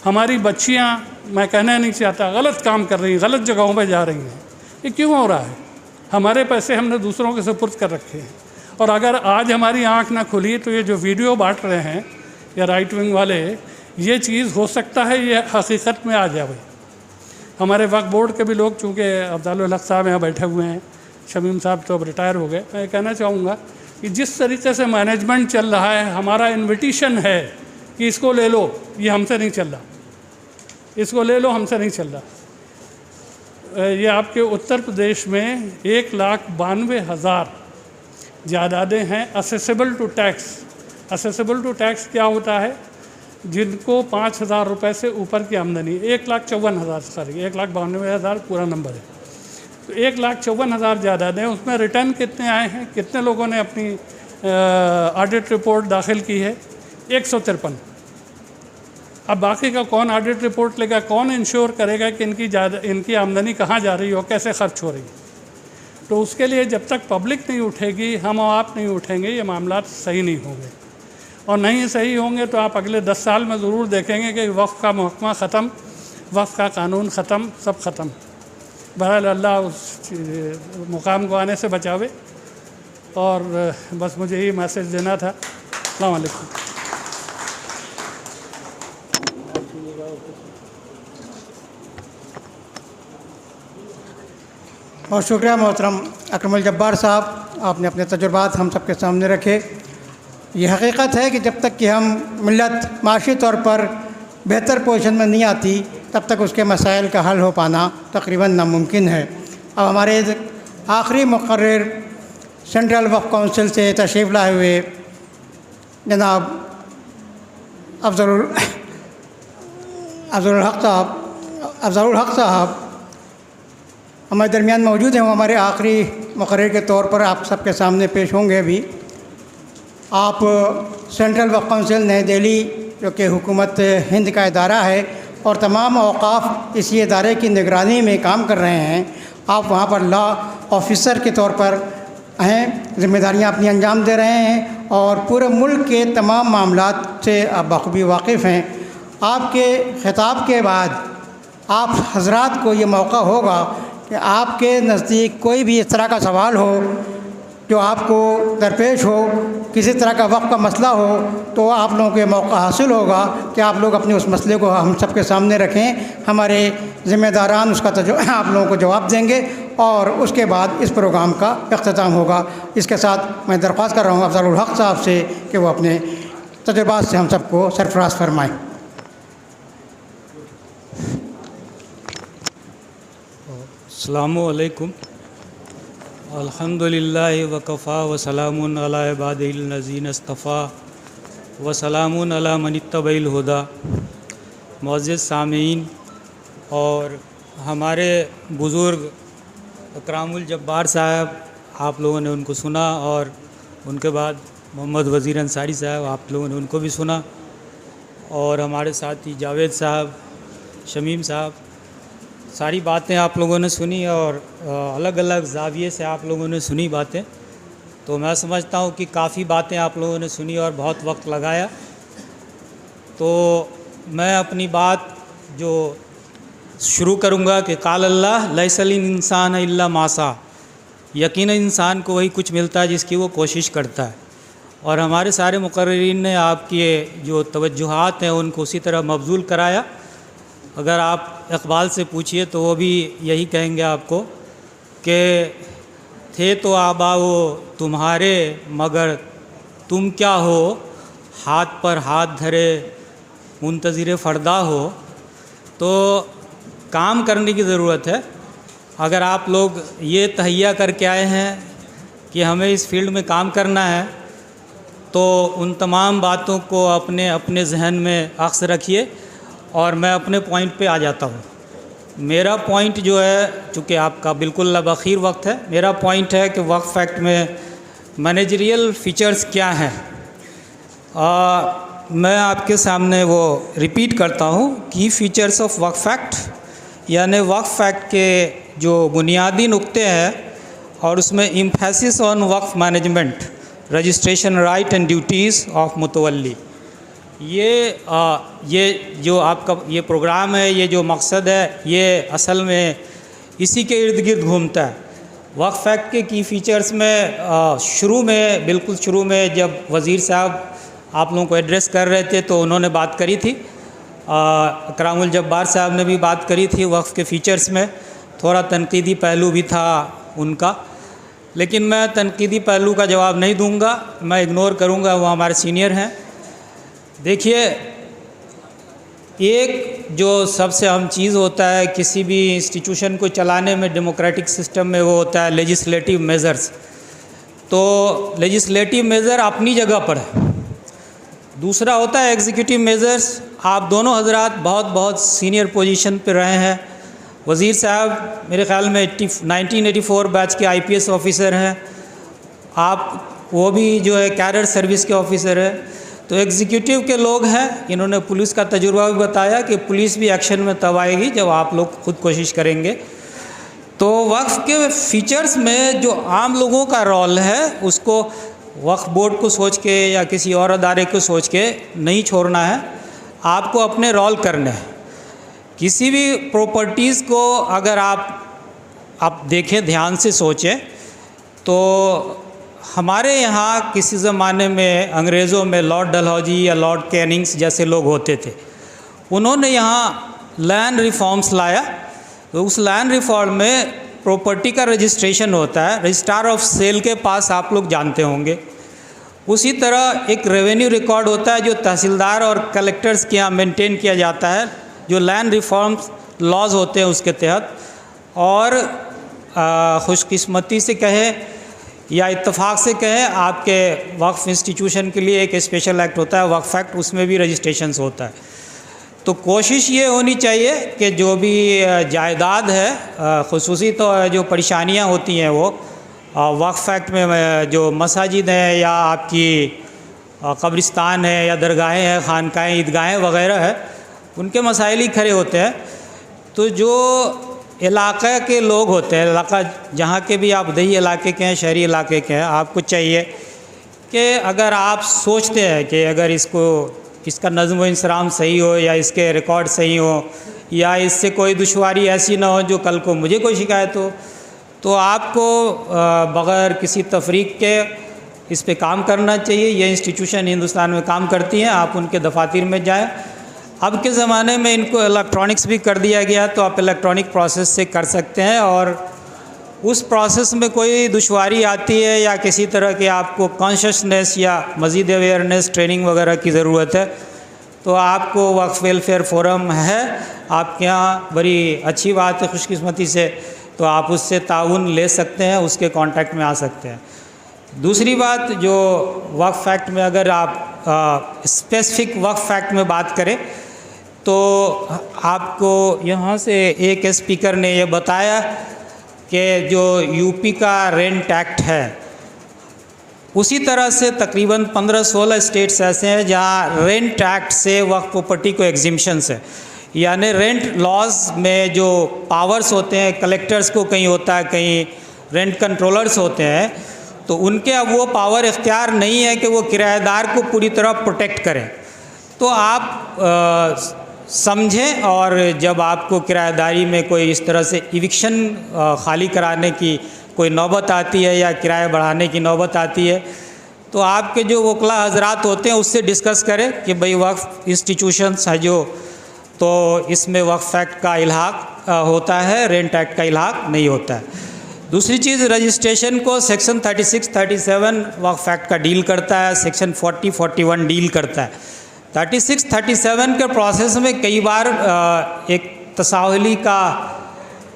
हमारी बच्चियाँ, मैं कहना नहीं चाहता, गलत काम कर रही हैं, गलत जगहों पर जा रही हैं। ये क्यों हो रहा है? हमारे पैसे हमने दूसरों के सुपुर्द कर रखे हैं। और अगर आज हमारी आंख ना खुली तो ये जो वीडियो बांट रहे हैं या राइट विंग वाले, ये चीज़ हो सकता है ये हकीकत में आ जाए। हमारे वक्फ बोर्ड के भी लोग, चूँकि अब्दुल हक साहब यहाँ बैठे हुए हैं, शमीम साहब तो अब रिटायर हो गए, मैं कहना चाहूँगा कि जिस तरीके से मैनेजमेंट चल रहा है, हमारा इन्विटेशन है कि इसको ले लो, ये हमसे नहीं चल रहा, इसको ले लो, हमसे नहीं चल रहा। ये आपके उत्तर प्रदेश में 1,92,000 जायदादें हैं assessable to tax. Assessable to tax क्या होता है? जिनको 5,000 रुपये से ऊपर की आमदनी, 1,54,000 सॉरी 1,92,000 पूरा नंबर है, तो 1,54,000 जायदादें, उसमें रिटर्न कितने आए हैं, कितने लोगों ने अपनी ऑडिट रिपोर्ट दाखिल की है? 153। अब बाकी का कौन ऑडिट रिपोर्ट लेगा, कौन इंश्योर करेगा कि इनकी आमदनी कहाँ जा रही हो, कैसे खर्च हो रही है? तो उसके लिए जब तक पब्लिक नहीं उठेगी, हम और आप नहीं उठेंगे, ये मामला सही नहीं होंगे। और नहीं सही होंगे तो आप अगले 10 साल में ज़रूर देखेंगे कि वक्फ का महकमा ख़त्म, वक्फ का कानून ख़त्म, सब ख़त्म। बहरहाल अल्लाह उस मुकाम को आने से बचावे। और बस मुझे यही मैसेज देना था। अस्सलाम वालेकुम। बहुत शुक्रिया मोहतरम अकरमुल जब्बार साहब, आपने अपने तजुर्बात हम सब के सामने रखे। ये हकीकत है कि जब तक कि हम मिलत माशी तौर पर बेहतर पोजीशन में नहीं आती तब तक उसके मसाइल का हल हो पाना तकरीबन नामुमकिन है। अब हमारे आखिरी मुकर्रर सेंट्रल वक्फ काउंसिल से तशरीफ़ लाए हुए जनाब अफजलुल हक साहब हमारे दरमियान मौजूद हैं। वो हमारे आखिरी मुकर्रर के तौर पर आप सबके सामने पेश होंगे। अभी आप सेंट्रल वक्फ काउंसिल नई दिल्ली जो कि हुकूमत हिंद का इदारा है और तमाम औक़ाफ़ इसी इदारे की निगरानी में काम कर रहे हैं। आप वहाँ पर लॉ ऑफिसर के तौर पर हैं, ज़िम्मेदारियाँ अपनी अंजाम दे रहे हैं और पूरे मुल्क के तमाम मामलात से आप बखूबी वाकिफ़ हैं। आपके ख़िताब के बाद आप हज़रात को ये मौका होगा कि आपके नज़दीक कोई भी इस तरह का सवाल हो जो आपको दरपेश हो, किसी तरह का वक़्फ़ का मसला हो, तो आप लोगों को मौका हासिल होगा कि आप लोग अपने उस मसले को हम सब के सामने रखें। हमारे ज़िम्मेदारान उसका आप लोगों को जवाब देंगे और उसके बाद इस प्रोग्राम का इख्तिताम होगा। इसके साथ मैं दरख्वास्त कर रहा हूँ अफजलुल हक साहब से कि वो अपने तजुर्बात से हम सबको सरफराज फरमाएँ। अस्सलामु अलैकुम। अल्हम्दुलिल्लाहि व कफ़ा व सलामुन अला इबादिल लज़ीन इस्तफ़ा व सलामुन अला मन इत्तबअल हुदा। मुअज़्ज़िज़ सामीन और हमारे बुज़ुर्ग अकरामुल जब्बार साहब, आप लोगों ने उनको सुना और उनके बाद मोहम्मद वज़ीर अंसारी साहब, आप लोगों ने उनको भी सुना और हमारे साथी जावेद साहब, शमीम साहब, सारी बातें आप लोगों ने सुनी और अलग अलग ज़ाविये से आप लोगों ने सुनी बातें। तो मैं समझता हूँ कि काफ़ी बातें आप लोगों ने सुनी और बहुत वक्त लगाया। तो मैं अपनी बात जो शुरू करूँगा कि काल अल्लाह लैसल इंसान इल्ला मासा, यकीनन इंसान को वही कुछ मिलता है जिसकी वो कोशिश करता है। और हमारे सारे मुकर्रिरीन ने आपके जो तवज्जुहात हैं उनको उसी तरह मबजूल कराया। अगर आप इकबाल से पूछिए तो वो भी यही कहेंगे आपको कि थे तो आबाओ तुम्हारे मगर तुम क्या हो, हाथ पर हाथ धरे मुंतज़िर फ़रदा हो। तो काम करने की ज़रूरत है। अगर आप लोग ये तहैया करके आए हैं कि हमें इस फील्ड में काम करना है तो उन तमाम बातों को अपने अपने जहन में अक्स रखिए और मैं अपने पॉइंट पे आ जाता हूँ। मेरा पॉइंट जो है, चूँकि आपका बिल्कुल अब आखिर वक्त है, मेरा पॉइंट है कि वक्फ एक्ट में मैनेजरियल फ़ीचर्स क्या हैं। मैं आपके सामने वो रिपीट करता हूँ की फ़ीचर्स ऑफ वक्फ एक्ट, यानी वक्फ एक्ट के जो बुनियादी नुक्ते हैं और उसमें emphasis on Waqf management, registration right and duties of mutawalli. ये जो आपका ये प्रोग्राम है, ये जो मकसद है, ये असल में इसी के इर्द गिर्द घूमता है। वक्फ एक्ट के की फ़ीचर्स में बिल्कुल शुरू में जब वज़ीर साहब आप लोगों को एड्रेस कर रहे थे तो उन्होंने बात करी थी, अकरामुल जब्बार साहब ने भी बात करी थी। वक्फ के फ़ीचर्स में थोड़ा तनकीदी पहलू भी था उनका, लेकिन मैं तनकीदी पहलू का जवाब नहीं दूंगा, मैं इग्नोर करूंगा, वो हमारे सीनियर हैं। देखिए, एक जो सबसे अहम चीज़ होता है किसी भी इंस्टीट्यूशन को चलाने में डेमोक्रेटिक सिस्टम में, वो होता है लेजिस्लेटिव मेज़र्स। तो लेजिस्लेटिव मेज़र अपनी जगह पर है, दूसरा होता है एग्जीक्यूटिव मेज़र्स। आप दोनों हजरात बहुत सीनियर पोजीशन पर रहे हैं। वज़ीर साहब मेरे ख़्याल में 1984 बैच के IPS ऑफ़िसर हैं, आप वो भी जो है कैडर सर्विस के ऑफ़िसर हैं। तो एग्जीक्यूटिव के लोग हैं, इन्होंने पुलिस का तजुर्बा भी बताया कि पुलिस भी एक्शन में तब आएगी जब आप लोग खुद कोशिश करेंगे। तो वक्फ के फ़ीचर्स में जो आम लोगों का रोल है उसको वक्फ बोर्ड को सोच के या किसी और अदारे को सोच के नहीं छोड़ना है, आपको अपने रोल करने हैं। किसी भी प्रॉपर्टीज़ को अगर आप देखें, ध्यान से सोचें, तो हमारे यहाँ किसी ज़माने में अंग्रेज़ों में लॉर्ड डलहौजी या लॉर्ड कैनिंग्स जैसे लोग होते थे, उन्होंने यहाँ लैंड रिफॉर्म्स लाया। तो उस लैंड रिफॉर्म में प्रॉपर्टी का रजिस्ट्रेशन होता है, रजिस्ट्रार ऑफ सेल के पास आप लोग जानते होंगे। उसी तरह एक रेवेन्यू रिकॉर्ड होता है जो तहसीलदार और कलेक्टर्स के यहाँ मेंटेन किया जाता है, जो लैंड रिफॉर्म्स लॉज होते हैं उसके तहत। और खुशकिस्मती से कहें या इत्तेफाक से कहें, आपके वक्फ इंस्टीट्यूशन के लिए एक स्पेशल एक्ट होता है वक्फ एक्ट, उसमें भी रजिस्ट्रेशंस होता है। तो कोशिश ये होनी चाहिए कि जो भी जायदाद है, खुसूसी तो जो परेशानियां होती हैं वो वक्फ एक्ट में, जो मसाजिद हैं या आपकी कब्रिस्तान है या दरगाहें हैं, खानकाहें, ईदगाहें वगैरह है, उनके मसाइल ही खड़े होते हैं। तो जो इलाक़े के लोग होते हैं, इलाका जहाँ के भी आप दही इलाके के हैं, शहरी इलाके के हैं, आपको चाहिए कि अगर आप सोचते हैं कि अगर इसका नज़्म व इंसराम सही हो या इसके रिकॉर्ड सही हो या इससे कोई दुश्वारी ऐसी ना हो जो कल को मुझे कोई शिकायत हो, तो आपको बग़ैर किसी तफरीक के इस पे काम करना चाहिए। ये इंस्टीट्यूशन हिंदुस्तान में काम करती हैं, आप उनके दफातर में जाएं। अब के ज़माने में इनको इलेक्ट्रॉनिक्स भी कर दिया गया, तो आप इलेक्ट्रॉनिक प्रोसेस से कर सकते हैं। और उस प्रोसेस में कोई दुश्वारी आती है या किसी तरह के आपको कॉन्शियसनेस या मज़ीद अवेयरनेस ट्रेनिंग वगैरह की ज़रूरत है, तो आपको वक्फ वेलफेयर फोरम है आपके यहाँ, बड़ी अच्छी बात है खुशकिस्मती से, तो आप उससे ताउन ले सकते हैं, उसके कांटेक्ट में आ सकते हैं। दूसरी बात, जो वक्फ एक्ट में अगर आप स्पेसिफिक वक्फ एक्ट में बात करें तो आपको यहाँ से एक स्पीकर ने ये बताया कि जो यूपी का रेंट एक्ट है, उसी तरह से तकरीबन 15-16 स्टेट्स ऐसे हैं जहाँ रेंट एक्ट से वक्फ प्रॉपर्टी को एग्जिम्पशंस है। यानी रेंट लॉज में जो पावर्स होते हैं, कलेक्टर्स को कहीं होता है, कहीं रेंट कंट्रोलर्स होते हैं, तो उनके अब वो पावर इख्तियार नहीं है कि वो किराएदार को पूरी तरह प्रोटेक्ट करें। तो आप समझें, और जब आपको किराएदारी में कोई इस तरह से इविक्शन खाली कराने की कोई नौबत आती है या किराया बढ़ाने की नौबत आती है, तो आपके जो वकला हजरात होते हैं उससे डिस्कस करें कि भाई वक्फ इंस्टीट्यूशंस है जो, तो इसमें वक्फ एक्ट का इल्हाक होता है, रेंट एक्ट का इल्हाक नहीं होता है। दूसरी चीज़, रजिस्ट्रेशन को सेक्शन 36-37 वक्फ एक्ट का डील करता है, सेक्शन 40-41 डील करता है। 36-37 के प्रोसेस में कई बार एक तसाहुली का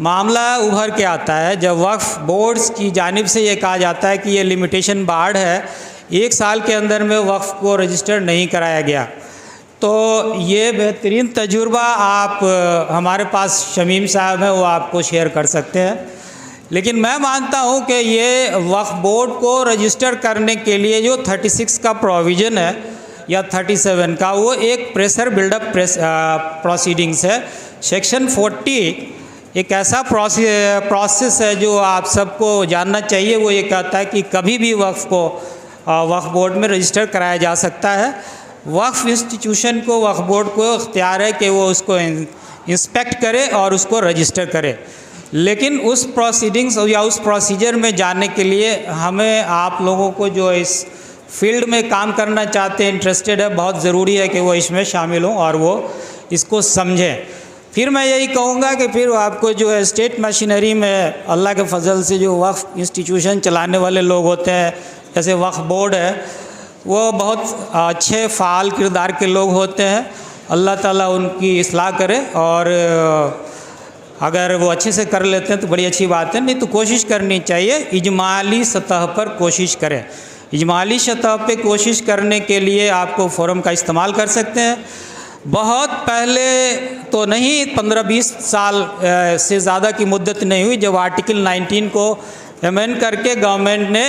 मामला उभर के आता है, जब वक्फ बोर्ड्स की जानिब से ये कहा जाता है कि ये लिमिटेशन बार्ड है, 1 साल के अंदर में वक्फ को रजिस्टर नहीं कराया गया। तो ये बेहतरीन तजुर्बा आप हमारे पास शमीम साहब हैं, वो आपको शेयर कर सकते हैं। लेकिन मैं मानता हूँ कि ये वक्फ बोर्ड को रजिस्टर करने के लिए जो 36 का प्रोविज़न है या 37 का, वो एक प्रेशर बिल्डअप प्रोसीडिंग्स है। सेक्शन 40 एक ऐसा प्रोसेस है जो आप सबको जानना चाहिए। वो ये कहता है कि कभी भी वक्फ को वक्फ बोर्ड में रजिस्टर कराया जा सकता है। वक्फ इंस्टीट्यूशन को, वक्फ बोर्ड को इख्तियार है कि वो उसको इंस्पेक्ट करे और उसको रजिस्टर करे। लेकिन उस प्रोसीडिंग्स या उस प्रोसीजर में जाने के लिए हमें, आप लोगों को जो इस फील्ड में काम करना चाहते हैं, इंटरेस्टेड है, बहुत ज़रूरी है कि वो इसमें शामिल हों और वो इसको समझें। फिर मैं यही कहूँगा कि फिर आपको जो है स्टेट मशीनरी में अल्लाह के फजल से जो वक्फ इंस्टीट्यूशन चलाने वाले लोग होते हैं, जैसे वक्फ बोर्ड है, वो बहुत अच्छे फ़ाल किरदार के लोग होते हैं। अल्लाह ताला उनकी इस्लाह करे, और अगर वो अच्छे से कर लेते हैं तो बड़ी अच्छी बात है, नहीं तो कोशिश करनी चाहिए इजमाली सतह पर कोशिश करें। इजमाली सतह पे कोशिश करने के लिए आपको फोरम का इस्तेमाल कर सकते हैं। बहुत पहले तो नहीं, 15-20 साल से ज़्यादा की मुद्दत नहीं हुई जब आर्टिकल 19 को अमेंड करके गवर्नमेंट ने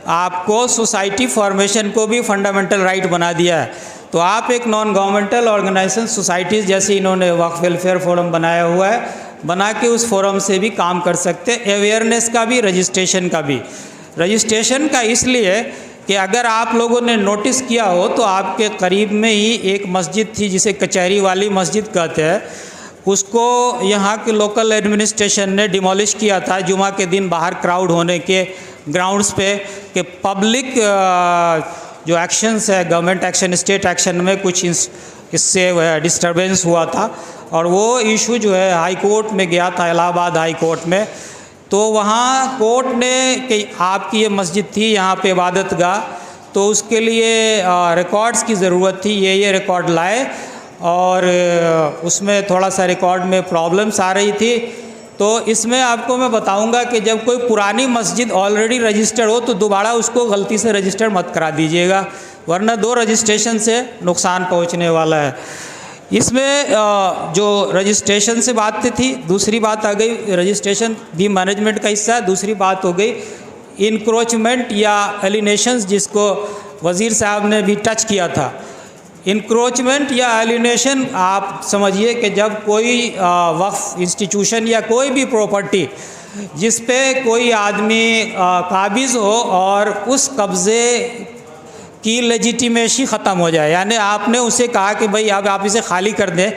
आपको सोसाइटी फॉर्मेशन को भी फंडामेंटल राइट बना दिया है। तो आप एक नॉन गवर्नमेंटल ऑर्गेनाइजेशन सोसाइटीज़ जैसे इन्होंने वक्फ वेलफेयर फोरम बनाया हुआ है, बना के उस फोरम से भी काम कर सकते हैं, अवेयरनेस का भी, रजिस्ट्रेशन का भी। रजिस्ट्रेशन का इसलिए कि अगर आप लोगों ने नोटिस किया हो तो आपके करीब में ही एक मस्जिद थी जिसे कचहरी वाली मस्जिद कहते हैं, उसको यहाँ के लोकल एडमिनिस्ट्रेशन ने डिमोलिश किया था जुमा के दिन बाहर क्राउड होने के ग्राउंड्स पे, कि पब्लिक जो एक्शंस है, गवर्नमेंट एक्शन, स्टेट एक्शन में कुछ इससे डिस्टर्बेंस हुआ था, और वो इशू जो है हाई कोर्ट में गया था, इलाहाबाद हाई कोर्ट में। तो वहाँ कोर्ट ने कि आपकी ये मस्जिद थी यहाँ पे इबादत गाह, तो उसके लिए रिकॉर्ड्स की ज़रूरत थी, ये रिकॉर्ड लाए और उसमें थोड़ा सा रिकॉर्ड में प्रॉब्लम्स आ रही थी। तो इसमें आपको मैं बताऊंगा कि जब कोई पुरानी मस्जिद ऑलरेडी रजिस्टर्ड हो तो दोबारा उसको गलती से रजिस्टर मत करा दीजिएगा, वरना 2 रजिस्ट्रेशन से नुकसान पहुंचने वाला है। इसमें जो रजिस्ट्रेशन से बात थी, दूसरी बात आ गई, रजिस्ट्रेशन भी मैनेजमेंट का हिस्सा है। दूसरी बात हो गई इनक्रोचमेंट या एलिनेशंस, जिसको वज़ीर साहब ने भी टच किया था। इंक्रोचमेंट या एलिनेशन आप समझिए कि जब कोई वक्फ इंस्टीट्यूशन या कोई भी प्रॉपर्टी जिस पे कोई आदमी काबिज़ हो और उस कब्ज़े की लेजिटिमेसी ख़त्म हो जाए, यानी आपने उसे कहा कि भाई अब आप इसे खाली कर दें,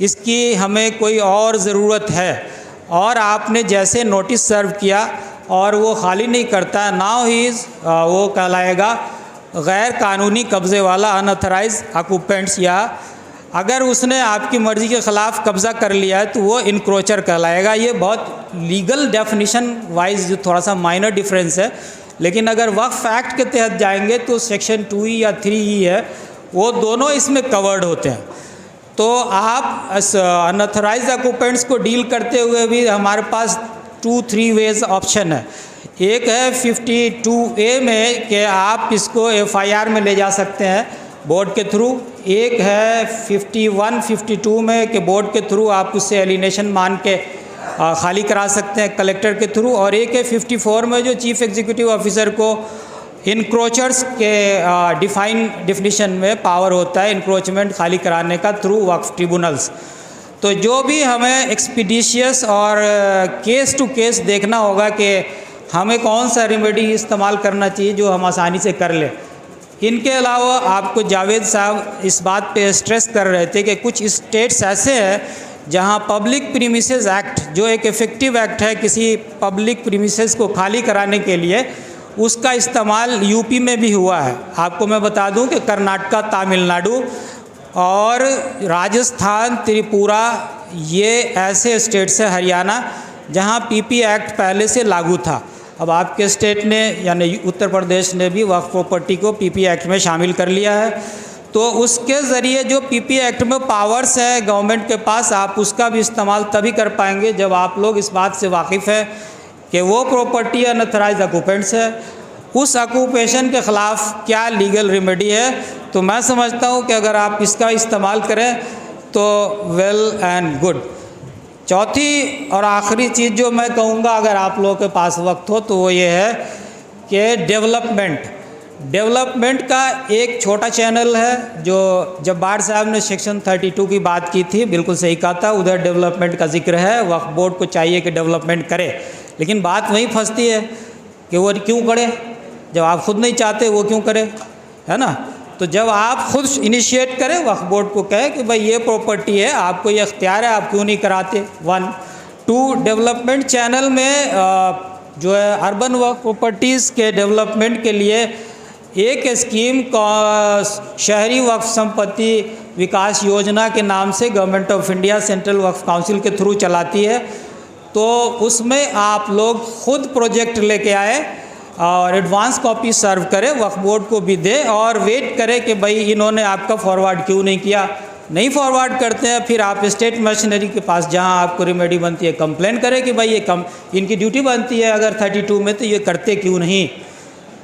इसकी हमें कोई और ज़रूरत है, और आपने जैसे नोटिस सर्व किया और वो खाली नहीं करता, नाउ ही इज़ वो कहलाएगा गैर कानूनी कब्ज़े वाला, अनऑथराइज ऑक्यूपेंट्स, या अगर उसने आपकी मर्ज़ी के ख़िलाफ़ कब्ज़ा कर लिया है तो वो इनक्रोचर कहलाएगा। ये बहुत लीगल डेफिनेशन वाइज जो थोड़ा सा माइनर डिफरेंस है, लेकिन अगर वक्फ एक्ट के तहत जाएंगे तो सेक्शन 2E या 3E है, वो दोनों इसमें कवर्ड होते हैं। तो आप अनऑथराइज ऑक्यूपेंट्स को डील करते हुए भी हमारे पास 2-3 वेज ऑप्शन है। एक है 52A में कि आप इसको FIR में ले जा सकते हैं बोर्ड के थ्रू, एक है 51-52 में कि बोर्ड के थ्रू आप उससे एलिनेशन मान के खाली करा सकते हैं कलेक्टर के थ्रू, और एक है 54 में जो चीफ एग्जीक्यूटिव ऑफिसर को इनक्रोचर्स के डिफिनीशन में पावर होता है इनक्रोचमेंट खाली कराने का थ्रू वक्फ ट्रिब्यूनल्स। तो जो भी हमें एक्सपीडिशियस और केस टू केस देखना होगा कि हमें कौन सा रेमेडी इस्तेमाल करना चाहिए जो हम आसानी से कर लें। इनके अलावा आपको जावेद साहब इस बात पे स्ट्रेस कर रहे थे कि कुछ स्टेट्स ऐसे हैं जहां पब्लिक प्रीमिसेस एक्ट, जो एक इफ़ेक्टिव एक्ट है किसी पब्लिक प्रीमिसेस को खाली कराने के लिए, उसका इस्तेमाल यूपी में भी हुआ है। आपको मैं बता दूं कि कर्नाटका, तमिलनाडु और राजस्थान, त्रिपुरा, ये ऐसे स्टेट्स हैं, हरियाणा, जहां PP एक्ट पहले से लागू था। अब आपके स्टेट ने यानी उत्तर प्रदेश ने भी वक्फ प्रॉपर्टी को PP एक्ट में शामिल कर लिया है, तो उसके ज़रिए जो PP एक्ट में पावर्स है गवर्नमेंट के पास, आप उसका भी इस्तेमाल तभी कर पाएंगे जब आप लोग इस बात से वाकिफ़ है कि वो प्रॉपर्टी अनऑथराइज ऑक्यूपेंट्स है, उस ऑक्यूपेशन के ख़िलाफ़ क्या लीगल रेमेडी है। तो मैं समझता हूँ कि अगर आप इसका इस्तेमाल करें तो वेल एंड गुड। चौथी और आखिरी चीज़ जो मैं कहूँगा, अगर आप लोगों के पास वक्त हो, तो वो ये है कि डेवलपमेंट का एक छोटा चैनल है जो जब्बार साहब ने सेक्शन 32 की बात की थी, बिल्कुल सही कहा था, उधर डेवलपमेंट का जिक्र है। वक्फ बोर्ड को चाहिए कि डेवलपमेंट करे, लेकिन बात वहीं फंसती है कि वो क्यों करे, जब आप खुद नहीं चाहते वो क्यों करे, है ना। तो जब आप खुद इनिशिएट करें, वक्फ बोर्ड को कहें कि भाई ये प्रॉपर्टी है, आपको ये इख्तियार है, आप क्यों नहीं कराते। 1, 2 डेवलपमेंट चैनल में जो है अर्बन वक्फ प्रॉपर्टीज़ के डेवलपमेंट के लिए एक स्कीम शहरी वक्फ संपत्ति विकास योजना के नाम से government of India central Waqf council के थ्रू चलाती है। तो उसमें आप लोग खुद प्रोजेक्ट लेके आए और एडवांस कॉपी सर्व करें, वक्फ बोर्ड को भी दे और वेट करें कि भाई इन्होंने आपका फॉरवर्ड क्यों नहीं किया। नहीं फॉरवर्ड करते हैं, फिर आप स्टेट मशीनरी के पास जहां आपको रेमेडी बनती है कंप्लेन करें कि भाई ये इनकी ड्यूटी बनती है अगर 32 में, तो ये करते क्यों नहीं।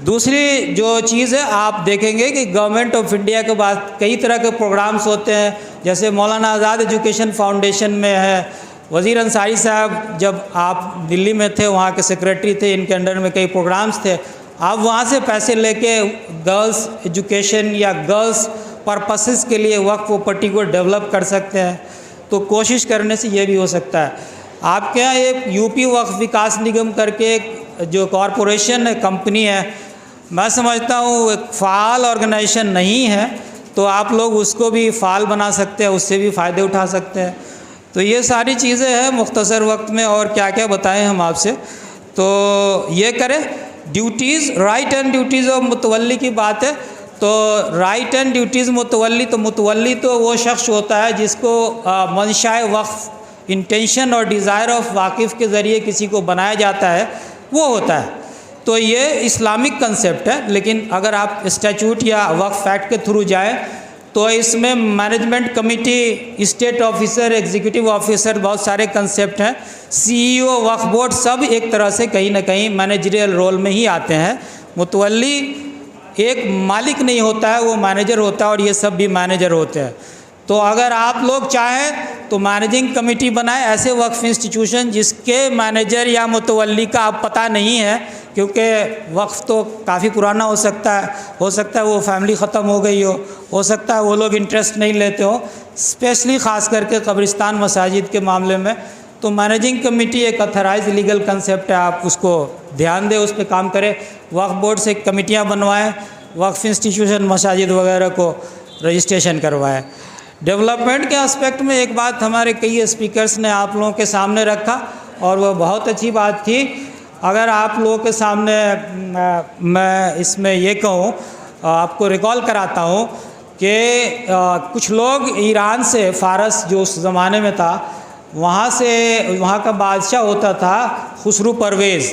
दूसरी जो चीज़ है, आप देखेंगे कि गवर्नमेंट ऑफ इंडिया के पास कई तरह के प्रोग्राम्स होते हैं, जैसे मौलाना आज़ाद एजुकेशन फाउंडेशन में है। वज़ीर अंसारी साहब जब आप दिल्ली में थे, वहाँ के सेक्रेटरी थे, इनके अंडर में कई प्रोग्राम्स थे। आप वहाँ से पैसे लेके गर्ल्स एजुकेशन या गर्ल्स पर्पसेस के लिए वक्फ प्रॉपर्टी को डेवलप कर सकते हैं। तो कोशिश करने से ये भी हो सकता है। आपके यहाँ एक यूपी वक्फ विकास निगम करके एक जो कॉरपोरेशन है, कंपनी है, मैं समझता हूँ एक फ़ाल ऑर्गेनाइजेशन नहीं है, तो आप लोग उसको भी फ़ाल बना सकते हैं, उससे भी फ़ायदे उठा सकते हैं। तो ये सारी चीज़ें हैं मुख्तसर वक्त में, और क्या क्या बताएं हम आपसे। तो ये करें। Duties, right and duties of mutawalli की बात है, तो राइट एंड ड्यूटीज़ मुतवल्ली, तो मुतवल्ली तो वो शख्स होता है जिसको मंशाए वक्फ इंटेंशन और डिज़ायर ऑफ वाकिफ़ के ज़रिए किसी को बनाया जाता है वो होता है। तो ये इस्लामिक कंसेप्ट है। लेकिन अगर आप स्टैचूट या वक्फ एक्ट के थ्रू जाएँ तो इसमें management committee, state officer, executive officer, बहुत सारे कंसेप्ट हैं। CEO, वक्फ बोर्ड सब एक तरह से कहीं ना कहीं मैनेजरियल रोल में ही आते हैं। मुतवल्ली एक मालिक नहीं होता है, वो मैनेजर होता है और ये सब भी मैनेजर होते हैं। तो अगर आप लोग चाहें तो मैनेजिंग कमेटी बनाएं ऐसे वक्फ इंस्टीट्यूशन जिसके मैनेजर या मुतवल्ली का आप पता नहीं है, क्योंकि वक्फ तो काफ़ी पुराना हो सकता है वो फैमिली ख़त्म हो गई हो सकता है वो लोग इंटरेस्ट नहीं लेते हो, स्पेशली ख़ास करके कब्रिस्तान मसाजिद के मामले में। तो मैनेजिंग कमेटी एक अथराइज लीगल कंसेप्ट है, आप उसको ध्यान दें, उस पर काम करें। वक्फ बोर्ड से कमेटियाँ बनवाएं, वक्फ इंस्टीट्यूशन मसाजिद वगैरह को रजिस्ट्रेशन करवाएं। डेवलपमेंट के एस्पेक्ट में एक बात हमारे कई स्पीकर्स ने आप लोगों के सामने रखा और वह बहुत अच्छी बात थी। अगर आप लोगों के सामने मैं इसमें ये कहूँ, आपको रिकॉल कराता हूँ कि कुछ लोग ईरान से, फ़ारस जो उस ज़माने में था, वहाँ का बादशाह होता था खुसरू परवेज़।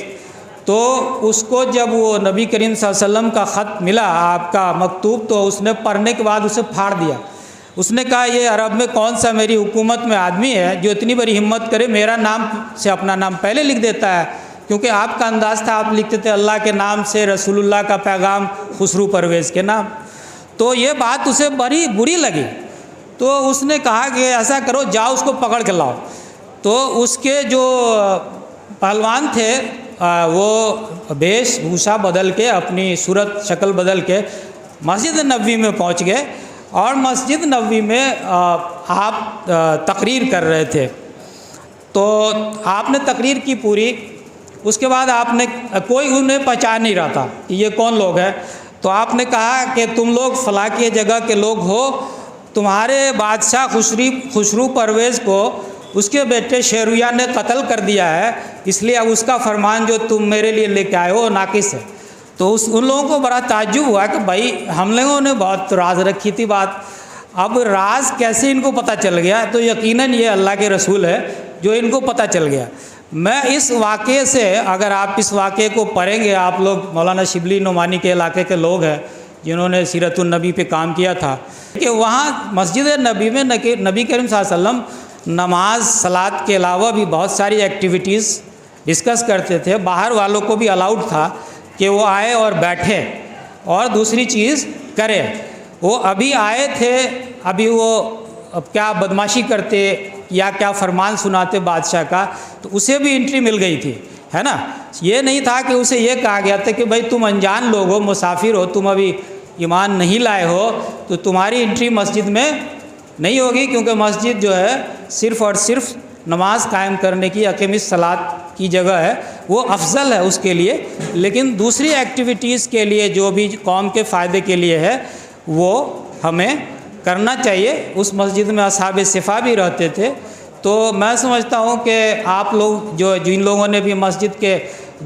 तो उसको जब वो नबी करीम सल्लल्लाहु अलैहि वसल्लम का ख़त मिला, आपका मकतूब, तो उसने पढ़ने के बाद उसे फाड़ दिया। उसने कहा ये अरब में कौन सा मेरी हुकूमत में आदमी है जो इतनी बड़ी हिम्मत करे, मेरा नाम से अपना नाम पहले लिख देता है। क्योंकि आपका अंदाज़ था, आप लिखते थे अल्लाह के नाम से रसूलुल्लाह का पैगाम खुसरू परवेज़ के नाम। तो ये बात उसे बड़ी बुरी लगी। तो उसने कहा कि ऐसा करो, जाओ उसको पकड़ के लाओ। तो उसके जो पहलवान थे वो वेशभूषा बदल के, अपनी सूरत शक्ल बदल के मस्जिद नबवी में पहुंच गए और मस्जिद नबवी में आप तकरीर कर रहे थे। तो आपने तकरीर की पूरी, उसके बाद आपने, कोई उन्हें पहचान नहीं रहा था कि ये कौन लोग हैं। तो आपने कहा कि तुम लोग फला की जगह के लोग हो, तुम्हारे बादशाह खुसरू परवेज़ को उसके बेटे शेरुया ने कत्ल कर दिया है, इसलिए अब उसका फरमान जो तुम मेरे लिए लेके आए हो नाकिस है। तो उन लोगों को बड़ा ताज्जुब हुआ कि भाई हम लोगों ने बहुत राज रखी थी बात, अब राज कैसे इनको पता चल गया। तो यकीनन ये अल्लाह के रसूल है जो इनको पता चल गया। मैं इस वाक़े से, अगर आप इस वाक़े को पढ़ेंगे, आप लोग मौलाना शिबली नुमानी के इलाके के लोग हैं जिन्होंने सीरतुन नबी पे काम किया था, कि वहाँ मस्जिद नबी में नबी करीम सल्लल्लाहु अलैहि वसल्लम नमाज सलात के अलावा भी बहुत सारी एक्टिविटीज़ डिस्कस करते थे। बाहर वालों को भी अलाउड था कि वो आए और बैठे और दूसरी चीज़ करें। वो अभी आए थे, अभी वो अब क्या बदमाशी करते या क्या फरमान सुनाते बादशाह का, तो उसे भी एंट्री मिल गई थी, है ना। ये नहीं था कि उसे ये कहा गया था कि भाई तुम अनजान लोग हो, मुसाफिर हो, तुम अभी ईमान नहीं लाए हो, तो तुम्हारी एंट्री मस्जिद में नहीं होगी, क्योंकि मस्जिद जो है सिर्फ़ और सिर्फ नमाज कायम करने की, अक़ीमिस सलात की जगह है, वो अफजल है उसके लिए। लेकिन दूसरी एक्टिविटीज़ के लिए जो भी कौम के फ़ायदे के लिए है वो हमें करना चाहिए। उस मस्जिद में असहाब सिफ़ा भी रहते थे। तो मैं समझता हूँ कि आप लोग जिन लोगों ने भी मस्जिद के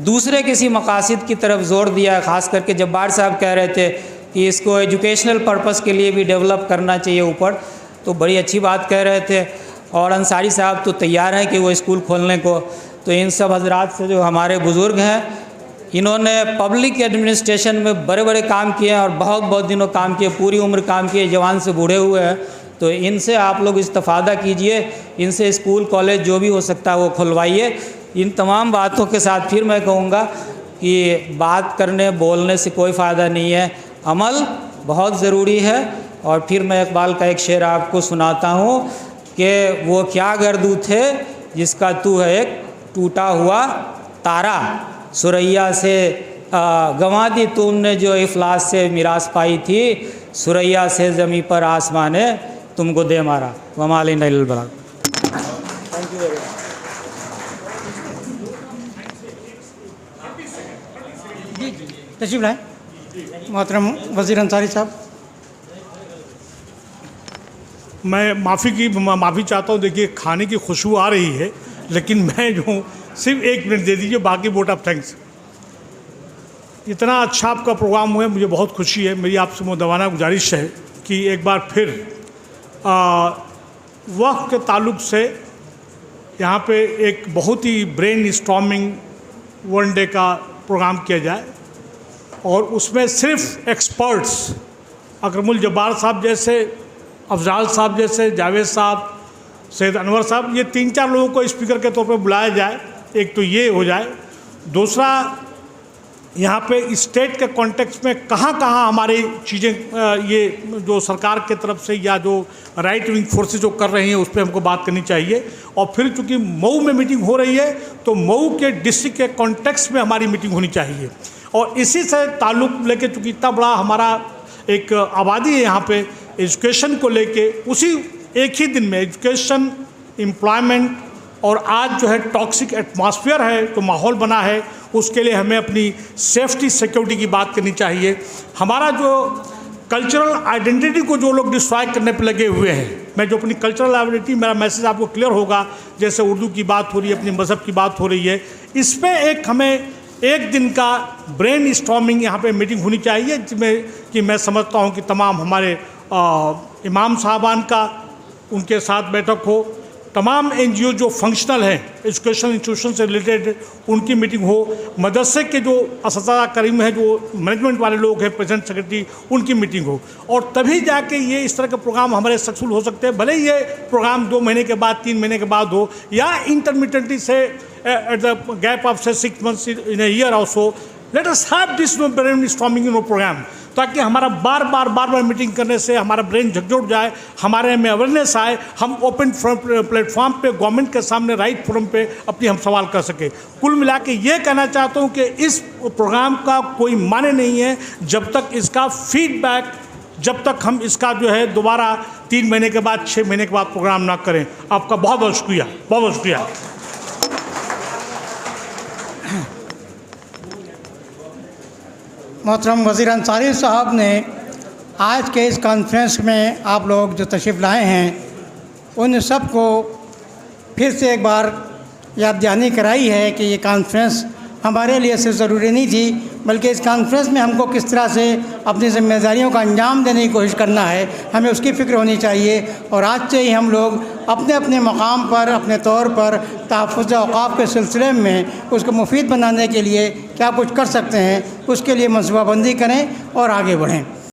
दूसरे किसी मकासद की तरफ ज़ोर दिया है, ख़ास करके जब्बार साहब कह रहे थे कि इसको एजुकेशनल पर्पस के लिए भी डेवलप करना चाहिए ऊपर, तो बड़ी अच्छी बात कह रहे थे। और अंसारी साहब तो तैयार हैं कि वो स्कूल खोलने को। तो इन सब हजरात से जो हमारे बुज़ुर्ग हैं, इन्होंने पब्लिक एडमिनिस्ट्रेशन में बड़े बड़े काम किए हैं और बहुत बहुत दिनों काम किए, पूरी उम्र काम किए, जवान से बूढ़े हुए हैं। तो इनसे आप लोग इस्तिफ़ादा कीजिए, इनसे स्कूल कॉलेज जो भी हो सकता है वो खुलवाइए। इन तमाम बातों के साथ फिर मैं कहूँगा कि बात करने बोलने से कोई फ़ायदा नहीं है, अमल बहुत ज़रूरी है। और फिर मैं इकबाल का एक शेर आपको सुनाता हूँ कि वो क्या गर्दू थे जिसका तू है एक टूटा हुआ तारा, सुरैया से गंवा दी तुमने जो इफलास से मिरास पाई थी, सुरैया से ज़मीं पर आसमां ने तुमको दे मारा। वमाल इल्ल बलाग। तशरीफ लाएं मोहतरम वज़ीर अंसारी साहब। मैं माफ़ी चाहता हूँ। देखिए खाने की खुशबू आ रही है, लेकिन मैं जो सिर्फ 1 मिनट दे दीजिए, बाकी वोट ऑफ थैंक्स। इतना अच्छा आपका प्रोग्राम हुआ है, मुझे बहुत खुशी है। मेरी आपसे मुदवाना गुजारिश है कि एक बार फिर वक्फ के ताल्लुक़ से यहाँ पे एक बहुत ही ब्रेन स्टॉर्मिंग वन डे का प्रोग्राम किया जाए और उसमें सिर्फ एक्सपर्ट्स अकरमुल जब्बार साहब जैसे, अफजाल साहब जैसे, जावेद साहब, सैयद अनवर साहब, ये 3-4 लोगों को स्पीकर के तौर पे बुलाया जाए। एक तो ये हो जाए। दूसरा, यहाँ पे स्टेट के कॉन्टेक्स्ट में कहाँ कहाँ हमारी चीज़ें ये जो सरकार के तरफ से या जो राइट विंग फोर्सेस जो कर रही हैं उस पर हमको बात करनी चाहिए। और फिर चूँकि मऊ में मीटिंग हो रही है तो मऊ के डिस्ट्रिक्ट के कॉन्टेक्स्ट में हमारी मीटिंग होनी चाहिए। और इसी से ताल्लुक़ लेके चूँकि इतना बड़ा हमारा एक आबादी है यहाँ पे, एजुकेशन को लेके उसी एक ही दिन में एजुकेशन, एम्प्लॉयमेंट और आज जो है टॉक्सिक एटमॉस्फेयर है, जो माहौल बना है, उसके लिए हमें अपनी सेफ्टी सिक्योरिटी की बात करनी चाहिए। हमारा जो कल्चरल आइडेंटिटी को जो लोग डिस्ट्रॉय करने पे लगे हुए हैं, मैं जो अपनी कल्चरल आइडेंटिटी, मेरा मैसेज आपको क्लियर होगा, जैसे उर्दू की बात हो रही है, अपनी मज़हब की बात हो रही है, इस पर एक हमें एक दिन का ब्रेन स्टॉर्मिंग यहाँ पे मीटिंग होनी चाहिए, जिसमें कि मैं समझता हूँ कि तमाम हमारे इमाम साहबान का उनके साथ बैठक हो, तमाम NGO जो फंक्शनल हैं एजुकेशन इंस्टीट्यूशन से रिलेटेड उनकी मीटिंग हो, मदरसे के जो असतिज़ा करीम हैं, जो मैनेजमेंट वाले लोग हैं, प्रेसिडेंट सेक्रेटरी, उनकी मीटिंग हो। और तभी जाके ये इस तरह के प्रोग्राम हमारे सक्सेसफुल हो सकते हैं। भले ही ये प्रोग्राम 2 महीने के बाद, 3 महीने के बाद हो, या इंटरमिटेंटली से एट द गैप ऑफ से 6 months इन a year also, let us have this brainstorming programme, ताकि हमारा बार बार मीटिंग करने से हमारा ब्रेन झकझोर जाए, हमारे में अवेयरनेस आए, हम ओपन प्लेटफॉर्म पे गवर्नमेंट के सामने राइट फोरम पे अपनी हम सवाल कर सके। कुल मिला के ये कहना चाहता हूँ कि इस प्रोग्राम का कोई माने नहीं है जब तक इसका फीडबैक, जब तक हम इसका जो है दोबारा 3 महीने के बाद, 6 महीने के बाद प्रोग्राम ना करें। आपका बहुत बहुत शुक्रिया, बहुत बहुत शुक्रिया। मोहतरम वज़ीर अंसारी साहब ने आज के इस कॉन्फ्रेंस में आप लोग जो तशरीफ़ लाए हैं उन सब को फिर से एक बार याद दहानी कराई है कि ये कॉन्फ्रेंस हमारे लिए सिर्फ ज़रूरी नहीं थी, बल्कि इस कॉन्फ्रेंस में हमको किस तरह से अपनी ज़िम्मेदारियों का अंजाम देने की कोशिश करना है, हमें उसकी फ़िक्र होनी चाहिए। और आज से ही हम लोग अपने अपने मकाम पर, अपने तौर पर तहफ़्फ़ुज़ औक़ाफ़ के सिलसिले में उसको मुफीद बनाने के लिए क्या कुछ कर सकते हैं, उसके लिए मनसूबाबंदी करें और आगे बढ़ें।